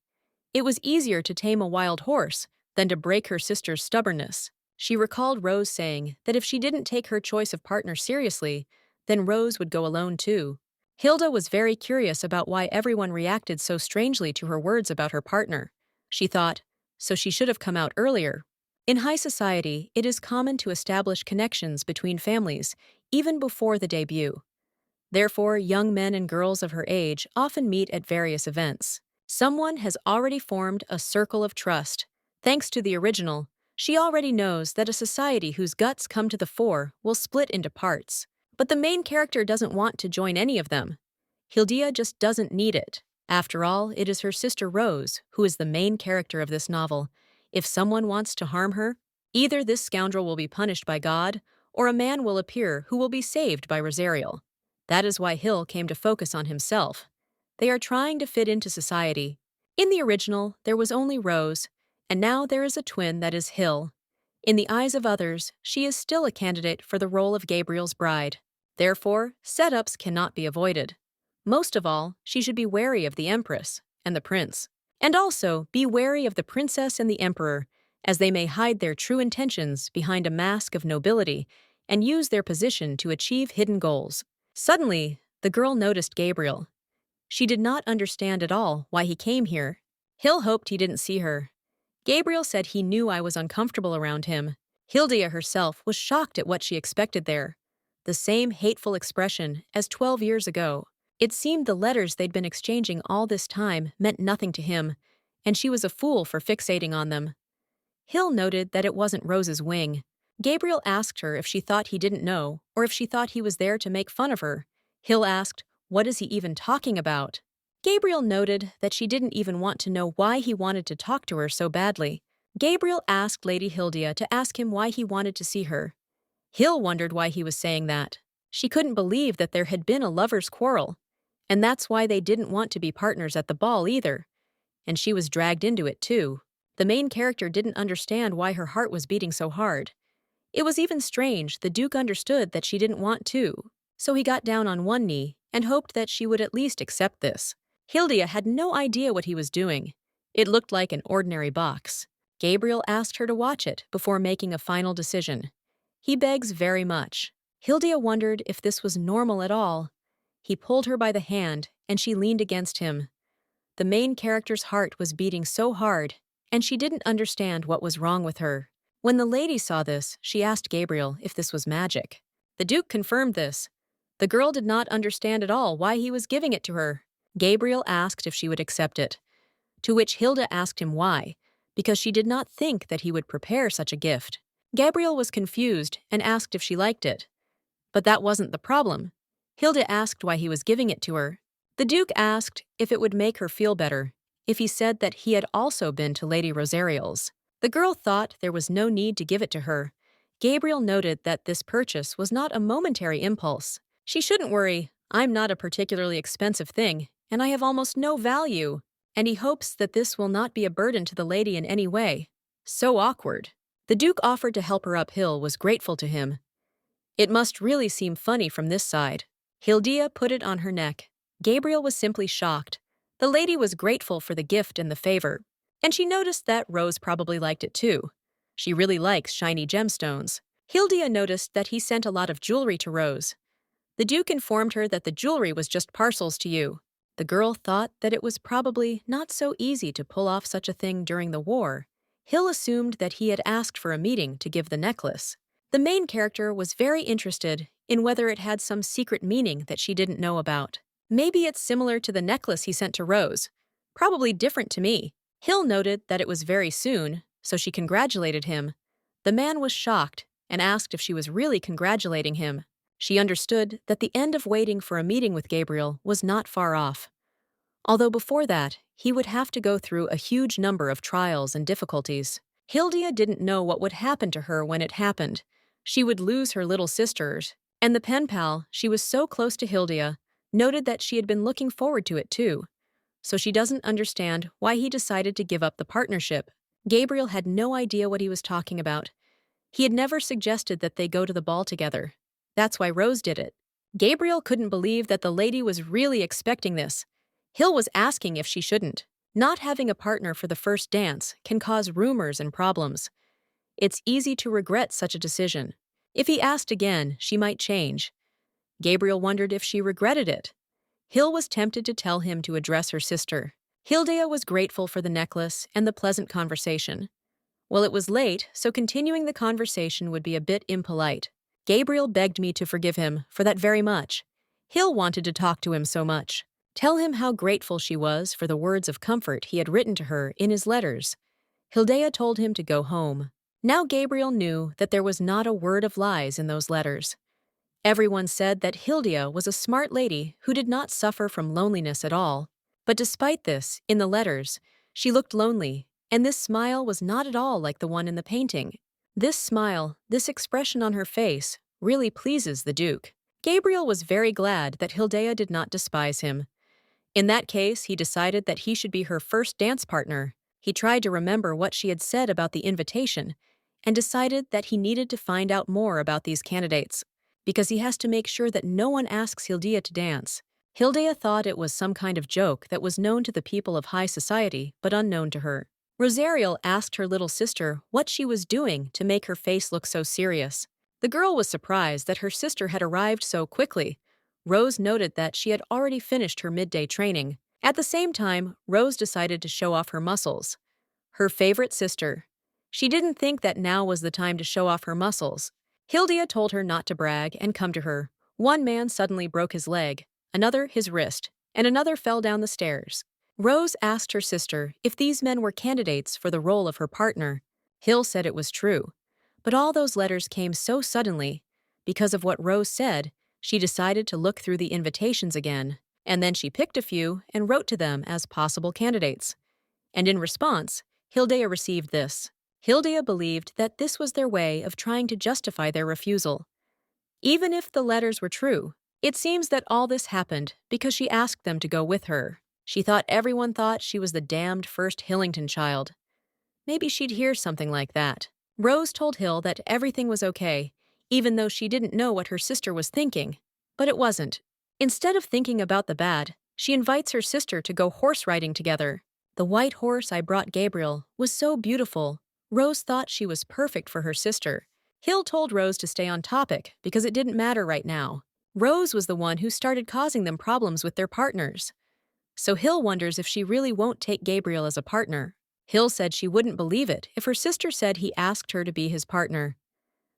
It was easier to tame a wild horse than to break her sister's stubbornness. She recalled Rose saying that if she didn't take her choice of partner seriously, then Rose would go alone too. Hilda was very curious about why everyone reacted so strangely to her words about her partner. She thought, so she should have come out earlier. In high society, it is common to establish connections between families, even before the debut. Therefore, young men and girls of her age often meet at various events. Someone has already formed a circle of trust. Thanks to the original, she already knows that a society whose guts come to the fore will split into parts. But the main character doesn't want to join any of them. Hildea just doesn't need it. After all, it is her sister Rose who is the main character of this novel. If someone wants to harm her, either this scoundrel will be punished by God, or a man will appear who will be saved by Rosariel. That is why Hill came to focus on himself. They are trying to fit into society. In the original, there was only Rose, and now there is a twin that is Hill. In the eyes of others, she is still a candidate for the role of Gabriel's bride. Therefore, setups cannot be avoided. Most of all, she should be wary of the Empress and the Prince. And also, be wary of the Princess and the Emperor, as they may hide their true intentions behind a mask of nobility and use their position to achieve hidden goals. Suddenly, the girl noticed Gabriel. She did not understand at all why he came here. Hill hoped he didn't see her. Gabriel said he knew I was uncomfortable around him. Hildea herself was shocked at what she expected there. The same hateful expression as 12 years ago. It seemed the letters they'd been exchanging all this time meant nothing to him, and she was a fool for fixating on them. Hill noted that it wasn't Rose's wing. Gabriel asked her if she thought he didn't know, or if she thought he was there to make fun of her. Hill asked, what is he even talking about? Gabriel noted that she didn't even want to know why he wanted to talk to her so badly. Gabriel asked Lady Hildea to ask him why he wanted to see her. Hill wondered why he was saying that. She couldn't believe that there had been a lover's quarrel, and that's why they didn't want to be partners at the ball either. And she was dragged into it too. The main character didn't understand why her heart was beating so hard. It was even strange the Duke understood that she didn't want to, so he got down on one knee and hoped that she would at least accept this. Hildea had no idea what he was doing. It looked like an ordinary box. Gabriel asked her to watch it before making a final decision. He begs very much. Hildea wondered if this was normal at all. He pulled her by the hand, and she leaned against him. The main character's heart was beating so hard, and she didn't understand what was wrong with her. When the lady saw this, she asked Gabriel if this was magic. The Duke confirmed this. The girl did not understand at all why he was giving it to her. Gabriel asked if she would accept it, to which Hilda asked him why, because she did not think that he would prepare such a gift. Gabriel was confused and asked if she liked it. But that wasn't the problem. Hilda asked why he was giving it to her. The Duke asked if it would make her feel better if he said that he had also been to Lady Rosariel's. The girl thought there was no need to give it to her. Gabriel noted that this purchase was not a momentary impulse. She shouldn't worry, I'm not a particularly expensive thing, and I have almost no value. And he hopes that this will not be a burden to the lady in any way. So awkward. The Duke offered to help her uphill was grateful to him. It must really seem funny from this side. Hildea put it on her neck. Gabriel was simply shocked. The lady was grateful for the gift and the favor, and she noticed that Rose probably liked it too. She really likes shiny gemstones. Hildea noticed that he sent a lot of jewelry to Rose. The Duke informed her that the jewelry was just parcels to you. The girl thought that it was probably not so easy to pull off such a thing during the war. Hill assumed that he had asked for a meeting to give the necklace. The main character was very interested in whether it had some secret meaning that she didn't know about. Maybe it's similar to the necklace he sent to Rose. Probably different to me. Hill noted that it was very soon, so she congratulated him. The man was shocked and asked if she was really congratulating him. She understood that the end of waiting for a meeting with Gabriel was not far off. Although before that, he would have to go through a huge number of trials and difficulties. Hildia didn't know what would happen to her when it happened. She would lose her little sisters, and the pen pal, she was so close to Hildia, noted that she had been looking forward to it too. So she doesn't understand why he decided to give up the partnership. Gabriel had no idea what he was talking about. He had never suggested that they go to the ball together. That's why Rose did it. Gabriel couldn't believe that the lady was really expecting this. Hill was asking if she shouldn't. Not having a partner for the first dance can cause rumors and problems. It's easy to regret such a decision. If he asked again, she might change. Gabriel wondered if she regretted it. Hill was tempted to tell him to address her sister. Hilda was grateful for the necklace and the pleasant conversation. Well, it was late, so continuing the conversation would be a bit impolite. Gabriel begged me to forgive him for that very much. Hill wanted to talk to him so much. Tell him how grateful she was for the words of comfort he had written to her in his letters. Hilda told him to go home. Now Gabriel knew that there was not a word of lies in those letters. Everyone said that Hilda was a smart lady who did not suffer from loneliness at all. But despite this, in the letters, she looked lonely, and this smile was not at all like the one in the painting. This smile, this expression on her face, really pleases the Duke. Gabriel was very glad that Hilda did not despise him. In that case, he decided that he should be her first dance partner. He tried to remember what she had said about the invitation and decided that he needed to find out more about these candidates, because he has to make sure that no one asks Hilda to dance. Hilda thought it was some kind of joke that was known to the people of high society but unknown to her. Rosariel asked her little sister what she was doing to make her face look so serious. The girl was surprised that her sister had arrived so quickly. Rose noted that she had already finished her midday training. At the same time, Rose decided to show off her muscles. Her favorite sister. She didn't think that now was the time to show off her muscles. Hilda told her not to brag and come to her. One man suddenly broke his leg, another his wrist, and another fell down the stairs. Rose asked her sister if these men were candidates for the role of her partner. Hill said it was true. But all those letters came so suddenly. Because of what Rose said, she decided to look through the invitations again, and then she picked a few and wrote to them as possible candidates. And in response, Hilda received this. Hilda believed that this was their way of trying to justify their refusal. Even if the letters were true, it seems that all this happened because she asked them to go with her. She thought everyone thought she was the damned first Hillington child. Maybe she'd hear something like that. Rose told Hill that everything was okay, even though she didn't know what her sister was thinking. But it wasn't. Instead of thinking about the bad, she invites her sister to go horse riding together. The white horse I brought Gabriel was so beautiful. Rose thought she was perfect for her sister. Hill told Rose to stay on topic because it didn't matter right now. Rose was the one who started causing them problems with their partners. So Hill wonders if she really won't take Gabriel as a partner. Hill said she wouldn't believe it if her sister said he asked her to be his partner.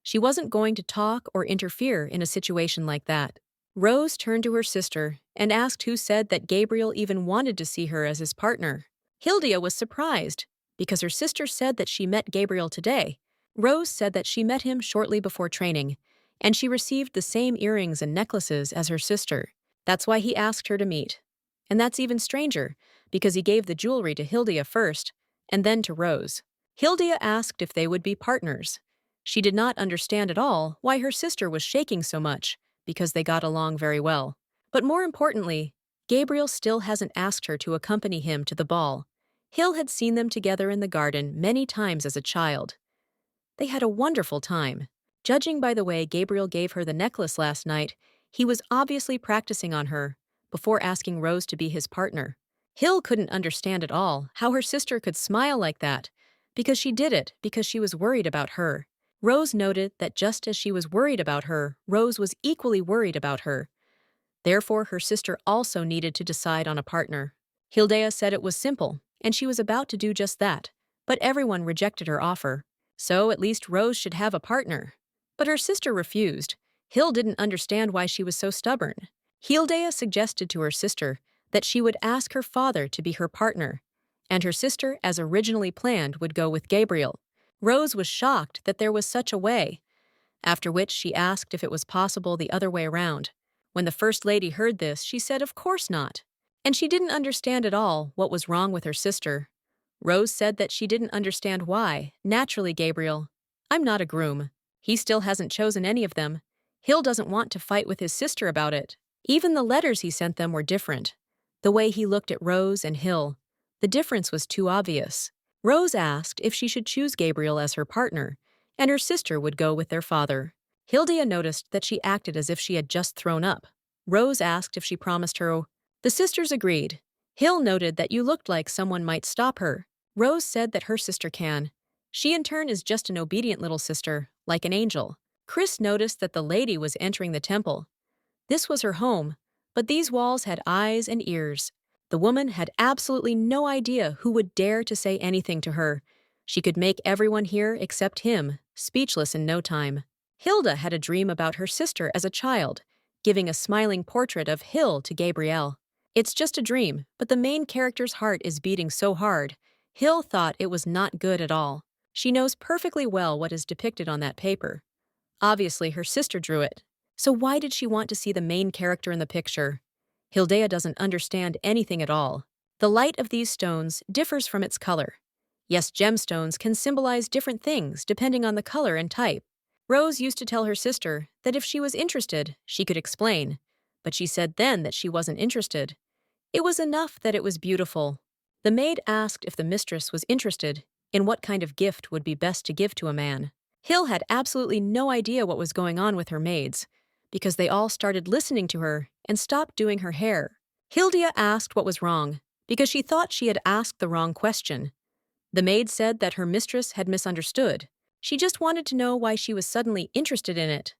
She wasn't going to talk or interfere in a situation like that. Rose turned to her sister and asked who said that Gabriel even wanted to see her as his partner. Hilda was surprised because her sister said that she met Gabriel today. Rose said that she met him shortly before training, and she received the same earrings and necklaces as her sister. That's why he asked her to meet. And that's even stranger, because he gave the jewelry to Hilda first, and then to Rose. Hilda asked if they would be partners. She did not understand at all why her sister was shaking so much, because they got along very well. But more importantly, Gabriel still hasn't asked her to accompany him to the ball. Hill had seen them together in the garden many times as a child. They had a wonderful time. Judging by the way Gabriel gave her the necklace last night, he was obviously practicing on her before asking Rose to be his partner. Hill couldn't understand at all how her sister could smile like that, because she did it because she was worried about her. Rose noted that just as she was worried about her, Rose was equally worried about her. Therefore, her sister also needed to decide on a partner. Hilda said it was simple, and she was about to do just that, but everyone rejected her offer. So at least Rose should have a partner. But her sister refused. Hill didn't understand why she was so stubborn. Hildea suggested to her sister that she would ask her father to be her partner, and her sister, as originally planned, would go with Gabriel. Rose was shocked that there was such a way, after which she asked if it was possible the other way around. When the First Lady heard this, she said of course not, and she didn't understand at all what was wrong with her sister. Rose said that she didn't understand why. Naturally, Gabriel. I'm not a groom. He still hasn't chosen any of them. Hill doesn't want to fight with his sister about it. Even the letters he sent them were different. The way he looked at Rose and Hill, the difference was too obvious. Rose asked if she should choose Gabriel as her partner, and her sister would go with their father. Hildia noticed that she acted as if she had just thrown up. Rose asked if she promised her. The sisters agreed. Hill noted that you looked like someone might stop her. Rose said that her sister can. She in turn is just an obedient little sister, like an angel. Chris noticed that the lady was entering the temple. This was her home, but these walls had eyes and ears. The woman had absolutely no idea who would dare to say anything to her. She could make everyone here except him speechless in no time. Hilda had a dream about her sister as a child, giving a smiling portrait of Hill to Gabrielle. It's just a dream, but the main character's heart is beating so hard. Hill thought it was not good at all. She knows perfectly well what is depicted on that paper. Obviously, her sister drew it. So why did she want to see the main character in the picture? Hildea doesn't understand anything at all. The light of these stones differs from its color. Yes, gemstones can symbolize different things depending on the color and type. Rose used to tell her sister that if she was interested, she could explain, but she said then that she wasn't interested. It was enough that it was beautiful. The maid asked if the mistress was interested in what kind of gift would be best to give to a man. Hill had absolutely no idea what was going on with her maids, because they all started listening to her and stopped doing her hair. Hildia asked what was wrong, because she thought she had asked the wrong question. The maid said that her mistress had misunderstood. She just wanted to know why she was suddenly interested in it.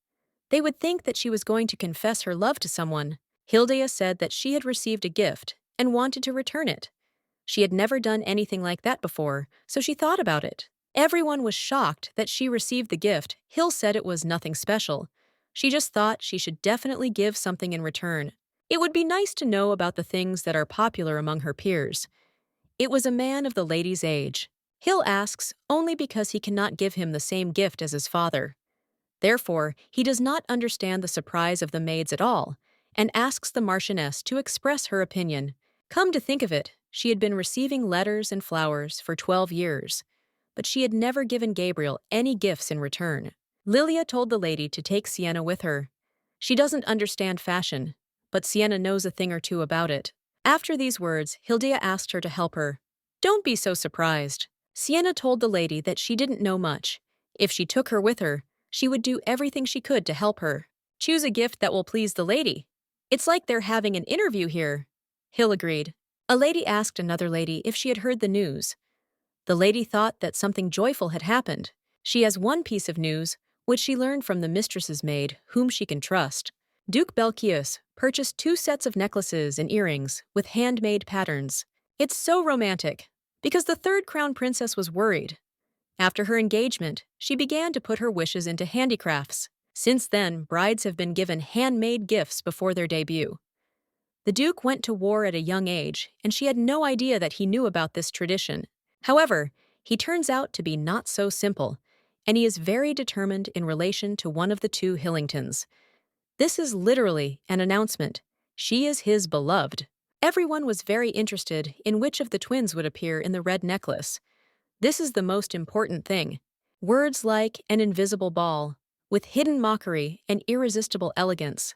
They would think that she was going to confess her love to someone. Hildia said that she had received a gift and wanted to return it. She had never done anything like that before, so she thought about it. Everyone was shocked that she received the gift. Hill said it was nothing special. She just thought she should definitely give something in return. It would be nice to know about the things that are popular among her peers. It was a man of the lady's age. Hill asks only because he cannot give him the same gift as his father. Therefore, he does not understand the surprise of the maids at all, and asks the Marchioness to express her opinion. Come to think of it, she had been receiving letters and flowers for 12 years, but she had never given Gabriel any gifts in return. Lilia told the lady to take Sienna with her. She doesn't understand fashion, but Sienna knows a thing or two about it. After these words, Hildia asked her to help her. Don't be so surprised. Sienna told the lady that she didn't know much. If she took her with her, she would do everything she could to help her. Choose a gift that will please the lady. It's like they're having an interview here. Hill agreed. A lady asked another lady if she had heard the news. The lady thought that something joyful had happened. She has one piece of news, which she learned from the mistress's maid, whom she can trust. Duke Belchius purchased 2 sets of necklaces and earrings with handmade patterns. It's so romantic, because the third crown princess was worried. After her engagement, she began to put her wishes into handicrafts. Since then, brides have been given handmade gifts before their debut. The Duke went to war at a young age, and she had no idea that he knew about this tradition. However, he turns out to be not so simple, and he is very determined in relation to one of the 2 Hillingtons. This is literally an announcement. She is his beloved. Everyone was very interested in which of the twins would appear in the red necklace. This is the most important thing. Words like an invisible ball, with hidden mockery and irresistible elegance.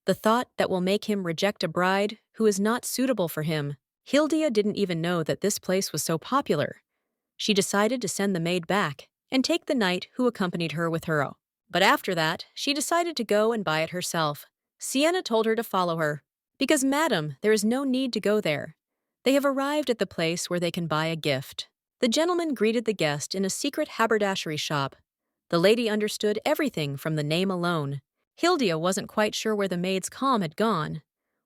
The thought that will make him reject a bride who is not suitable for him. Hildia didn't even know that this place was so popular. She decided to send the maid back and take the knight who accompanied her with her. But after that, she decided to go and buy it herself. Sienna told her to follow her. Because, madam, there is no need to go there. They have arrived at the place where they can buy a gift. The gentleman greeted the guest in a secret haberdashery shop. The lady understood everything from the name alone. Hildia wasn't quite sure where the maid's calm had gone.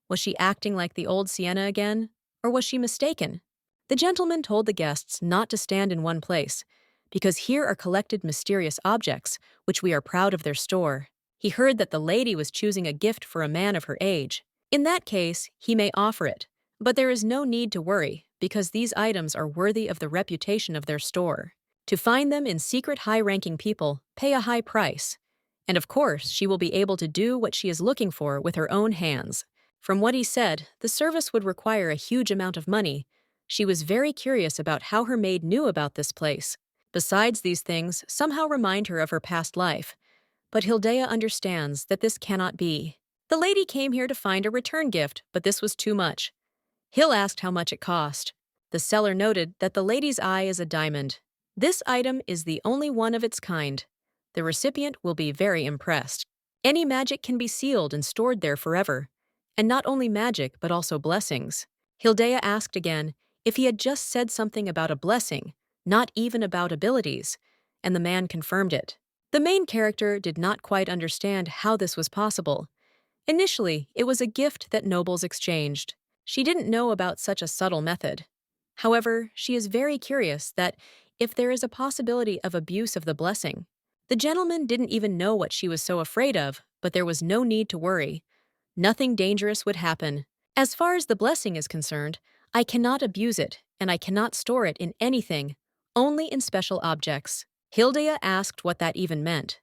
Was she acting like the old Sienna again? Or was she mistaken? The gentleman told the guests not to stand in one place, because here are collected mysterious objects, which we are proud of their store. He heard that the lady was choosing a gift for a man of her age. In that case, he may offer it, but there is no need to worry, because these items are worthy of the reputation of their store. To find them in secret high-ranking people, pay a high price. And of course, she will be able to do what she is looking for with her own hands. From what he said, the service would require a huge amount of money. She was very curious about how her maid knew about this place. Besides, these things somehow remind her of her past life. But Hildea understands that this cannot be. The lady came here to find a return gift, but this was too much. Hill asked how much it cost. The seller noted that the lady's eye is a diamond. This item is the only one of its kind. The recipient will be very impressed. Any magic can be sealed and stored there forever. And not only magic, but also blessings. Hildea asked again if he had just said something about a blessing, not even about abilities, and the man confirmed it. The main character did not quite understand how this was possible. Initially, it was a gift that nobles exchanged. She didn't know about such a subtle method. However, she is very curious that if there is a possibility of abuse of the blessing. The gentleman didn't even know what she was so afraid of, but there was no need to worry. Nothing dangerous would happen. As far as the blessing is concerned, I cannot abuse it, and I cannot store it in anything, only in special objects. Hildea asked what that even meant.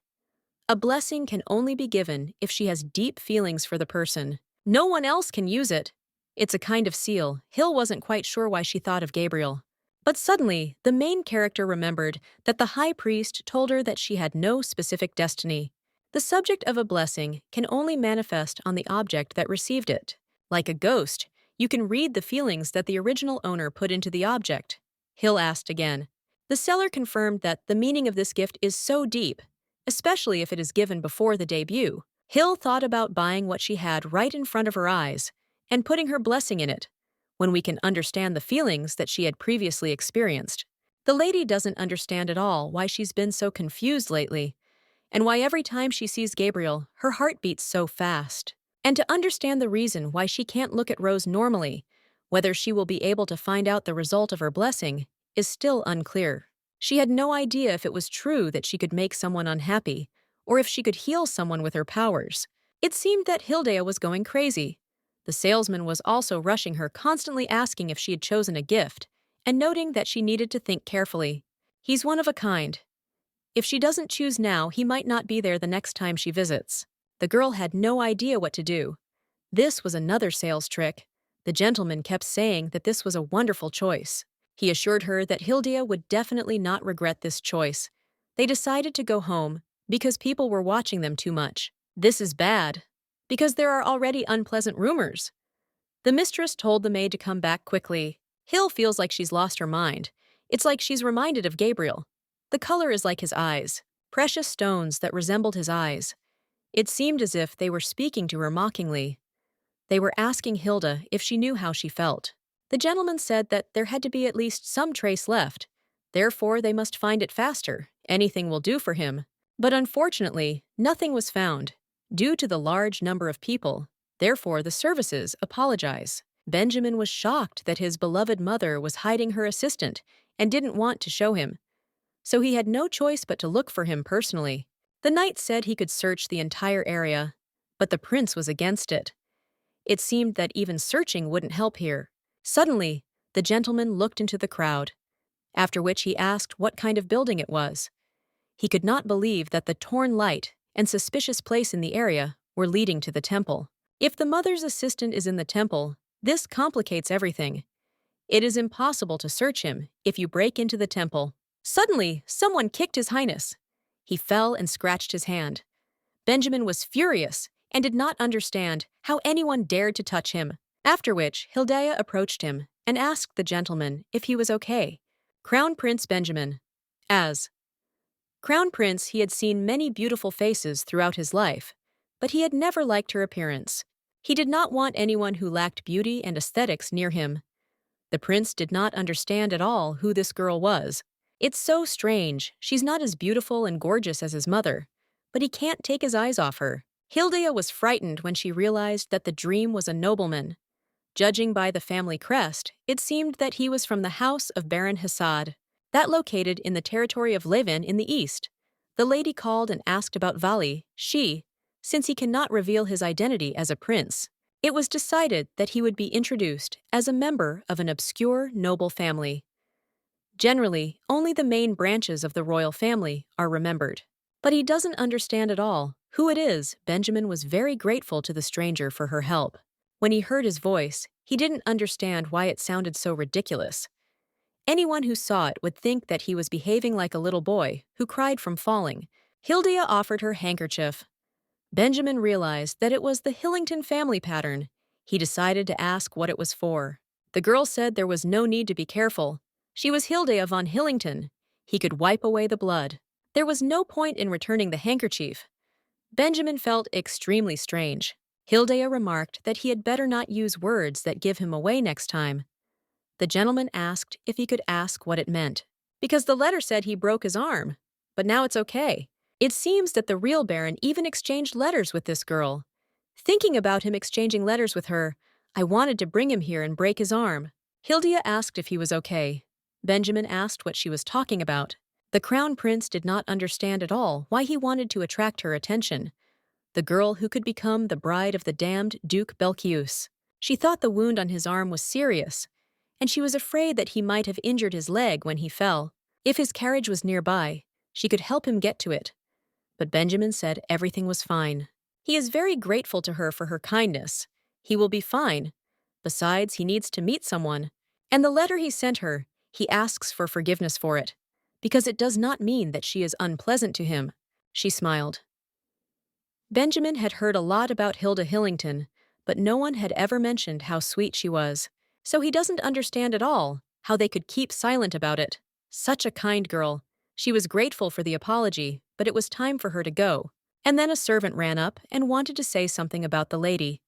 A blessing can only be given if she has deep feelings for the person. No one else can use it. It's a kind of seal. Hill wasn't quite sure why she thought of Gabriel. But suddenly, the main character remembered that the high priest told her that she had no specific destiny. The subject of a blessing can only manifest on the object that received it. Like a ghost, you can read the feelings that the original owner put into the object. Hill asked again. The seller confirmed that the meaning of this gift is so deep, especially if it is given before the debut. Hill thought about buying what she had right in front of her eyes and putting her blessing in it, when we can understand the feelings that she had previously experienced. The lady doesn't understand at all why she's been so confused lately, and why every time she sees Gabriel, her heart beats so fast. And to understand the reason why she can't look at Rose normally, whether she will be able to find out the result of her blessing, is still unclear. She had no idea if it was true that she could make someone unhappy, or if she could heal someone with her powers. It seemed that Hildea was going crazy. The salesman was also rushing her, constantly asking if she had chosen a gift, and noting that she needed to think carefully. He's one of a kind. If she doesn't choose now, he might not be there the next time she visits. The girl had no idea what to do. This was another sales trick. The gentleman kept saying that this was a wonderful choice. He assured her that Hildea would definitely not regret this choice. They decided to go home because people were watching them too much. This is bad, because there are already unpleasant rumors. The mistress told the maid to come back quickly. Hill feels like she's lost her mind. It's like she's reminded of Gabriel. The color is like his eyes, precious stones that resembled his eyes. It seemed as if they were speaking to her mockingly. They were asking Hilda if she knew how she felt. The gentleman said that there had to be at least some trace left. Therefore, they must find it faster. Anything will do for him. But unfortunately, nothing was found. Due to the large number of people, therefore the services apologize. Benjamin was shocked that his beloved mother was hiding her assistant and didn't want to show him. So he had no choice but to look for him personally. The knight said he could search the entire area, but the prince was against it. It seemed that even searching wouldn't help here. Suddenly, the gentleman looked into the crowd, after which he asked what kind of building it was. He could not believe that the torn light and suspicious place in the area were leading to the temple. If the mother's assistant is in the temple, this complicates everything. It is impossible to search him if you break into the temple. Suddenly, someone kicked His Highness. He fell and scratched his hand. Benjamin was furious and did not understand how anyone dared to touch him, after which Hildea approached him and asked the gentleman if he was okay. Crown Prince Benjamin. As Crown Prince, he had seen many beautiful faces throughout his life, but he had never liked her appearance. He did not want anyone who lacked beauty and aesthetics near him. The prince did not understand at all who this girl was. It's so strange, she's not as beautiful and gorgeous as his mother, but he can't take his eyes off her. Hildea was frightened when she realized that the dream was a nobleman. Judging by the family crest, it seemed that he was from the house of Baron Hassad, that located in the territory of Levin in the east. The lady called and asked about Vali, since he cannot reveal his identity as a prince. It was decided that he would be introduced as a member of an obscure noble family. Generally, only the main branches of the royal family are remembered. But he doesn't understand at all who it is. Benjamin was very grateful to the stranger for her help. When he heard his voice, he didn't understand why it sounded so ridiculous. Anyone who saw it would think that he was behaving like a little boy who cried from falling. Hildia offered her handkerchief. Benjamin realized that it was the Hillington family pattern. He decided to ask what it was for. The girl said there was no need to be careful. She was Hilda von Hillington. He could wipe away the blood. There was no point in returning the handkerchief. Benjamin felt extremely strange. Hilda remarked that he had better not use words that give him away next time. The gentleman asked if he could ask what it meant, because the letter said he broke his arm. But now it's okay. It seems that the real Baron even exchanged letters with this girl. Thinking about him exchanging letters with her, I wanted to bring him here and break his arm. Hilda asked if he was okay. Benjamin asked what she was talking about. The crown prince did not understand at all why he wanted to attract her attention. The girl who could become the bride of the damned Duke Belchius. She thought the wound on his arm was serious, and she was afraid that he might have injured his leg when he fell. If his carriage was nearby, she could help him get to it. But Benjamin said everything was fine. He is very grateful to her for her kindness. He will be fine. Besides, he needs to meet someone. And the letter he sent her, he asks for forgiveness for it, because it does not mean that she is unpleasant to him. She smiled. Benjamin had heard a lot about Hilda Hillington, but no one had ever mentioned how sweet she was. So he doesn't understand at all how they could keep silent about it. Such a kind girl. She was grateful for the apology, but it was time for her to go. And then a servant ran up and wanted to say something about the lady.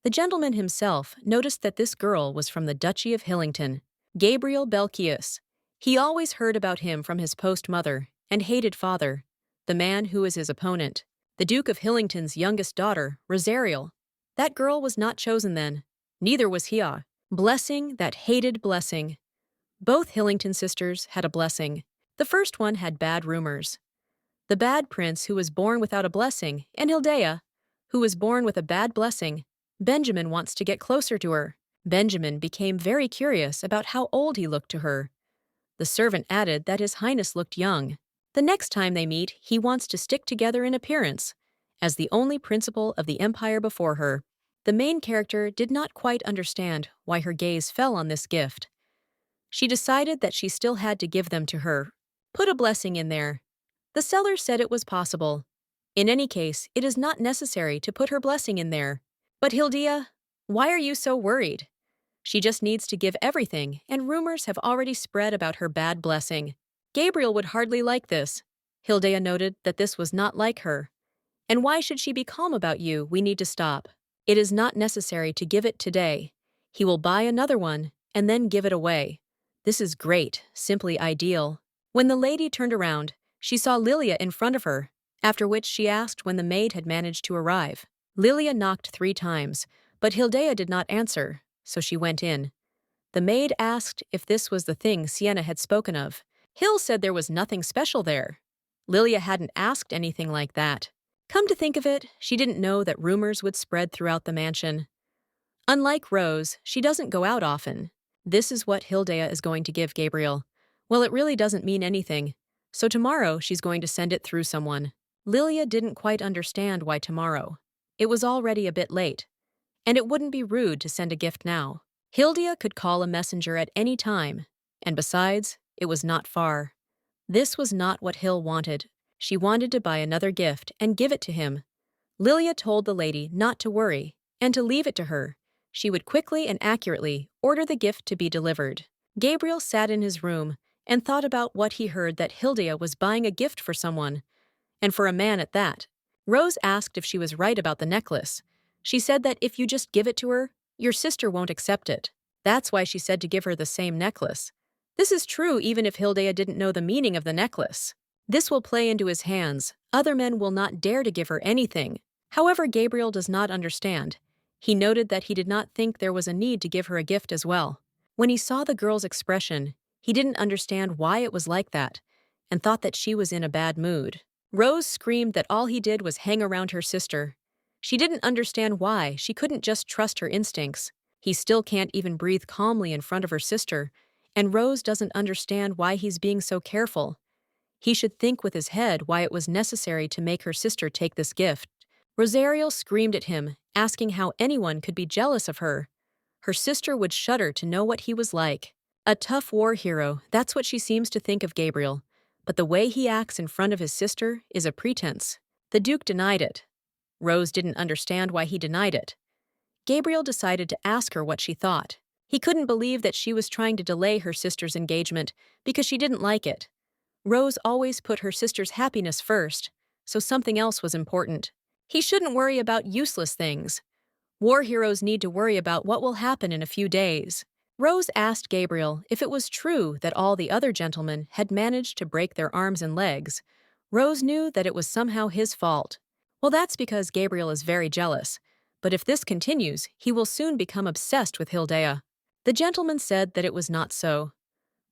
The gentleman himself noticed that this girl was from the Duchy of Hillington, Gabriel Belchius. He always heard about him from his post-mother and hated father, the man who was his opponent, the Duke of Hillington's youngest daughter, Rosariel. That girl was not chosen then. Neither was Hia. Blessing that hated blessing. Both Hillington sisters had a blessing. The first one had bad rumors. The bad prince who was born without a blessing, and Hilda, who was born with a bad blessing. Benjamin wants to get closer to her. Benjamin became very curious about how old he looked to her. The servant added that His Highness looked young. The next time they meet, he wants to stick together in appearance, as the only principal of the empire before her. The main character did not quite understand why her gaze fell on this gift. She decided that she still had to give them to her. Put a blessing in there. The seller said it was possible. In any case, it is not necessary to put her blessing in there. But Hilda, why are you so worried? She just needs to give everything, and rumors have already spread about her bad blessing. Gabriel would hardly like this. Hilda noted that this was not like her. And why should she be calm about you? We need to stop. It is not necessary to give it today. He will buy another one and then give it away. This is great, simply ideal. When the lady turned around, she saw Lilia in front of her, after which she asked when the maid had managed to arrive. Lilia knocked 3 times, but Hilda did not answer, so she went in. The maid asked if this was the thing Sienna had spoken of. Hill said there was nothing special there. Lilia hadn't asked anything like that. Come to think of it, she didn't know that rumors would spread throughout the mansion. Unlike Rose, she doesn't go out often. This is what Hilda is going to give Gabriel. Well, it really doesn't mean anything. So tomorrow she's going to send it through someone. Lilia didn't quite understand why tomorrow. It was already a bit late. And it wouldn't be rude to send a gift now. Hilda could call a messenger at any time. And besides, it was not far. This was not what Hill wanted. She wanted to buy another gift and give it to him. Lilia told the lady not to worry and to leave it to her. She would quickly and accurately order the gift to be delivered. Gabriel sat in his room and thought about what he heard that Hilda was buying a gift for someone, and for a man at that. Rose asked if she was right about the necklace. She said that if you just give it to her, your sister won't accept it. That's why she said to give her the same necklace. This is true even if Hilda didn't know the meaning of the necklace. This will play into his hands. Other men will not dare to give her anything. However, Gabriel does not understand. He noted that he did not think there was a need to give her a gift as well. When he saw the girl's expression, he didn't understand why it was like that, and thought that she was in a bad mood. Rose screamed that all he did was hang around her sister. She didn't understand why she couldn't just trust her instincts. He still can't even breathe calmly in front of her sister, and Rose doesn't understand why he's being so careful. He should think with his head why it was necessary to make her sister take this gift. Rosario screamed at him, asking how anyone could be jealous of her. Her sister would shudder to know what he was like. A tough war hero, that's what she seems to think of Gabriel. But the way he acts in front of his sister is a pretense. The Duke denied it. Rose didn't understand why he denied it. Gabriel decided to ask her what she thought. He couldn't believe that she was trying to delay her sister's engagement because she didn't like it. Rose always put her sister's happiness first, so something else was important. He shouldn't worry about useless things. War heroes need to worry about what will happen in a few days. Rose asked Gabriel if it was true that all the other gentlemen had managed to break their arms and legs. Rose knew that it was somehow his fault. Well, that's because Gabriel is very jealous. But if this continues, he will soon become obsessed with Hildea. The gentleman said that it was not so.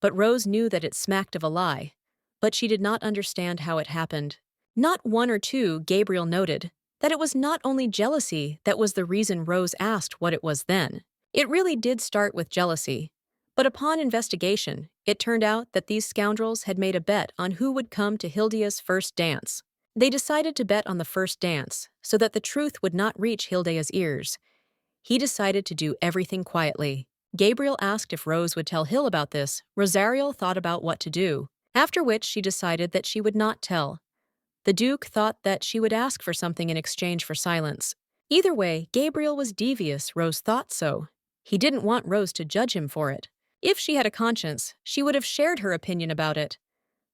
But Rose knew that it smacked of a lie. But she did not understand how it happened. Not one or two, Gabriel noted, that it was not only jealousy that was the reason Rose asked what it was then. It really did start with jealousy. But upon investigation, it turned out that these scoundrels had made a bet on who would come to Hildea's first dance. They decided to bet on the first dance, so that the truth would not reach Hildea's ears. He decided to do everything quietly. Gabriel asked if Rose would tell Hill about this. Rosario thought about what to do, after which she decided that she would not tell. The Duke thought that she would ask for something in exchange for silence. Either way, Gabriel was devious, Rose thought so. He didn't want Rose to judge him for it. If she had a conscience, she would have shared her opinion about it.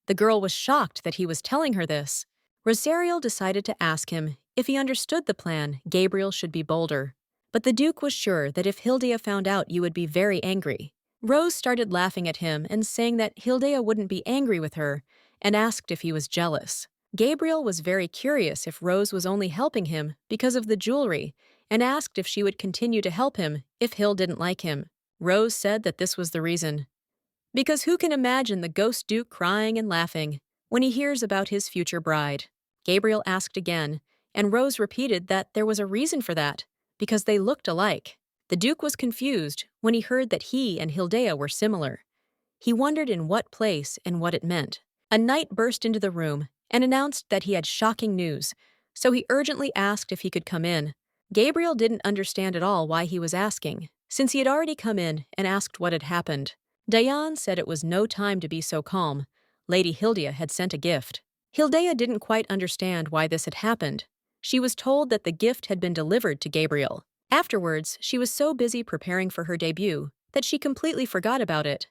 The girl was shocked that he was telling her this. Rosario decided to ask him if he understood the plan. Gabriel should be bolder. But the Duke was sure that if Hildea found out, you would be very angry. Rose started laughing at him and saying that Hildea wouldn't be angry with her, and asked if he was jealous. Gabriel was very curious if Rose was only helping him because of the jewelry, and asked if she would continue to help him if Hill didn't like him. Rose said that this was the reason. Because who can imagine the ghost Duke crying and laughing when he hears about his future bride? Gabriel asked again, and Rose repeated that there was a reason for that, because they looked alike. The Duke was confused when he heard that he and Hildea were similar. He wondered in what place and what it meant. A knight burst into the room and announced that he had shocking news, so he urgently asked if he could come in. Gabriel didn't understand at all why he was asking, since he had already come in and asked what had happened. Diane said it was no time to be so calm. Lady Hildea had sent a gift. Hildea didn't quite understand why this had happened. She was told that the gift had been delivered to Gabriel. Afterwards, she was so busy preparing for her debut that she completely forgot about it.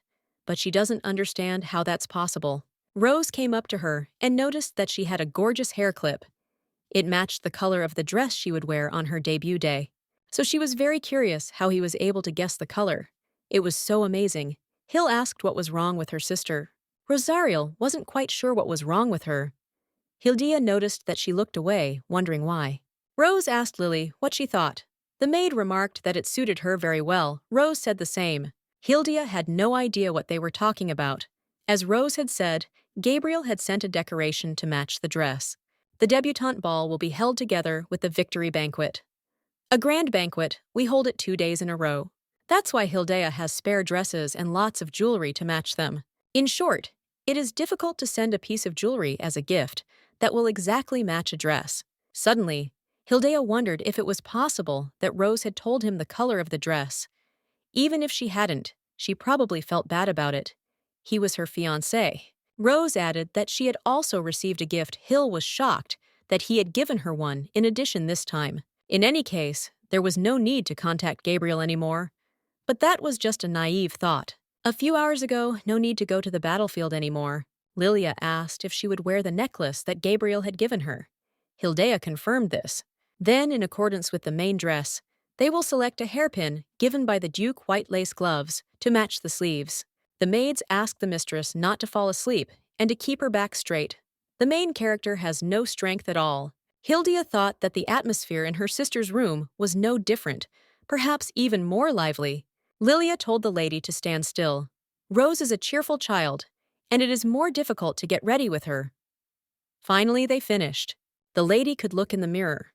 But she doesn't understand how that's possible. Rose came up to her and noticed that she had a gorgeous hair clip. It matched the color of the dress she would wear on her debut day. So she was very curious how he was able to guess the color. It was so amazing. Hill asked what was wrong with her sister. Rosario wasn't quite sure what was wrong with her. Hildea noticed that she looked away, wondering why. Rose asked Lily what she thought. The maid remarked that it suited her very well. Rose said the same. Hildea had no idea what they were talking about. As Rose had said, Gabriel had sent a decoration to match the dress. The debutante ball will be held together with the victory banquet. A grand banquet, we hold it 2 days in a row. That's why Hildea has spare dresses and lots of jewelry to match them. In short, it is difficult to send a piece of jewelry as a gift that will exactly match a dress. Suddenly, Hildea wondered if it was possible that Rose had told him the color of the dress. Even if she hadn't, she probably felt bad about it. He was her fiancé. Rose added that she had also received a gift. Hill was shocked that he had given her one in addition this time. In any case, there was no need to contact Gabriel anymore. But that was just a naive thought. A few hours ago, no need to go to the battlefield anymore. Lilia asked if she would wear the necklace that Gabriel had given her. Hildea confirmed this. Then, in accordance with the main dress, they will select a hairpin given by the Duke white lace gloves to match the sleeves. The maids ask the mistress not to fall asleep and to keep her back straight. The main character has no strength at all. Hilda thought that the atmosphere in her sister's room was no different, perhaps even more lively. Lilia told the lady to stand still. Rose is a cheerful child, and it is more difficult to get ready with her. Finally, they finished. The lady could look in the mirror.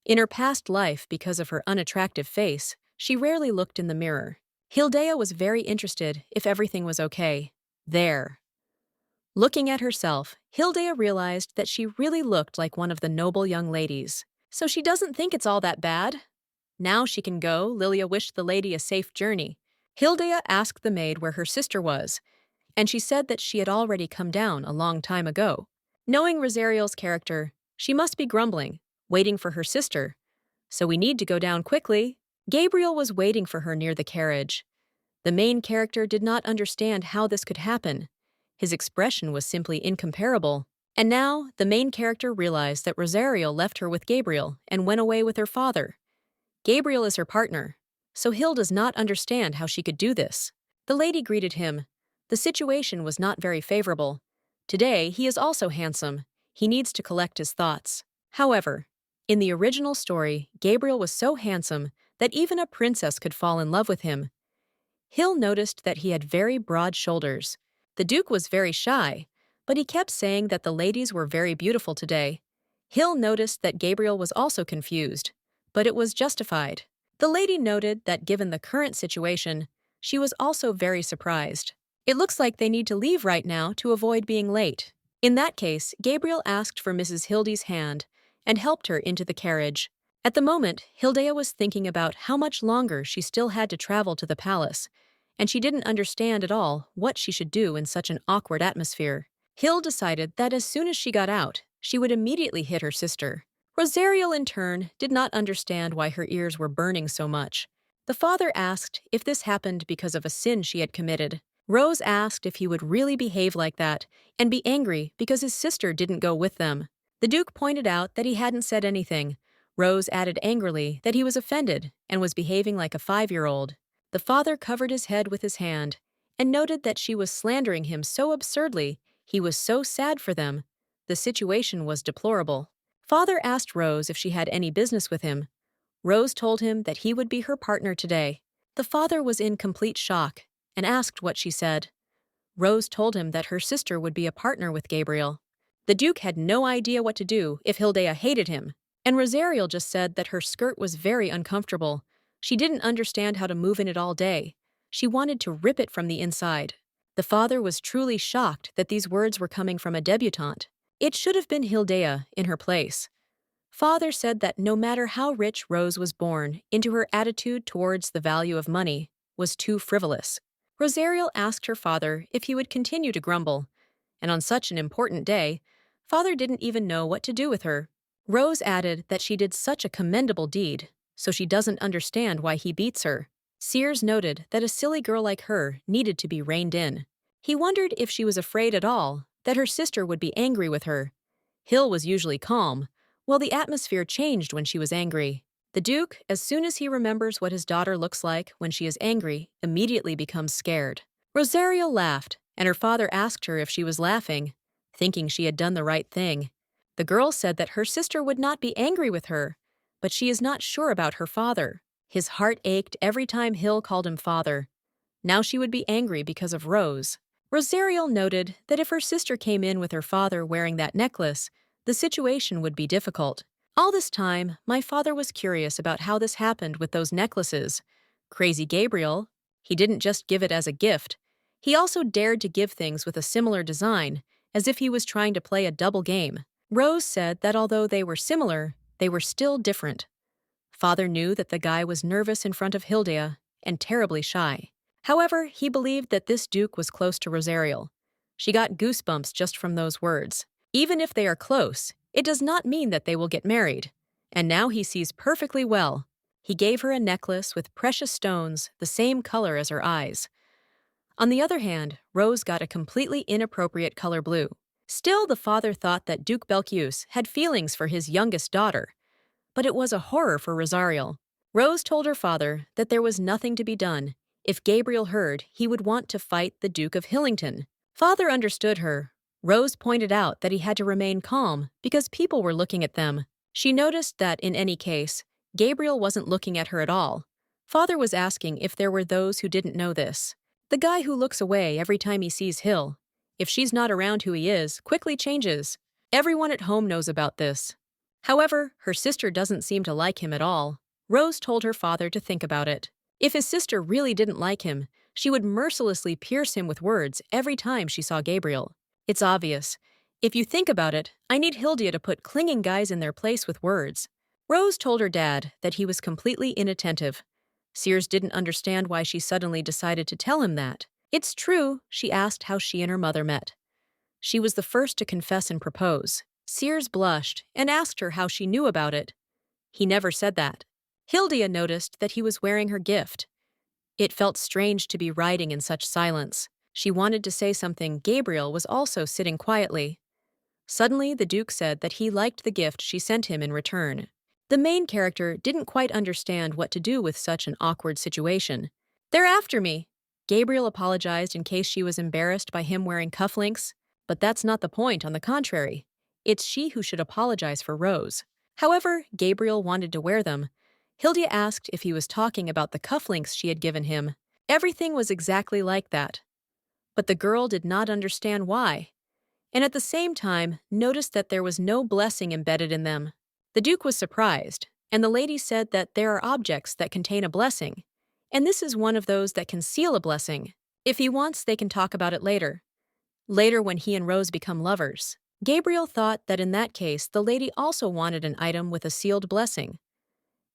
In her past life, because of her unattractive face, she rarely looked in the mirror. Hilda was very interested if everything was okay. There. Looking at herself, Hilda realized that she really looked like one of the noble young ladies. So she doesn't think it's all that bad. Now she can go. Lilia wished the lady a safe journey. Hilda asked the maid where her sister was, and she said that she had already come down a long time ago. Knowing Rosario's character, she must be grumbling, waiting for her sister. So we need to go down quickly. Gabriel was waiting for her near the carriage. The main character did not understand how this could happen. His expression was simply incomparable. And now, the main character realized that Rosario left her with Gabriel and went away with her father. Gabriel is her partner, so Hill does not understand how she could do this. The lady greeted him. The situation was not very favorable. Today, he is also handsome. He needs to collect his thoughts. However, in the original story, Gabriel was so handsome that even a princess could fall in love with him. Hill noticed that he had very broad shoulders. The Duke was very shy, but he kept saying that the ladies were very beautiful today. Hill noticed that Gabriel was also confused, but it was justified. The lady noted that given the current situation, she was also very surprised. It looks like they need to leave right now to avoid being late. In that case, Gabriel asked for Mrs. Hildy's hand and helped her into the carriage. At the moment, Hilda was thinking about how much longer she still had to travel to the palace, and she didn't understand at all what she should do in such an awkward atmosphere. Hill decided that as soon as she got out, she would immediately hit her sister. Rosario, in turn, did not understand why her ears were burning so much. The father asked if this happened because of a sin she had committed. Rose asked if he would really behave like that and be angry because his sister didn't go with them. The Duke pointed out that he hadn't said anything. Rose added angrily that he was offended and was behaving like a 5-year-old. The father covered his head with his hand and noted that she was slandering him so absurdly. He was so sad for them. The situation was deplorable. Father asked Rose if she had any business with him. Rose told him that he would be her partner today. The father was in complete shock and asked what she said. Rose told him that her sister would be a partner with Gabriel. The Duke had no idea what to do if Hilda hated him, and Rosario just said that her skirt was very uncomfortable. She didn't understand how to move in it all day. She wanted to rip it from the inside. The father was truly shocked that these words were coming from a debutante. It should have been Hilda in her place. Father said that no matter how rich Rose was born into, her attitude towards the value of money was too frivolous. Rosario asked her father if he would continue to grumble, and on such an important day, Father didn't even know what to do with her. Rose added that she did such a commendable deed, so she doesn't understand why he beats her. Sears noted that a silly girl like her needed to be reined in. He wondered if she was afraid at all that her sister would be angry with her. Hill was usually calm, while the atmosphere changed when she was angry. The Duke, as soon as he remembers what his daughter looks like when she is angry, immediately becomes scared. Rosario laughed, and her father asked her if she was laughing, thinking she had done the right thing. The girl said that her sister would not be angry with her, but she is not sure about her father. His heart ached every time Hill called him father. Now she would be angry because of Rose. Rosario noted that if her sister came in with her father wearing that necklace, the situation would be difficult. All this time, my father was curious about how this happened with those necklaces. Crazy Gabriel, he didn't just give it as a gift. He also dared to give things with a similar design, as if he was trying to play a double game. Rose said that although they were similar, they were still different. Father knew that the guy was nervous in front of Hilda and terribly shy. However, he believed that this Duke was close to Rosario. She got goosebumps just from those words. Even if they are close, it does not mean that they will get married. And now he sees perfectly well. He gave her a necklace with precious stones the same color as her eyes. On the other hand, Rose got a completely inappropriate color blue. Still, the father thought that Duke Belcius had feelings for his youngest daughter. But it was a horror for Rosario. Rose told her father that there was nothing to be done. If Gabriel heard, he would want to fight the Duke of Hillington. Father understood her. Rose pointed out that he had to remain calm because people were looking at them. She noticed that, in any case, Gabriel wasn't looking at her at all. Father was asking if there were those who didn't know this. The guy who looks away every time he sees Hill, if she's not around who he is, quickly changes. Everyone at home knows about this. However, her sister doesn't seem to like him at all. Rose told her father to think about it. If his sister really didn't like him, she would mercilessly pierce him with words every time she saw Gabriel. It's obvious. If you think about it, I need Hildia to put clinging guys in their place with words. Rose told her dad that he was completely inattentive. Sears didn't understand why she suddenly decided to tell him that. It's true, she asked how she and her mother met. She was the first to confess and propose. Sears blushed and asked her how she knew about it. He never said that. Hildia noticed that he was wearing her gift. It felt strange to be riding in such silence. She wanted to say something. Gabriel was also sitting quietly. Suddenly, the Duke said that he liked the gift she sent him in return. The main character didn't quite understand what to do with such an awkward situation. "They're after me." Gabriel apologized in case she was embarrassed by him wearing cufflinks, but that's not the point, on the contrary. It's she who should apologize for Rose. However, Gabriel wanted to wear them. Hildia asked if he was talking about the cufflinks she had given him. Everything was exactly like that. But the girl did not understand why, and at the same time noticed that there was no blessing embedded in them. The Duke was surprised, and the lady said that there are objects that contain a blessing, and this is one of those that can seal a blessing. If he wants, they can talk about it later. Later, when he and Rose become lovers. Gabriel thought that in that case the lady also wanted an item with a sealed blessing.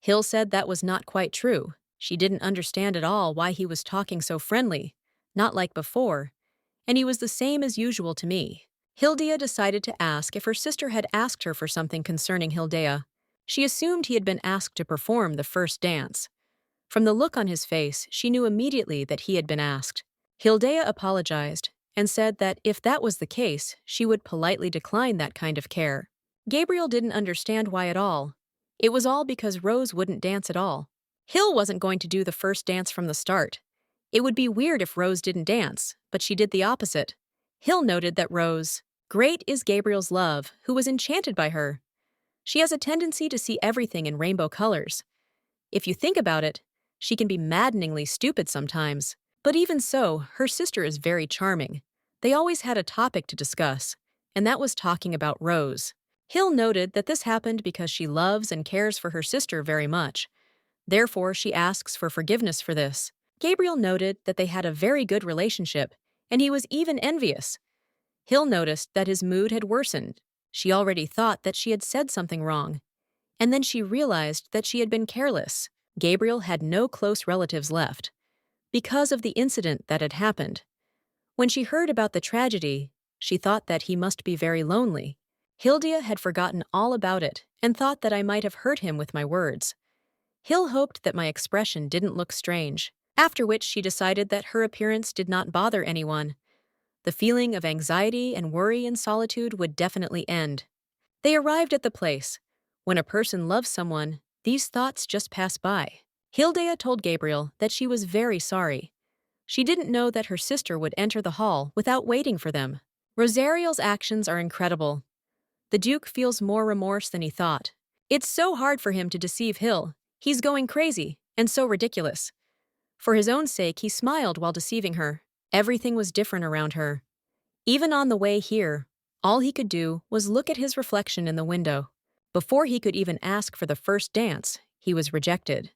Hill said that was not quite true. She didn't understand at all why he was talking so friendly, not like before, and he was the same as usual to me. Hildia decided to ask if her sister had asked her for something concerning Hildea. She assumed he had been asked to perform the first dance. From the look on his face, she knew immediately that he had been asked. Hildea apologized and said that if that was the case, she would politely decline that kind of care. Gabriel didn't understand why at all. It was all because Rose wouldn't dance at all. Hill wasn't going to do the first dance from the start. It would be weird if Rose didn't dance, but she did the opposite. Hill noted that Rose, great is Gabriel's love, who was enchanted by her. She has a tendency to see everything in rainbow colors. If you think about it, she can be maddeningly stupid sometimes. But even so, her sister is very charming. They always had a topic to discuss, and that was talking about Rose. Hill noted that this happened because she loves and cares for her sister very much. Therefore, she asks for forgiveness for this. Gabriel noted that they had a very good relationship, and he was even envious. Hill noticed that his mood had worsened. She already thought that she had said something wrong, and then she realized that she had been careless. Gabriel had no close relatives left, because of the incident that had happened. When she heard about the tragedy, she thought that he must be very lonely. Hildia had forgotten all about it and thought that I might have hurt him with my words. Hill hoped that my expression didn't look strange, after which she decided that her appearance did not bother anyone. The feeling of anxiety and worry and solitude would definitely end. They arrived at the place. When a person loves someone, these thoughts just pass by. Hildea told Gabriel that she was very sorry. She didn't know that her sister would enter the hall without waiting for them. Rosariel's actions are incredible. The Duke feels more remorse than he thought. It's so hard for him to deceive Hill. He's going crazy, and so ridiculous. For his own sake, he smiled while deceiving her. Everything was different around her. Even on the way here, all he could do was look at his reflection in the window. Before he could even ask for the first dance, he was rejected.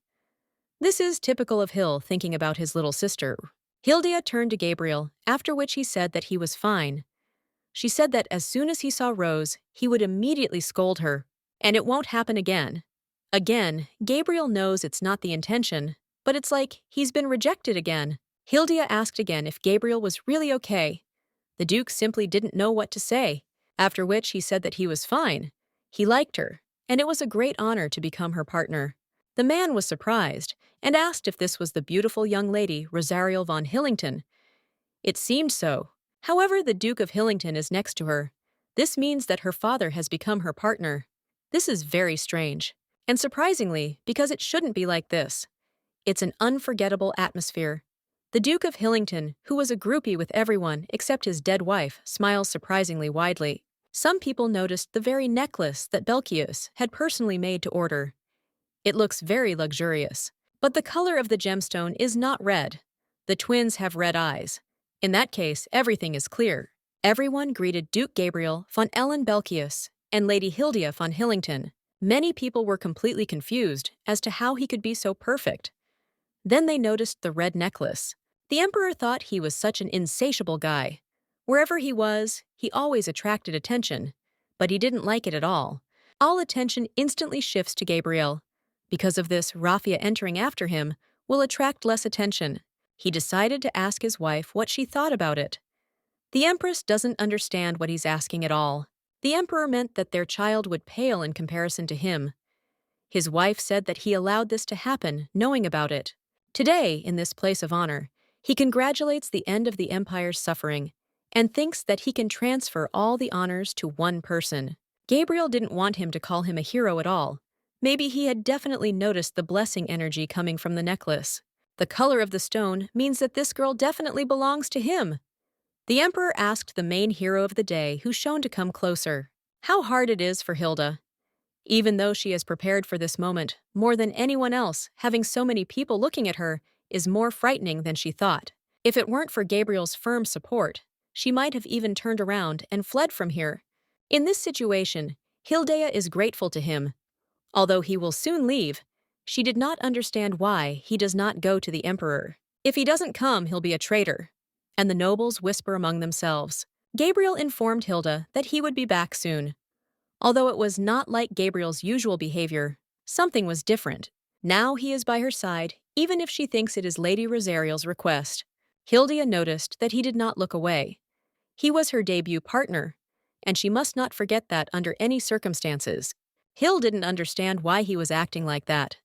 This is typical of Hill thinking about his little sister. Hildea turned to Gabriel, after which he said that he was fine. She said that as soon as he saw Rose, he would immediately scold her, and it won't happen again. Again, Gabriel knows it's not the intention, but it's like he's been rejected again. Hildea asked again if Gabriel was really okay. The Duke simply didn't know what to say, after which he said that he was fine. He liked her, and it was a great honor to become her partner. The man was surprised and asked if this was the beautiful young lady Rosariel von Hillington. It seemed so. However, the Duke of Hillington is next to her. This means that her father has become her partner. This is very strange, and surprisingly, because it shouldn't be like this. It's an unforgettable atmosphere. The Duke of Hillington, who was a groupie with everyone except his dead wife, smiles surprisingly widely. Some people noticed the very necklace that Belkius had personally made to order. It looks very luxurious. But the color of the gemstone is not red. The twins have red eyes. In that case, everything is clear. Everyone greeted Duke Gabriel von Ellen Belkius and Lady Hildia von Hillington. Many people were completely confused as to how he could be so perfect. Then they noticed the red necklace. The emperor thought he was such an insatiable guy. Wherever he was, he always attracted attention. But he didn't like it at all. All attention instantly shifts to Gabriel. Because of this, Raffia entering after him will attract less attention. He decided to ask his wife what she thought about it. The empress doesn't understand what he's asking at all. The emperor meant that their child would pale in comparison to him. His wife said that he allowed this to happen, knowing about it. Today, in this place of honor, he congratulates the end of the empire's suffering and thinks that he can transfer all the honors to one person. Gabriel didn't want him to call him a hero at all. Maybe he had definitely noticed the blessing energy coming from the necklace. The color of the stone means that this girl definitely belongs to him. The emperor asked the main hero of the day, who's shown to come closer, how hard it is for Hilda. Even though she has prepared for this moment more than anyone else, having so many people looking at her is more frightening than she thought. If it weren't for Gabriel's firm support, she might have even turned around and fled from here. In this situation, Hildea is grateful to him. Although he will soon leave, she did not understand why he does not go to the emperor. If he doesn't come, he'll be a traitor. And the nobles whisper among themselves. Gabriel informed Hilda that he would be back soon. Although it was not like Gabriel's usual behavior, something was different. Now he is by her side, even if she thinks it is Lady Rosariel's request. Hilda noticed that he did not look away. He was her debut partner, and she must not forget that under any circumstances. Hill didn't understand why he was acting like that.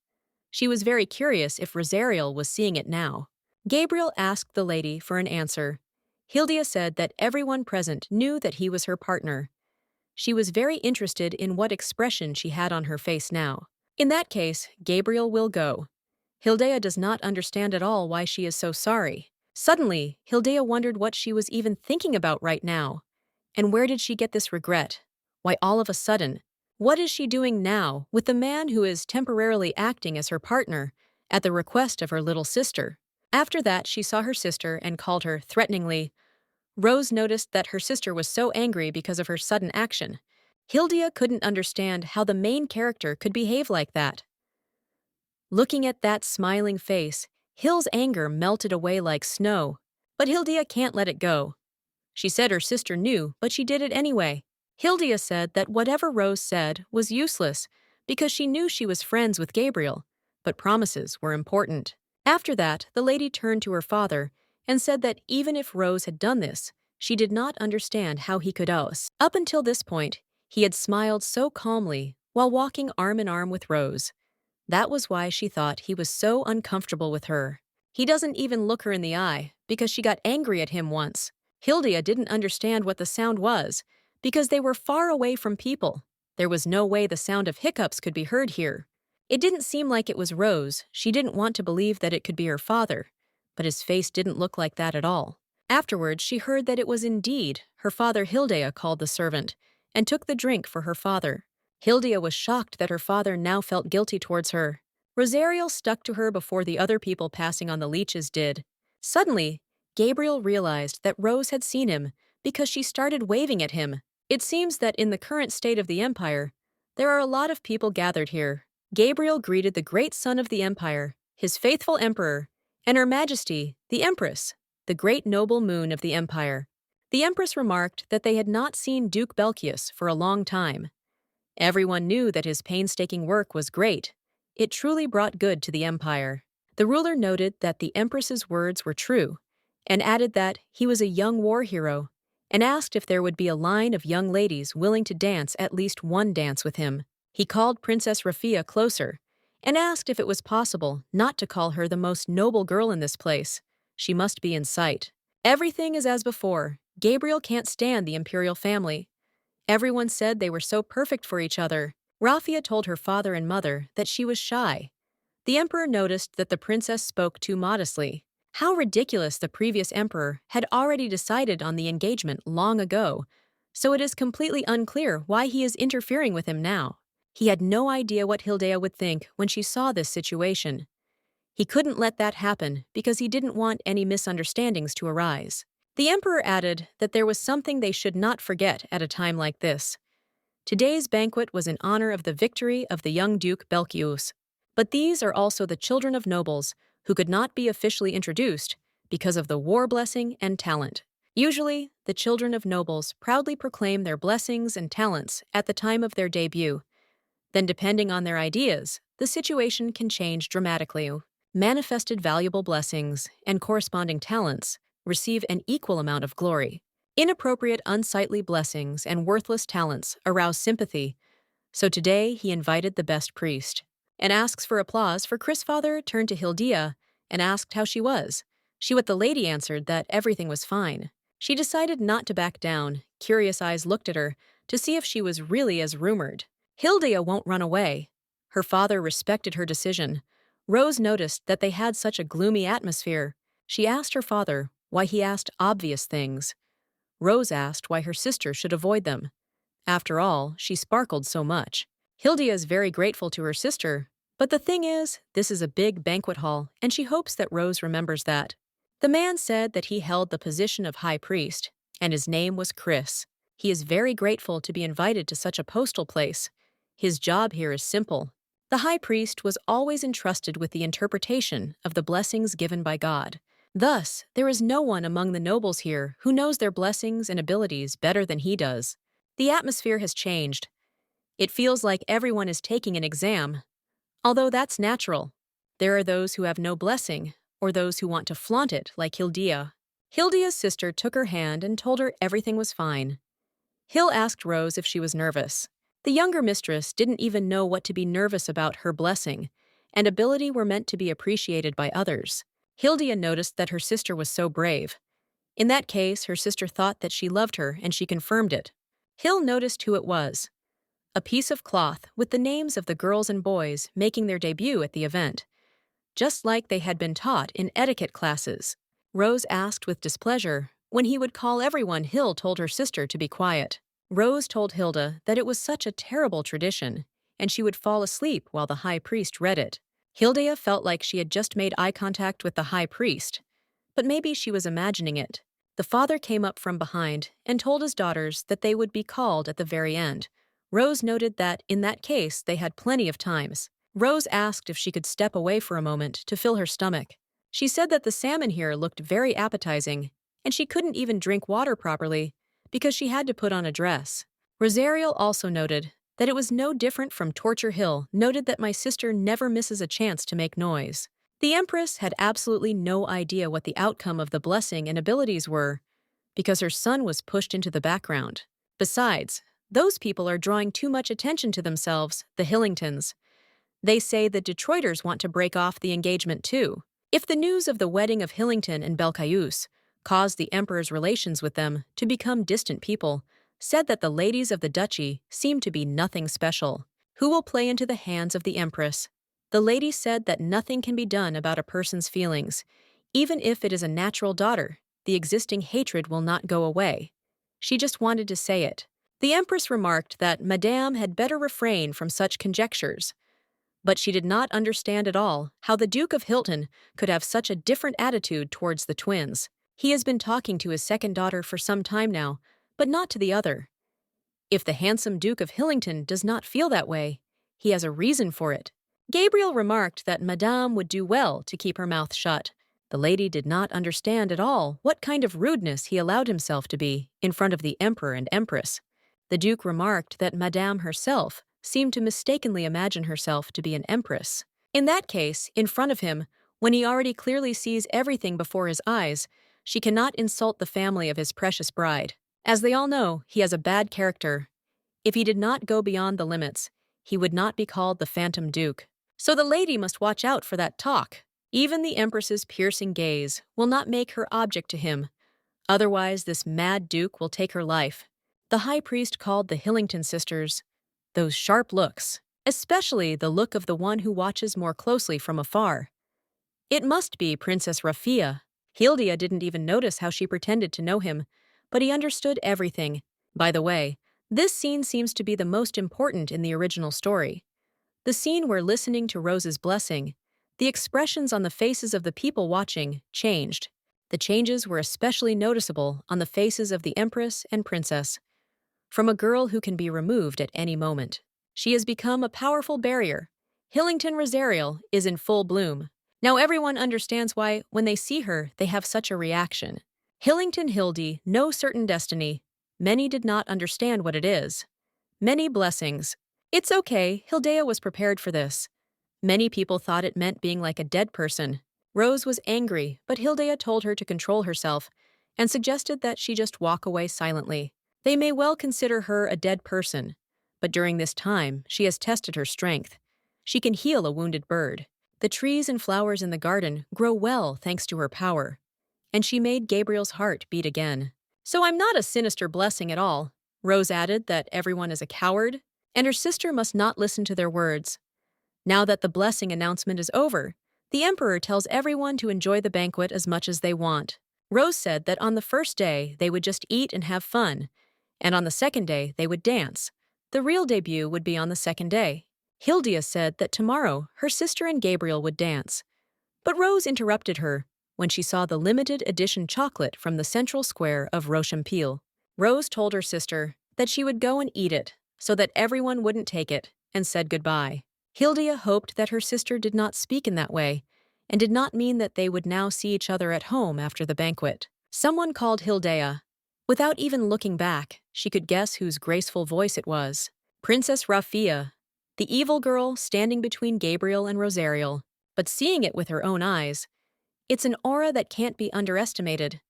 She was very curious if Rosariel was seeing it now. Gabriel asked the lady for an answer. Hilda said that everyone present knew that he was her partner. She was very interested in what expression she had on her face now. In that case, Gabriel will go. Hilda does not understand at all why she is so sorry. Suddenly, Hilda wondered what she was even thinking about right now. And where did she get this regret? Why all of a sudden? What is she doing now with the man who is temporarily acting as her partner at the request of her little sister? After that, she saw her sister and called her threateningly. Rose noticed that her sister was so angry because of her sudden action. Hilda couldn't understand how the main character could behave like that. Looking at that smiling face, Hill's anger melted away like snow. But Hilda can't let it go. She said her sister knew, but she did it anyway. Hilda said that whatever Rose said was useless because she knew she was friends with Gabriel, but promises were important. After that, the lady turned to her father and said that even if Rose had done this, she did not understand how he could else. Up until this point, he had smiled so calmly while walking arm in arm with Rose. That was why she thought he was so uncomfortable with her. He doesn't even look her in the eye because she got angry at him once. Hilda didn't understand what the sound was because they were far away from people. There was no way the sound of hiccups could be heard here. It didn't seem like it was Rose. She didn't want to believe that it could be her father, but his face didn't look like that at all. Afterwards, she heard that it was indeed her father. Hilda called the servant and took the drink for her father. Hilda was shocked that her father now felt guilty towards her. Rosariel stuck to her before the other people passing on the leeches did. Suddenly, Gabriel realized that Rose had seen him because she started waving at him. It seems that in the current state of the empire, there are a lot of people gathered here. Gabriel greeted the great son of the empire, his faithful emperor, and Her Majesty, the Empress, the great noble moon of the empire. The Empress remarked that they had not seen Duke Belkius for a long time. Everyone knew that his painstaking work was great. It truly brought good to the empire. The ruler noted that the Empress's words were true, and added that he was a young war hero, and asked if there would be a line of young ladies willing to dance at least one dance with him. He called Princess Raffia closer, and asked if it was possible not to call her the most noble girl in this place. She must be in sight. Everything is as before. Gabriel can't stand the imperial family. Everyone said they were so perfect for each other. Raffia told her father and mother that she was shy. The emperor noticed that the princess spoke too modestly. How ridiculous! The previous emperor had already decided on the engagement long ago, so it is completely unclear why he is interfering with him now. He had no idea what Hildea would think when she saw this situation. He couldn't let that happen because he didn't want any misunderstandings to arise. The emperor added that there was something they should not forget at a time like this. Today's banquet was in honor of the victory of the young Duke Belkius. But these are also the children of nobles who could not be officially introduced because of the war blessing and talent. Usually, the children of nobles proudly proclaim their blessings and talents at the time of their debut. Then, depending on their ideas, the situation can change dramatically. Manifested valuable blessings and corresponding talents receive an equal amount of glory. Inappropriate, unsightly blessings and worthless talents arouse sympathy, so today he invited the best priest and asks for applause for Chrisfather turned to Hildea and asked how she was. The lady answered that everything was fine. She decided not to back down. Curious eyes looked at her to see if she was really as rumored. Hildea won't run away. Her father respected her decision. Rose noticed that they had such a gloomy atmosphere. She asked her father why he asked obvious things. Rose asked why her sister should avoid them. After all, she sparkled so much. Hildea is very grateful to her sister, but the thing is, this is a big banquet hall, and she hopes that Rose remembers that. The man said that he held the position of high priest, and his name was Chris. He is very grateful to be invited to such a postal place. His job here is simple. The high priest was always entrusted with the interpretation of the blessings given by God. Thus, there is no one among the nobles here who knows their blessings and abilities better than he does. The atmosphere has changed. It feels like everyone is taking an exam. Although that's natural. There are those who have no blessing, or those who want to flaunt it like Hildea. Hildea's sister took her hand and told her everything was fine. Hill asked Rose if she was nervous. The younger mistress didn't even know what to be nervous about. Her blessing and ability were meant to be appreciated by others. Hildea noticed that her sister was so brave. In that case, her sister thought that she loved her and she confirmed it. Hill noticed who it was. A piece of cloth with the names of the girls and boys making their debut at the event. Just like they had been taught in etiquette classes. Rose asked with displeasure when he would call everyone. Hill told her sister to be quiet. Rose told Hilda that it was such a terrible tradition, and she would fall asleep while the high priest read it. Hildea felt like she had just made eye contact with the high priest, but maybe she was imagining it. The father came up from behind and told his daughters that they would be called at the very end. Rose noted that, in that case, they had plenty of times. Rose asked if she could step away for a moment to fill her stomach. She said that the salmon here looked very appetizing, and she couldn't even drink water properly because she had to put on a dress. Rosariel also noted that it was no different from Torture Hill, noted that my sister never misses a chance to make noise. The Empress had absolutely no idea what the outcome of the blessing and abilities were, because her son was pushed into the background. Besides, those people are drawing too much attention to themselves, the Hillingtons. They say the Detroiters want to break off the engagement too. If the news of the wedding of Hillington and Belcayus caused the Emperor's relations with them to become distant people, said that the ladies of the duchy seemed to be nothing special. Who will play into the hands of the Empress? The lady said that nothing can be done about a person's feelings. Even if it is a natural daughter, the existing hatred will not go away. She just wanted to say it. The Empress remarked that Madame had better refrain from such conjectures. But she did not understand at all how the Duke of Hilton could have such a different attitude towards the twins. He has been talking to his second daughter for some time now, but not to the other. If the handsome Duke of Hillington does not feel that way, he has a reason for it. Gabriel remarked that Madame would do well to keep her mouth shut. The lady did not understand at all what kind of rudeness he allowed himself to be in front of the Emperor and Empress. The Duke remarked that Madame herself seemed to mistakenly imagine herself to be an empress. In that case, in front of him, when he already clearly sees everything before his eyes, she cannot insult the family of his precious bride. As they all know, he has a bad character. If he did not go beyond the limits, he would not be called the Phantom Duke. So the lady must watch out for that talk. Even the Empress's piercing gaze will not make her object to him. Otherwise, this mad Duke will take her life. The High Priest called the Hillington sisters those sharp looks, especially the look of the one who watches more closely from afar. It must be Princess Rafia. Hildea didn't even notice how she pretended to know him, but he understood everything. By the way, this scene seems to be the most important in the original story. The scene where listening to Rose's blessing, the expressions on the faces of the people watching changed. The changes were especially noticeable on the faces of the Empress and Princess. From a girl who can be removed at any moment, she has become a powerful barrier. Hillington Rosariel is in full bloom. Now everyone understands why, when they see her, they have such a reaction. Hillington Hildy, no certain destiny. Many did not understand what it is. Many blessings. It's okay, Hildea was prepared for this. Many people thought it meant being like a dead person. Rose was angry, but Hildea told her to control herself and suggested that she just walk away silently. They may well consider her a dead person, but during this time, she has tested her strength. She can heal a wounded bird. The trees and flowers in the garden grow well thanks to her power. And she made Gabriel's heart beat again. So I'm not a sinister blessing at all. Rose added that everyone is a coward, and her sister must not listen to their words. Now that the blessing announcement is over, the emperor tells everyone to enjoy the banquet as much as they want. Rose said that on the first day they would just eat and have fun, and on the second day they would dance. The real debut would be on the second day. Hildia said that tomorrow her sister and Gabriel would dance. But Rose interrupted her when she saw the limited edition chocolate from the central square of Rochampille. Rose told her sister that she would go and eat it so that everyone wouldn't take it, and said goodbye. Hildia hoped that her sister did not speak in that way and did not mean that they would now see each other at home after the banquet. Someone called Hildea. Without even looking back, she could guess whose graceful voice it was. Princess Rafia, the evil girl standing between Gabriel and Rosariel. But seeing it with her own eyes, it's an aura that can't be underestimated.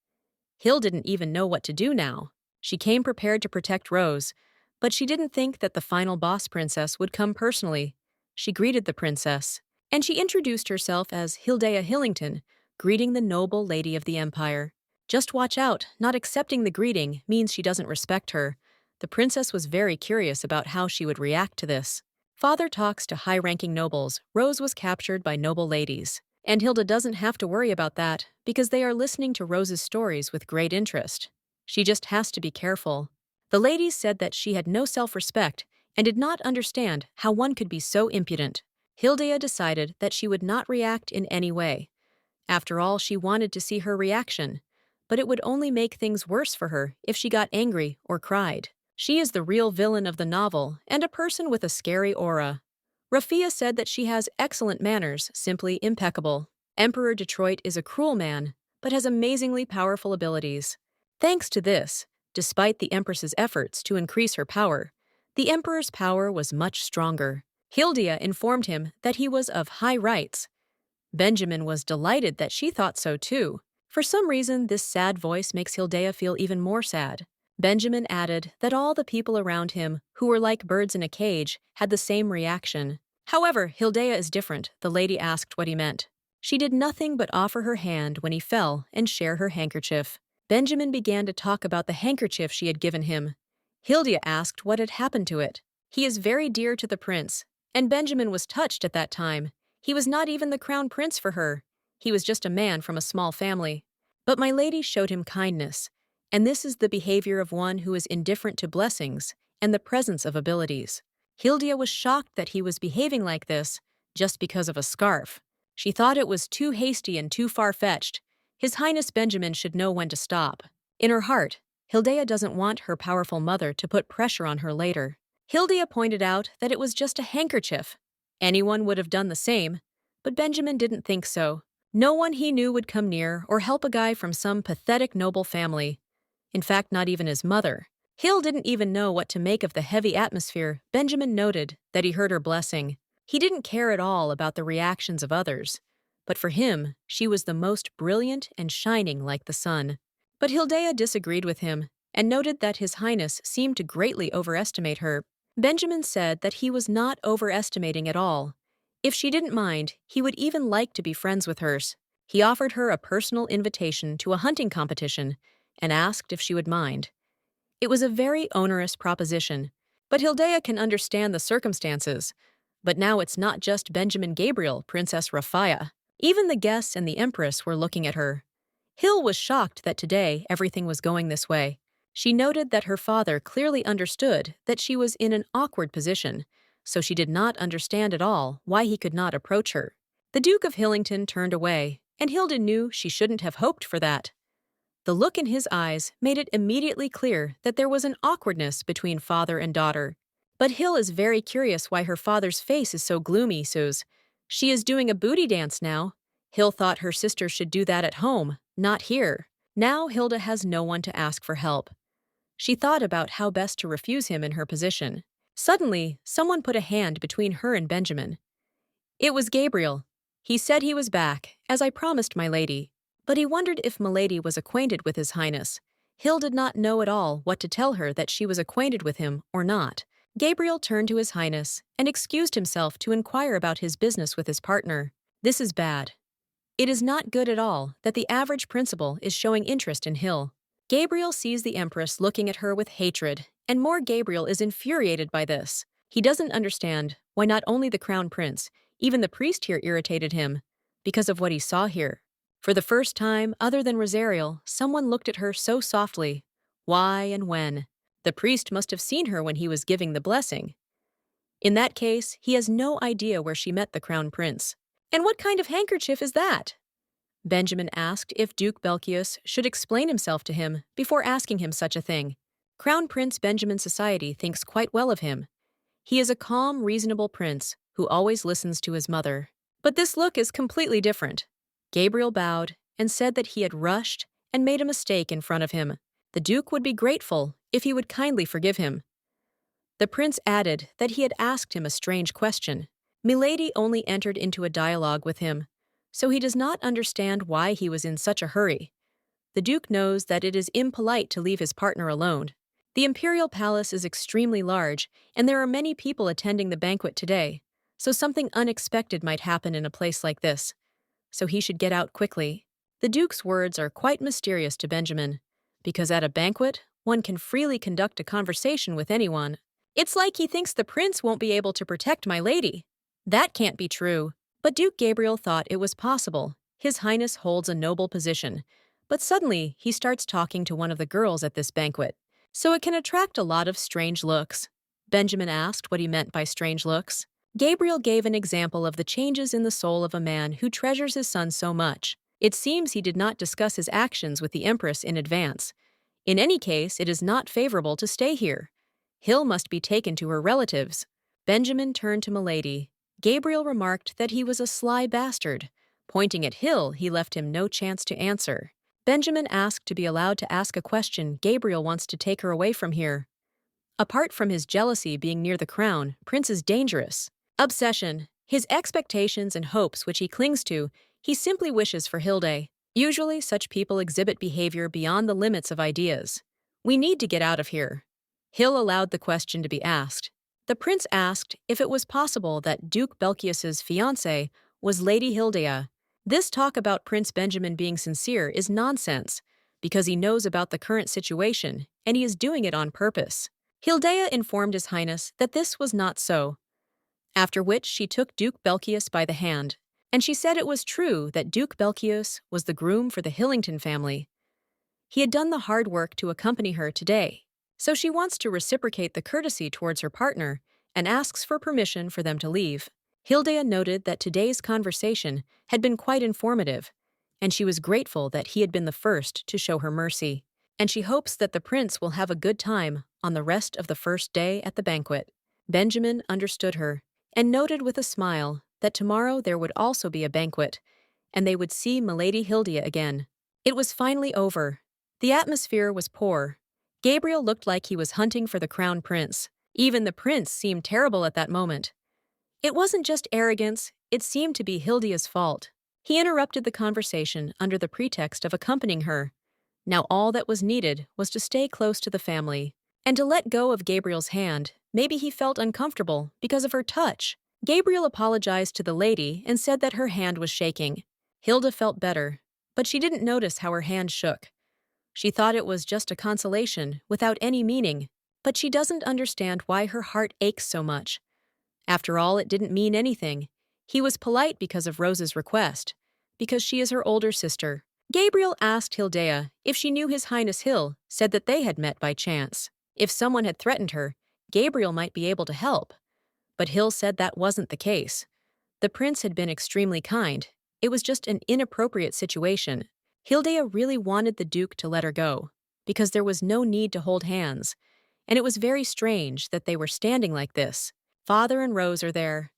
Hill didn't even know what to do now. She came prepared to protect Rose, but she didn't think that the final boss princess would come personally. She greeted the princess, and she introduced herself as Hildea Hillington, greeting the noble lady of the empire. Just watch out, not accepting the greeting means she doesn't respect her. The princess was very curious about how she would react to this. Father talks to high-ranking nobles. Rose was captured by noble ladies. And Hilda doesn't have to worry about that because they are listening to Rose's stories with great interest. She just has to be careful. The ladies said that she had no self-respect and did not understand how one could be so impudent. Hildea decided that she would not react in any way. After all, she wanted to see her reaction, but it would only make things worse for her if she got angry or cried. She is the real villain of the novel and a person with a scary aura. Rafia said that she has excellent manners, simply impeccable. Emperor Detroit is a cruel man, but has amazingly powerful abilities. Thanks to this, despite the Empress's efforts to increase her power, the Emperor's power was much stronger. Hildea informed him that he was of high rights. Benjamin was delighted that she thought so too. For some reason, this sad voice makes Hildea feel even more sad. Benjamin added that all the people around him, who were like birds in a cage, had the same reaction. However, Hildea is different, the lady asked what he meant. She did nothing but offer her hand when he fell and share her handkerchief. Benjamin began to talk about the handkerchief she had given him. Hildea asked what had happened to it. He is very dear to the prince, and Benjamin was touched at that time. He was not even the crown prince for her. He was just a man from a small family. But my lady showed him kindness, and this is the behavior of one who is indifferent to blessings and the presence of abilities. Hildea was shocked that he was behaving like this just because of a scarf. She thought it was too hasty and too far-fetched. His Highness Benjamin should know when to stop. In her heart, Hildea doesn't want her powerful mother to put pressure on her later. Hildea pointed out that it was just a handkerchief. Anyone would have done the same, but Benjamin didn't think so. No one he knew would come near or help a guy from some pathetic noble family. In fact, not even his mother. Hill didn't even know what to make of the heavy atmosphere. Benjamin noted that he heard her blessing. He didn't care at all about the reactions of others, but for him, she was the most brilliant and shining like the sun. But Hildea disagreed with him and noted that His Highness seemed to greatly overestimate her. Benjamin said that he was not overestimating at all. If she didn't mind, he would even like to be friends with her. He offered her a personal invitation to a hunting competition and asked if she would mind. It was a very onerous proposition, but Hildea can understand the circumstances. But now it's not just Benjamin Gabriel, Princess Rafia. Even the guests and the Empress were looking at her. Hill was shocked that today everything was going this way. She noted that her father clearly understood that she was in an awkward position, so she did not understand at all why he could not approach her. The Duke of Hillington turned away, and Hilda knew she shouldn't have hoped for that. The look in his eyes made it immediately clear that there was an awkwardness between father and daughter. But Hill is very curious why her father's face is so gloomy, Suze. She is doing a booty dance now. Hill thought her sister should do that at home, not here. Now Hilda has no one to ask for help. She thought about how best to refuse him in her position. Suddenly, someone put a hand between her and Benjamin. It was Gabriel. He said he was back, as I promised my lady. But he wondered if milady was acquainted with his highness. Hill did not know at all what to tell her that she was acquainted with him or not. Gabriel turned to his highness and excused himself to inquire about his business with his partner. This is bad. It is not good at all that the average principal is showing interest in Hill. Gabriel sees the Empress looking at her with hatred, and more Gabriel is infuriated by this. He doesn't understand why not only the crown prince, even the priest here irritated him, because of what he saw here. For the first time, other than Rosariel, someone looked at her so softly. Why and when? The priest must have seen her when he was giving the blessing. In that case, he has no idea where she met the crown prince. And what kind of handkerchief is that? Benjamin asked if Duke Belchius should explain himself to him before asking him such a thing. Crown Prince Benjamin's society thinks quite well of him. He is a calm, reasonable prince who always listens to his mother. But this look is completely different. Gabriel bowed and said that he had rushed and made a mistake in front of him. The Duke would be grateful if he would kindly forgive him. The prince added that he had asked him a strange question. Milady only entered into a dialogue with him, so he does not understand why he was in such a hurry. The Duke knows that it is impolite to leave his partner alone. The imperial palace is extremely large, and there are many people attending the banquet today, so something unexpected might happen in a place like this. So he should get out quickly. The Duke's words are quite mysterious to Benjamin, because at a banquet, one can freely conduct a conversation with anyone. It's like he thinks the prince won't be able to protect my lady. That can't be true. But Duke Gabriel thought it was possible. His Highness holds a noble position. But suddenly, he starts talking to one of the girls at this banquet. So it can attract a lot of strange looks. Benjamin asked what he meant by strange looks. Gabriel gave an example of the changes in the soul of a man who treasures his son so much. It seems he did not discuss his actions with the Empress in advance. In any case, it is not favorable to stay here. Hill must be taken to her relatives. Benjamin turned to milady. Gabriel remarked that he was a sly bastard. Pointing at Hill, he left him no chance to answer. Benjamin asked to be allowed to ask a question. Gabriel wants to take her away from here. Apart from his jealousy being near the crown, Prince is dangerous. Obsession, his expectations and hopes which he clings to, he simply wishes for Hilde. Usually such people exhibit behavior beyond the limits of ideas. We need to get out of here. Hill allowed the question to be asked. The prince asked if it was possible that Duke Belchius's fiancée was Lady Hildea. This talk about Prince Benjamin being sincere is nonsense, because he knows about the current situation, and he is doing it on purpose. Hildea informed His Highness that this was not so, after which she took Duke Belchius by the hand, and she said it was true that Duke Belchius was the groom for the Hillington family. He had done the hard work to accompany her today. So she wants to reciprocate the courtesy towards her partner and asks for permission for them to leave. Hildea noted that today's conversation had been quite informative, and she was grateful that he had been the first to show her mercy. And she hopes that the prince will have a good time on the rest of the first day at the banquet. Benjamin understood her and noted with a smile that tomorrow there would also be a banquet, and they would see Milady Hildea again. It was finally over. The atmosphere was poor. Gabriel looked like he was hunting for the crown prince. Even the prince seemed terrible at that moment. It wasn't just arrogance, it seemed to be Hildea's fault. He interrupted the conversation under the pretext of accompanying her. Now all that was needed was to stay close to the family, and to let go of Gabriel's hand. Maybe he felt uncomfortable because of her touch. Gabriel apologized to the lady and said that her hand was shaking. Hilda felt better, but she didn't notice how her hand shook. She thought it was just a consolation, without any meaning, but she doesn't understand why her heart aches so much. After all, it didn't mean anything. He was polite because of Rose's request, because she is her older sister. Gabriel asked Hildea if she knew His Highness Hill said that they had met by chance. If someone had threatened her, Gabriel might be able to help. But Hill said that wasn't the case. The prince had been extremely kind. It was just an inappropriate situation. Hildea really wanted the Duke to let her go, because there was no need to hold hands, and it was very strange that they were standing like this. Father and Rose are there.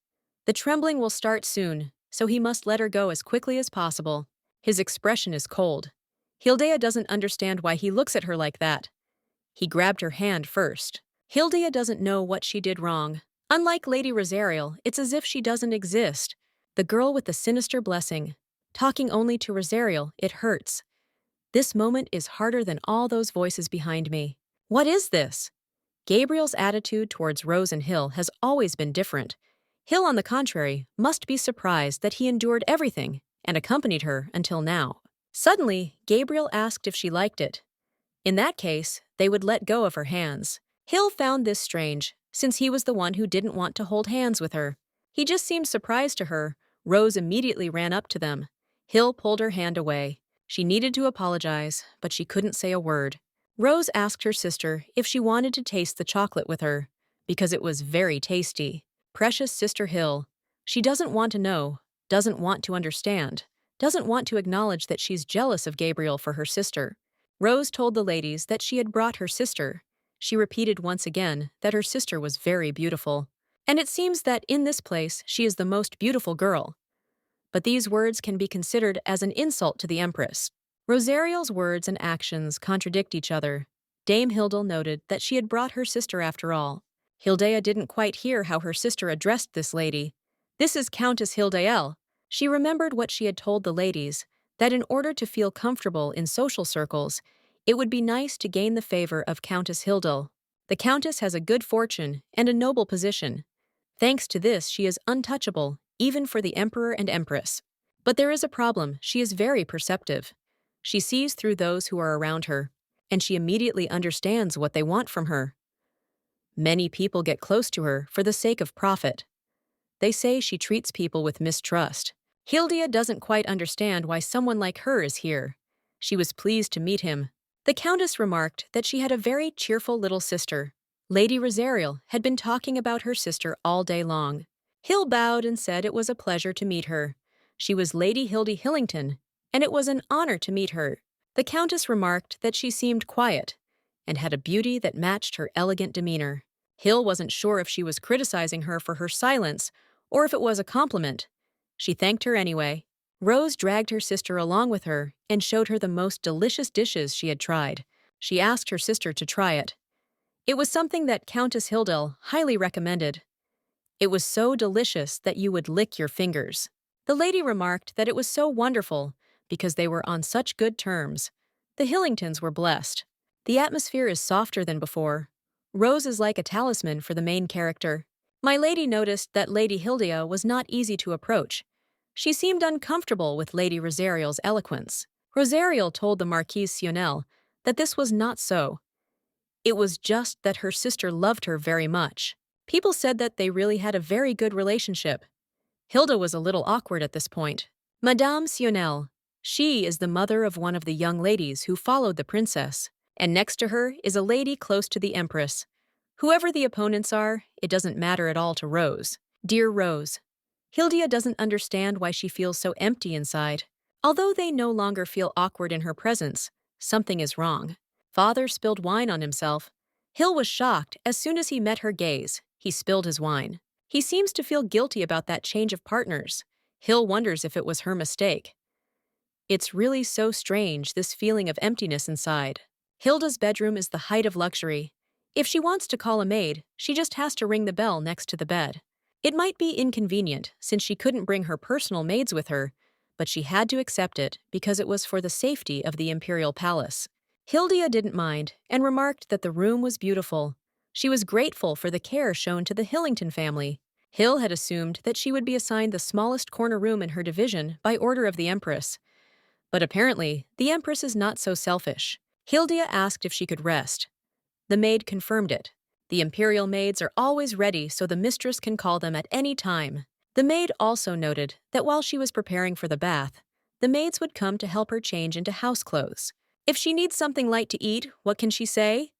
The trembling will start soon, so he must let her go as quickly as possible. His expression is cold. Hildea doesn't understand why he looks at her like that. He grabbed her hand first. Hildea doesn't know what she did wrong. Unlike Lady Rosariel, it's as if she doesn't exist. The girl with the sinister blessing. Talking only to Rosariel, it hurts. This moment is harder than all those voices behind me. What is this? Gabriel's attitude towards Rose and Hill has always been different. Hill, on the contrary, must be surprised that he endured everything and accompanied her until now. Suddenly, Gabriel asked if she liked it. In that case, they would let go of her hands. Hill found this strange, since he was the one who didn't want to hold hands with her. He just seemed surprised to her. Rose immediately ran up to them. Hill pulled her hand away. She needed to apologize, but she couldn't say a word. Rose asked her sister if she wanted to taste the chocolate with her, because it was very tasty. Precious Sister Hill. She doesn't want to know, doesn't want to understand, doesn't want to acknowledge that she's jealous of Gabriel for her sister. Rose told the ladies that she had brought her sister. She repeated once again that her sister was very beautiful. And it seems that in this place she is the most beautiful girl. But these words can be considered as an insult to the Empress. Rosariel's words and actions contradict each other. Dame Hildel noted that she had brought her sister after all. Hildea didn't quite hear how her sister addressed this lady. This is Countess Hildael. She remembered what she had told the ladies, that in order to feel comfortable in social circles, it would be nice to gain the favor of Countess Hildel. The Countess has a good fortune and a noble position. Thanks to this, she is untouchable, even for the Emperor and Empress. But there is a problem. She is very perceptive. She sees through those who are around her, and she immediately understands what they want from her. Many people get close to her for the sake of profit. They say she treats people with mistrust. Hildea doesn't quite understand why someone like her is here. She was pleased to meet him. The Countess remarked that she had a very cheerful little sister. Lady Rosariel had been talking about her sister all day long. Hill bowed and said it was a pleasure to meet her. She was Lady Hildy Hillington, and it was an honor to meet her. The Countess remarked that she seemed quiet and had a beauty that matched her elegant demeanor. Hill wasn't sure if she was criticizing her for her silence or if it was a compliment. She thanked her anyway. Rose dragged her sister along with her and showed her the most delicious dishes she had tried. She asked her sister to try it. It was something that Countess Hildel highly recommended. It was so delicious that you would lick your fingers. The lady remarked that it was so wonderful because they were on such good terms. The Hillingtons were blessed. The atmosphere is softer than before. Rose is like a talisman for the main character. My lady noticed that Lady Hildea was not easy to approach. She seemed uncomfortable with Lady Rosariel's eloquence. Rosariel told the Marquise Sionel that this was not so. It was just that her sister loved her very much. People said that they really had a very good relationship. Hilda was a little awkward at this point. Madame Sionel. She is the mother of one of the young ladies who followed the princess, and next to her is a lady close to the Empress. Whoever the opponents are, it doesn't matter at all to Rose. Dear Rose. Hildea doesn't understand why she feels so empty inside. Although they no longer feel awkward in her presence, something is wrong. Father spilled wine on himself. Hill was shocked as soon as he met her gaze. He spilled his wine. He seems to feel guilty about that change of partners. Hill wonders if it was her mistake. It's really so strange, this feeling of emptiness inside. Hilda's bedroom is the height of luxury. If she wants to call a maid, she just has to ring the bell next to the bed. It might be inconvenient since she couldn't bring her personal maids with her, but she had to accept it because it was for the safety of the imperial palace. Hildea didn't mind and remarked that the room was beautiful. She was grateful for the care shown to the Hillington family. Hill had assumed that she would be assigned the smallest corner room in her division by order of the Empress. But apparently, the Empress is not so selfish. Hildea asked if she could rest. The maid confirmed it. The imperial maids are always ready so the mistress can call them at any time. The maid also noted that while she was preparing for the bath, The maids would come to help her change into house clothes. If she needs something light to eat, what can she say?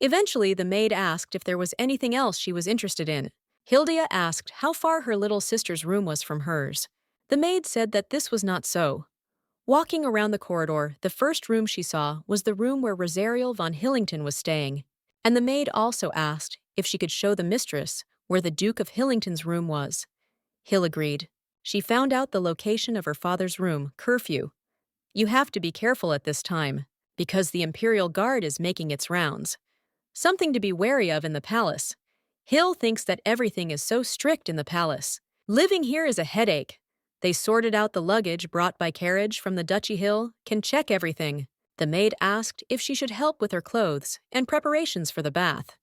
Eventually, the maid asked if there was anything else she was interested in. Hilda asked how far her little sister's room was from hers. The maid said that this was not so. Walking around the corridor, the first room she saw was the room where Rosario von Hillington was staying. And the maid also asked if she could show the mistress where the Duke of Hillington's room was. Hill agreed. She found out the location of her father's room, curfew. You have to be careful at this time, because the Imperial Guard is making its rounds. Something to be wary of in the palace. Hill thinks that everything is so strict in the palace. Living here is a headache. They sorted out the luggage brought by carriage from the Duchy Hill, can check everything. The maid asked if she should help with her clothes and preparations for the bath.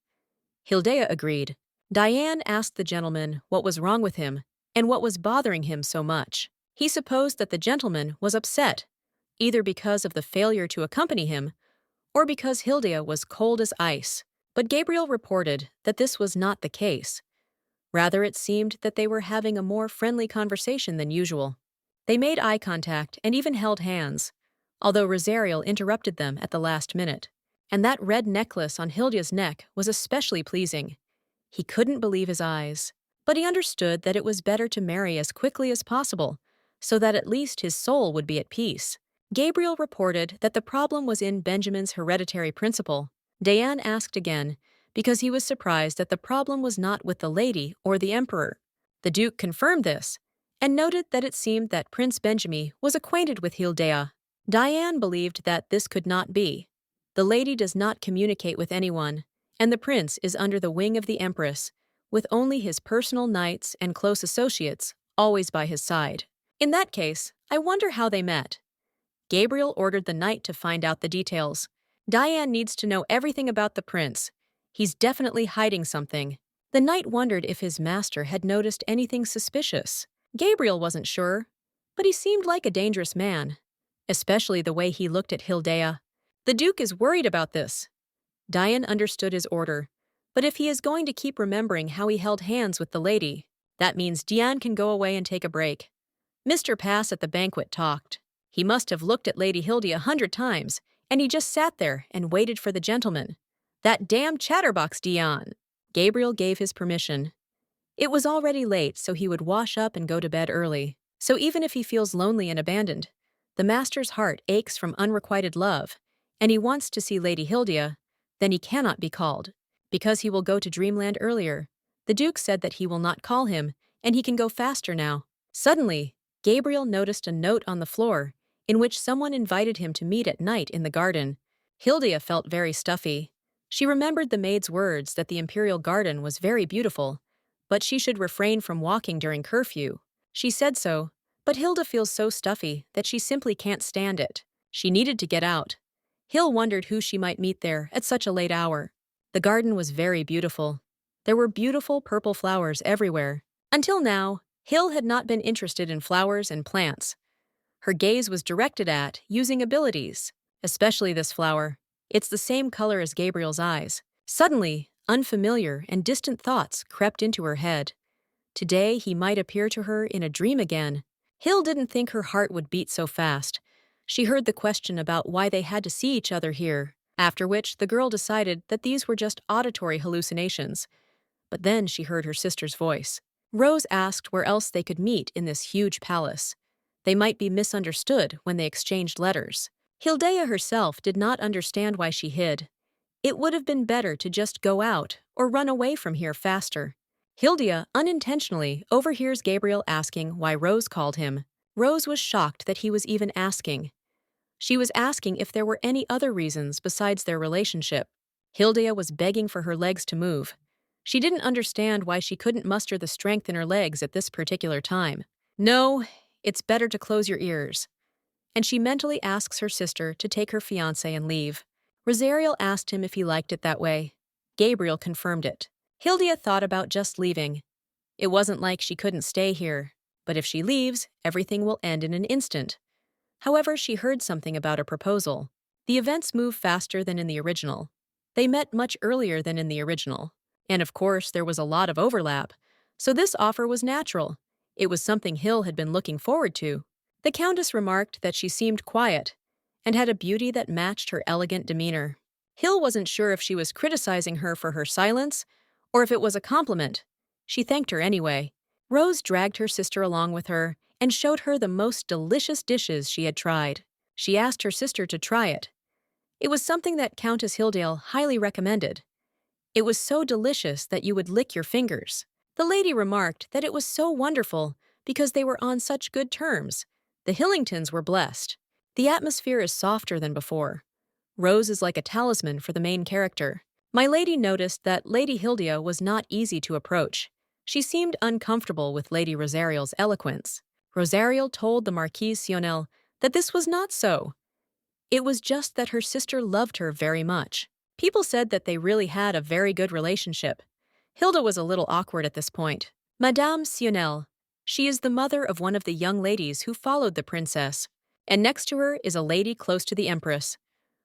Hildea agreed. Diane asked the gentleman what was wrong with him and what was bothering him so much. He supposed that the gentleman was upset, either because of the failure to accompany him or because Hildea was cold as ice. But Gabriel reported that this was not the case. Rather, it seemed that they were having a more friendly conversation than usual. They made eye contact and even held hands, although Rosario interrupted them at the last minute. And that red necklace on Hildea's neck was especially pleasing. He couldn't believe his eyes, but he understood that it was better to marry as quickly as possible, so that at least his soul would be at peace. Gabriel reported that the problem was in Benjamin's hereditary principle. Diane asked again, because he was surprised that the problem was not with the lady or the emperor. The Duke confirmed this, and noted that it seemed that Prince Benjamin was acquainted with Hildea. Diane believed that this could not be. The lady does not communicate with anyone, and the prince is under the wing of the empress, with only his personal knights and close associates always by his side. In that case, I wonder how they met. Gabriel ordered the knight to find out the details. Diane needs to know everything about the prince. He's definitely hiding something. The knight wondered if his master had noticed anything suspicious. Gabriel wasn't sure, but he seemed like a dangerous man, especially the way he looked at Hildea. The Duke is worried about this. Diane understood his order, but if he is going to keep remembering how he held hands with the lady, that means Diane can go away and take a break. Mr. Pass at the banquet talked. He must have looked at Lady Hildy 100 times, and he just sat there and waited for the gentleman. That damn chatterbox Dion! Gabriel gave his permission. It was already late, so he would wash up and go to bed early. So even if he feels lonely and abandoned, the master's heart aches from unrequited love, and he wants to see Lady Hilda, then he cannot be called, because he will go to Dreamland earlier. The Duke said that he will not call him, and he can go faster now. Suddenly, Gabriel noticed a note on the floor, in which someone invited him to meet at night in the garden. Hilda felt very stuffy. She remembered the maid's words that the imperial garden was very beautiful, but she should refrain from walking during curfew. She said so, but Hilda feels so stuffy that she simply can't stand it. She needed to get out. Hill wondered who she might meet there at such a late hour. The garden was very beautiful. There were beautiful purple flowers everywhere. Until now, Hill had not been interested in flowers and plants. Her gaze was directed at using abilities, especially this flower. It's the same color as Gabriel's eyes. Suddenly, unfamiliar and distant thoughts crept into her head. Today, he might appear to her in a dream again. Hill didn't think her heart would beat so fast. She heard the question about why they had to see each other here, after which the girl decided that these were just auditory hallucinations. But then she heard her sister's voice. Rose asked where else they could meet in this huge palace. They might be misunderstood when they exchanged letters. Hildea herself did not understand why she hid. It would have been better to just go out or run away from here faster. Hildea unintentionally overhears Gabriel asking why Rose called him. Rose was shocked that he was even asking. She was asking if there were any other reasons besides their relationship. Hildea was begging for her legs to move. She didn't understand why she couldn't muster the strength in her legs at this particular time. No, it's better to close your ears. And she mentally asks her sister to take her fiancé and leave. Rosario asked him if he liked it that way. Gabriel confirmed it. Hildea thought about just leaving. It wasn't like she couldn't stay here, but if she leaves, everything will end in an instant. However, she heard something about a proposal. The events move faster than in the original. They met much earlier than in the original. And of course, there was a lot of overlap. So this offer was natural. It was something Hill had been looking forward to. The Countess remarked that she seemed quiet and had a beauty that matched her elegant demeanor. Hill wasn't sure if she was criticizing her for her silence or if it was a compliment. She thanked her anyway. Rose dragged her sister along with her and showed her the most delicious dishes she had tried. She asked her sister to try it. It was something that Countess Hilldale highly recommended. It was so delicious that you would lick your fingers. The lady remarked that it was so wonderful because they were on such good terms. The Hillingtons were blessed. The atmosphere is softer than before. Rose is like a talisman for the main character. My lady noticed that Lady Hilda was not easy to approach. She seemed uncomfortable with Lady Rosarial's eloquence. Rosarial told the Marquise Sionel that this was not so. It was just that her sister loved her very much. People said that they really had a very good relationship. Hilda was a little awkward at this point. Madame Sionel. She is the mother of one of the young ladies who followed the princess. And next to her is a lady close to the Empress.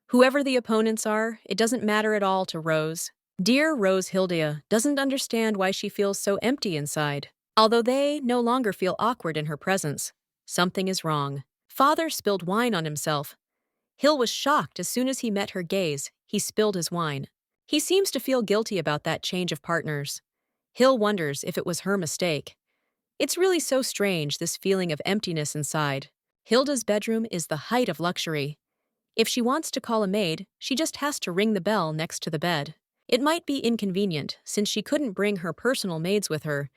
Whoever the opponents are, it doesn't matter at all to Rose. Dear Rose Hilda doesn't understand why she feels so empty inside. Although they no longer feel awkward in her presence, something is wrong. Father spilled wine on himself. Hill was shocked as soon as he met her gaze. He spilled his wine. He seems to feel guilty about that change of partners. Hill wonders if it was her mistake. It's really so strange, this feeling of emptiness inside. Hilda's bedroom is the height of luxury. If she wants to call a maid, she just has to ring the bell next to the bed. It might be inconvenient, since she couldn't bring her personal maids with her,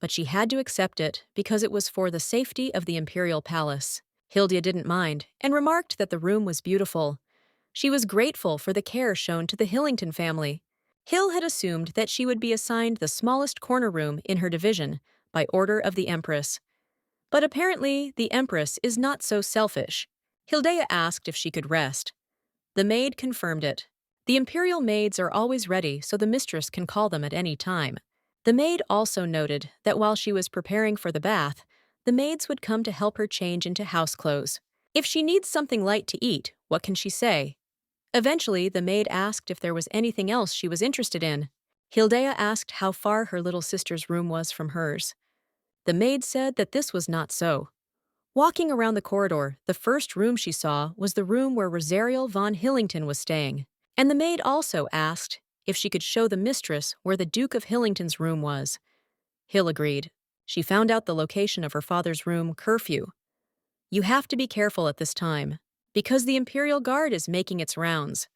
but she had to accept it because it was for the safety of the imperial palace. Hilda didn't mind, and remarked that the room was beautiful. She was grateful for the care shown to the Hillington family. Hill had assumed that she would be assigned the smallest corner room in her division, by order of the Empress. But apparently, the Empress is not so selfish. Hilda asked if she could rest. The maid confirmed it. The imperial maids are always ready so the mistress can call them at any time. The maid also noted that while she was preparing for the bath, the maids would come to help her change into house clothes. If she needs something light to eat, what can she say? Eventually, the maid asked if there was anything else she was interested in. Hilda asked how far her little sister's room was from hers. The maid said that this was not so. Walking around the corridor, the first room she saw was the room where Rosarial von Hillington was staying. And the maid also asked if she could show the mistress where the Duke of Hillington's room was. Hill agreed. She found out the location of her father's room curfew. You have to be careful at this time, because the Imperial Guard is making its rounds.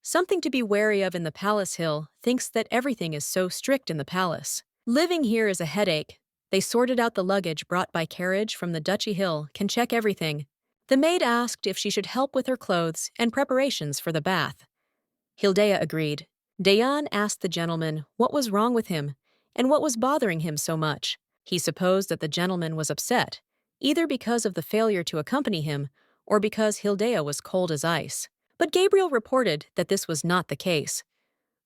Something to be wary of in the Palace. Hill thinks that everything is so strict in the palace. Living here is a headache. They sorted out the luggage brought by carriage from the Duchy Hill, can check everything. The maid asked if she should help with her clothes and preparations for the bath. Hilda agreed. Dayan asked the gentleman what was wrong with him and what was bothering him so much. He supposed that the gentleman was upset, either because of the failure to accompany him or because Hilda was cold as ice. But Gabriel reported that this was not the case.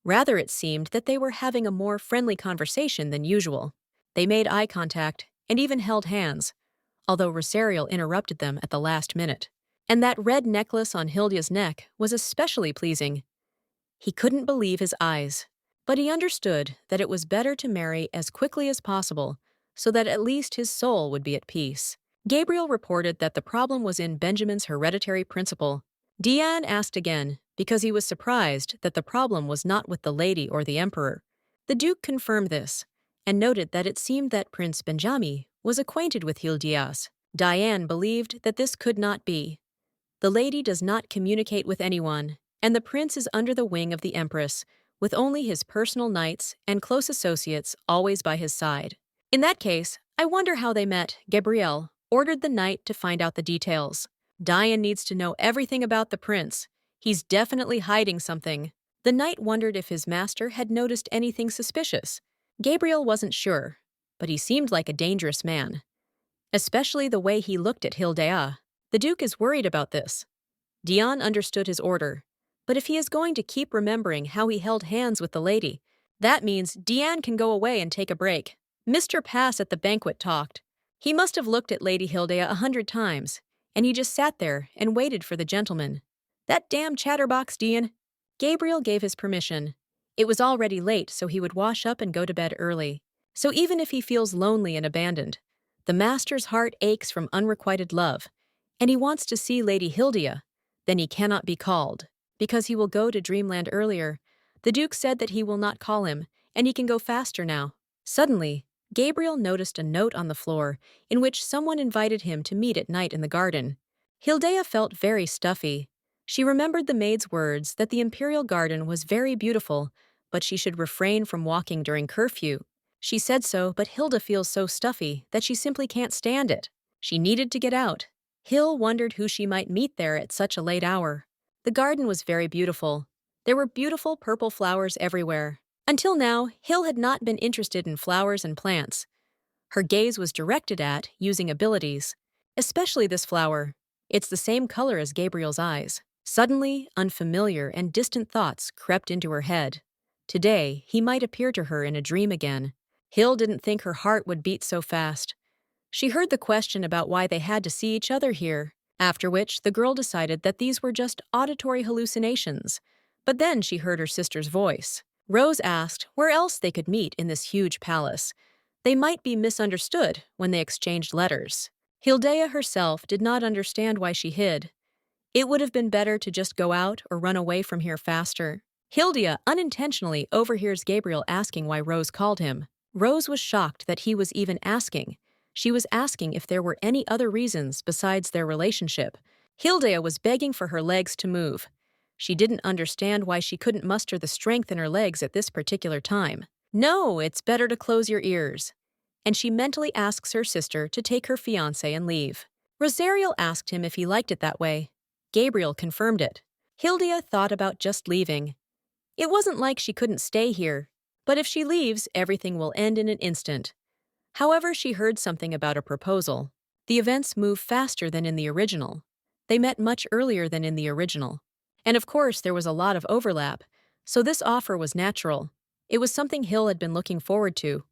Rather, it seemed that they were having a more friendly conversation than usual. They made eye contact and even held hands, although Rosarial interrupted them at the last minute. And that red necklace on Hilda's neck was especially pleasing. He couldn't believe his eyes, but he understood that it was better to marry as quickly as possible so that at least his soul would be at peace. Gabriel reported that the problem was in Benjamin's hereditary principle. Diane asked again because he was surprised that the problem was not with the lady or the emperor. The Duke confirmed this and noted that it seemed that Prince Benjamin was acquainted with Hildias. Diane believed that this could not be. The lady does not communicate with anyone, and the prince is under the wing of the Empress, with only his personal knights and close associates always by his side. In that case, I wonder how they met. Gabriel ordered the knight to find out the details. Diane needs to know everything about the prince. He's definitely hiding something. The knight wondered if his master had noticed anything suspicious. Gabriel wasn't sure, but he seemed like a dangerous man, especially the way he looked at Hilda. The Duke is worried about this. Dion understood his order, but if he is going to keep remembering how he held hands with the lady, that means Diane can go away and take a break. Mr. Pass at the banquet talked. He must have looked at Lady Hilda 100 times, and he just sat there and waited for the gentleman. That damn chatterbox, Dion. Gabriel gave his permission. It was already late, so he would wash up and go to bed early. So even if he feels lonely and abandoned, the master's heart aches from unrequited love, and he wants to see Lady Hildia. Then he cannot be called, because he will go to Dreamland earlier. The Duke said that he will not call him, and he can go faster now. Suddenly, Gabriel noticed a note on the floor in which someone invited him to meet at night in the garden. Hildea felt very stuffy. She remembered the maid's words that the imperial garden was very beautiful, but she should refrain from walking during curfew. She said so, but Hilda feels so stuffy that she simply can't stand it. She needed to get out. Hill wondered who she might meet there at such a late hour. The garden was very beautiful. There were beautiful purple flowers everywhere. Until now, Hill had not been interested in flowers and plants. Her gaze was directed at using abilities, especially this flower. It's the same color as Gabriel's eyes. Suddenly, unfamiliar and distant thoughts crept into her head. Today, he might appear to her in a dream again. Hill didn't think her heart would beat so fast. She heard the question about why they had to see each other here, after which the girl decided that these were just auditory hallucinations. But then she heard her sister's voice. Rose asked where else they could meet in this huge palace. They might be misunderstood when they exchanged letters. Hildea herself did not understand why she hid. It would have been better to just go out or run away from here faster. Hildia unintentionally overhears Gabriel asking why Rose called him. Rose was shocked that he was even asking. She was asking if there were any other reasons besides their relationship. Hildea was begging for her legs to move. She didn't understand why she couldn't muster the strength in her legs at this particular time. No, it's better to close your ears. And she mentally asks her sister to take her fiancé and leave. Rosario asked him if he liked it that way. Gabriel confirmed it. Hildia thought about just leaving. It wasn't like she couldn't stay here, but if she leaves, everything will end in an instant. However, she heard something about a proposal. The events move faster than in the original. They met much earlier than in the original. And of course, there was a lot of overlap, so this offer was natural. It was something Hill had been looking forward to.